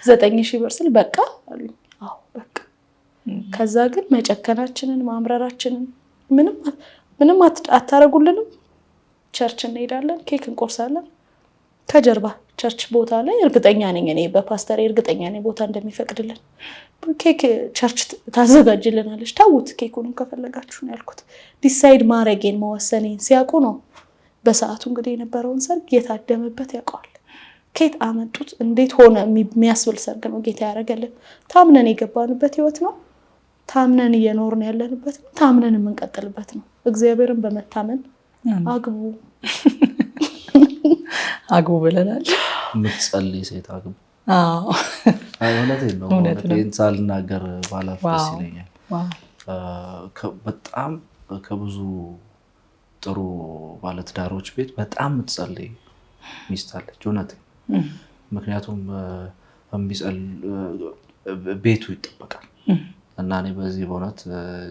9,000 ብር ስል በቃ አሉኝ። አዎ በቃ። ከዛ ግን መጨከናችንን ማምረራችንን ምንም አታረጉልንም። ቸርች እንሄዳለን፣ ኬክ እንቆርሳለን። ከጀርባ ቸርች ቦታ ላይ እርግጠኛ ነኝ እኔ በፓስተር እርግጠኛ ነኝ ቦታ እንደሚፈቅድልን ኬክ ቸርች ታዘጋጅልናለች። ታውት ኬኩንም ከፈለጋችሁ ነው ያልኩት። ዲሳይድ ማረጌን መወሰኔን ሲያውቁ ነው በሰዓቱ እንግዲህ የነበረውን ሰርግ የታደመበት ያውቀዋል። ኬት አመጡት እንዴት ሆነ የሚያስብል ሰርግ ነው ጌታ ያደረገልን። ታምነን የገባንበት ህይወት ነው። ታምነን እየኖርን ያለንበት ነው። ታምነን የምንቀጥልበት ነው። እግዚአብሔርን በመታመን አግቡ አግቡ ብለናል። የምትጸልይ ሴት አግቡ። እውነቴን ነው። ሳልናገር ባላፍ ደስ ይለኛል። በጣም ከብዙ ጥሩ ባለትዳሮች ቤት በጣም የምትጸልይ ሚስት አለች። እውነቴን። ምክንያቱም ቤቱ ይጠበቃል እና እኔ በዚህ በእውነት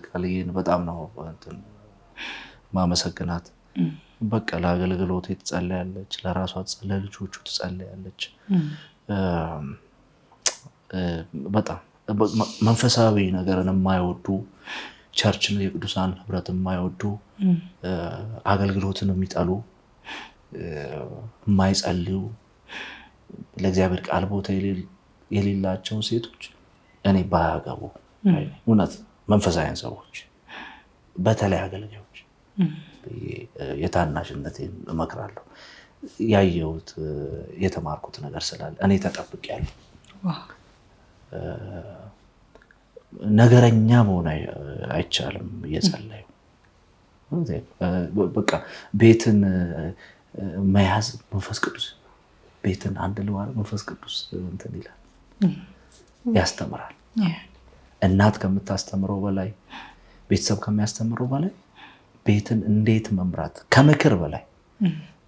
ቃልዬን በጣም ነው ማመሰግናት። በቃ ለአገልግሎት ትጸልያለች፣ ለራሷ ለልጆቹ ትጸልያለች። በጣም መንፈሳዊ ነገርን የማይወዱ ቸርችን የቅዱሳን ህብረት የማይወዱ አገልግሎትን የሚጠሉ የማይጸልዩ ለእግዚአብሔር ቃል ቦታ የሌላቸው ሴቶች እኔ ባያገቡ እውነት መንፈሳዊያን ሰዎች በተለይ አገልጋዮች የታናሽነቴን እመክራለሁ። ያየሁት የተማርኩት ነገር ስላለ እኔ ተጠብቄያለሁ። ነገረኛ መሆን አይቻልም። እየጸለዩ በቃ ቤትን መያዝ መንፈስ ቅዱስ ቤትን አንድ ለዋር መንፈስ ቅዱስ እንትን ይላል፣ ያስተምራል። እናት ከምታስተምረው በላይ ቤተሰብ ከሚያስተምረው በላይ ቤትን እንዴት መምራት ከምክር በላይ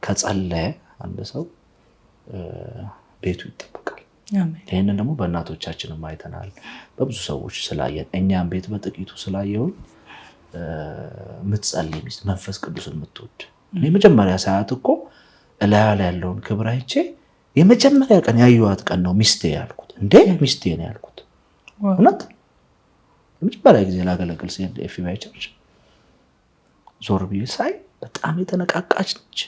ከጸለየ አንድ ሰው ቤቱ ይጠበቃል። ይህንን ደግሞ በእናቶቻችንም አይተናል፣ በብዙ ሰዎች ስላየን። እኛም ቤት በጥቂቱ ስላየውን የምትጸልይ ሚስት መንፈስ ቅዱስን የምትወድ እኔ መጀመሪያ ሰዓት እኮ እላያ ላይ ያለውን ክብር አይቼ የመጀመሪያ ቀን ያየኋት ቀን ነው ሚስቴ ያልኩት። እንዴ ሚስቴ ነው ያልኩት። እውነት የመጀመሪያ ጊዜ ላገለግል ሲሄድ ኤፍቢአይ ቸርች ዞር ብዬ ሳይ በጣም የተነቃቃች ነች።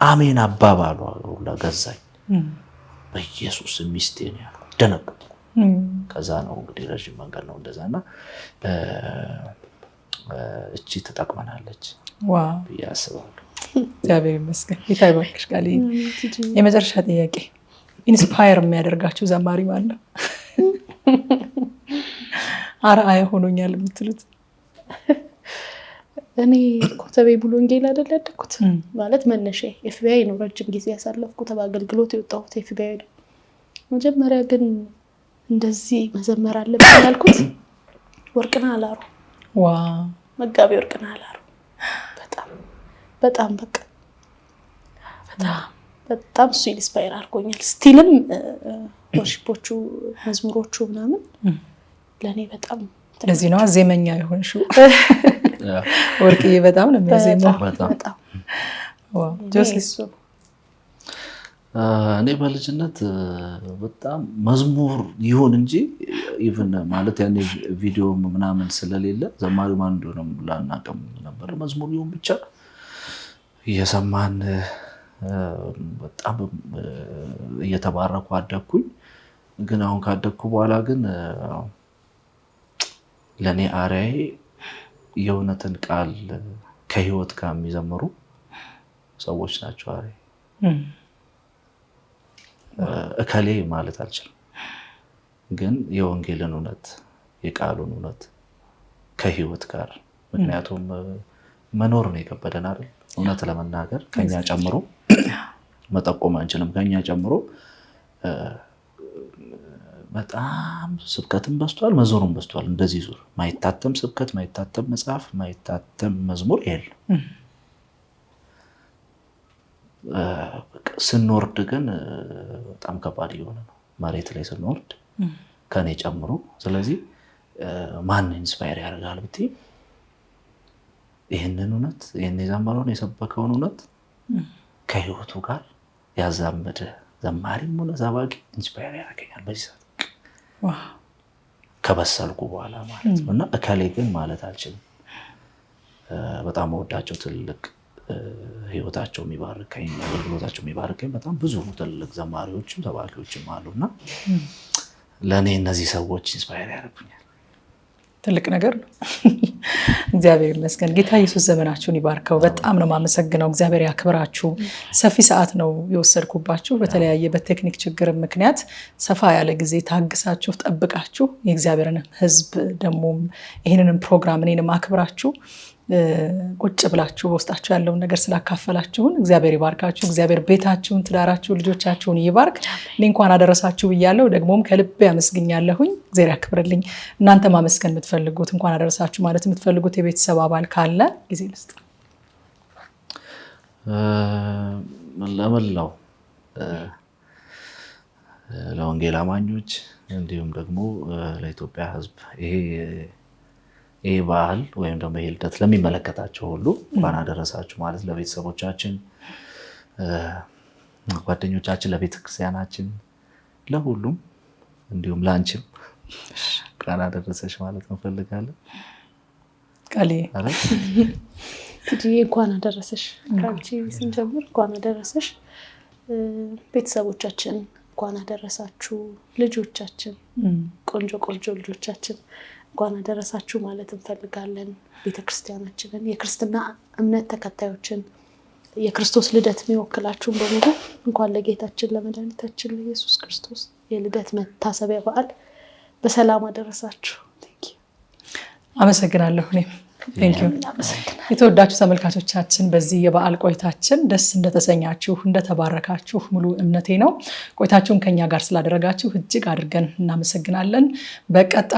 አሜን አባባሏ ለገዛኝ። በኢየሱስ ሚስቴ ነው ያልኩት። ደነገጥኩ። ከዛ ነው እንግዲህ ረዥም መንገድ ነው እንደዛና እቺ ትጠቅመናለች ብዬ አስባለሁ። እግዚአብሔር ይመስገን። ጌታ ይባርክሽ ቃል። የመጨረሻ ጥያቄ ኢንስፓየር የሚያደርጋችሁ ዘማሪ ማን ነው? አርአያ ሆኖኛል የምትሉት? እኔ ኮተቤ ሙሉ ወንጌል አይደል ያደግኩት። ማለት መነሻ ኤፍቢአይ ነው። ረጅም ጊዜ ያሳለፍኩት በአገልግሎት የወጣሁት ኤፍቢአይ ነው። መጀመሪያ ግን እንደዚህ መዘመር አለብኝ ያልኩት ወርቅነህ አላሩ። መጋቢ ወርቅነህ አላሩ በጣም በቃ በጣም እሱ ኢንስፓየር አድርጎኛል። ስቲልም ወርሺፖቹ መዝሙሮቹ ምናምን ለእኔ በጣም ለዚህ ነው ዜመኛ የሆንሽው። ወርቅዬ በጣም ነው የሚያዜመው። በጣም ጆሲ እኔ በልጅነት በጣም መዝሙር ይሁን እንጂ ኢቭን ማለት ያኔ ቪዲዮ ምናምን ስለሌለ ዘማሪው ማን እንደሆነ ላናውቅም ነበር። መዝሙር ይሁን ብቻ እየሰማን በጣም እየተባረኩ አደግኩኝ። ግን አሁን ካደግኩ በኋላ ግን ለእኔ አርአያዬ የእውነትን ቃል ከህይወት ጋር የሚዘምሩ ሰዎች ናቸው አርአያዬ። እከሌ ማለት አልችልም፣ ግን የወንጌልን እውነት የቃሉን እውነት ከህይወት ጋር ምክንያቱም መኖር ነው የከበደን አይደል? እውነት ለመናገር ከኛ ጨምሮ መጠቆም አንችልም። ከኛ ጨምሮ በጣም ስብከትም በዝቷል፣ መዝሙርም በዝቷል። እንደዚህ ዙር ማይታተም ስብከት፣ ማይታተም መጽሐፍ፣ ማይታተም መዝሙር የለም። ስንወርድ ግን በጣም ከባድ እየሆነ ነው መሬት ላይ ስንወርድ ከኔ ጨምሮ። ስለዚህ ማን ኢንስፓየር ያደርጋል ብትይ ይህንን እውነት ይህን የዘመረውን የሰበከውን እውነት ከህይወቱ ጋር ያዛመደ ዘማሪም ሆነ ሰባኪ ኢንስፓየር ያደርገኛል በዚህ ሰዓት ከበሰልኩ በኋላ ማለት ነው። እና እከሌ ግን ማለት አልችልም። በጣም ወዳቸው ትልቅ ህይወታቸው የሚባርከኝ አገልግሎታቸው የሚባርከኝ በጣም ብዙ ትልቅ ዘማሪዎችም ሰባኪዎችም አሉና ለእኔ እነዚህ ሰዎች ኢንስፓየር ያደርጉኛል። ትልቅ ነገር ነው። እግዚአብሔር ይመስገን። ጌታ ኢየሱስ ዘመናችሁን ይባርከው። በጣም ነው የማመሰግነው። እግዚአብሔር ያክብራችሁ። ሰፊ ሰዓት ነው የወሰድኩባችሁ። በተለያየ በቴክኒክ ችግር ምክንያት ሰፋ ያለ ጊዜ ታግሳችሁ ጠብቃችሁ የእግዚአብሔርን ህዝብ ደግሞ ይህንንም ፕሮግራም እኔንም አክብራችሁ ቁጭ ብላችሁ በውስጣችሁ ያለውን ነገር ስላካፈላችሁን እግዚአብሔር ይባርካችሁ። እግዚአብሔር ቤታችሁን፣ ትዳራችሁን፣ ልጆቻችሁን ይባርክ። እኔ እንኳን አደረሳችሁ ብያለሁ። ደግሞም ከልብ ያመስግኛለሁኝ። እግዚአብሔር ያክብርልኝ። እናንተ ማመስገን የምትፈልጉት እንኳን አደረሳችሁ ማለት የምትፈልጉት የቤተሰብ አባል ካለ ጊዜ ልስጥ። ለመላው ለወንጌል አማኞች እንዲሁም ደግሞ ለኢትዮጵያ ህዝብ ይሄ ባህል ወይም ደግሞ ይሄ ልደት ለሚመለከታቸው ሁሉ እንኳን አደረሳችሁ ማለት ለቤተሰቦቻችን፣ ጓደኞቻችን፣ ለቤተክርስቲያናችን፣ ለሁሉም እንዲሁም ላንቺም እንኳን አደረሰሽ ማለት እንፈልጋለን። ቃሌ እንኳን አደረሰሽ። ከአንቺ ስንጀምር እንኳን አደረሰሽ። ቤተሰቦቻችን እንኳን አደረሳችሁ። ልጆቻችን፣ ቆንጆ ቆንጆ ልጆቻችን እንኳን አደረሳችሁ ማለት እንፈልጋለን። ቤተክርስቲያናችንን፣ የክርስትና እምነት ተከታዮችን፣ የክርስቶስ ልደት የሚወክላችሁን በሙሉ እንኳን ለጌታችን ለመድኃኒታችን ለኢየሱስ ክርስቶስ የልደት መታሰቢያ በዓል በሰላም አደረሳችሁ። አመሰግናለሁ። እኔም የተወዳችሁ ተመልካቾቻችን በዚህ የበዓል ቆይታችን ደስ እንደተሰኛችሁ እንደተባረካችሁ ሙሉ እምነቴ ነው። ቆይታችሁን ከኛ ጋር ስላደረጋችሁ እጅግ አድርገን እናመሰግናለን። በቀጣይ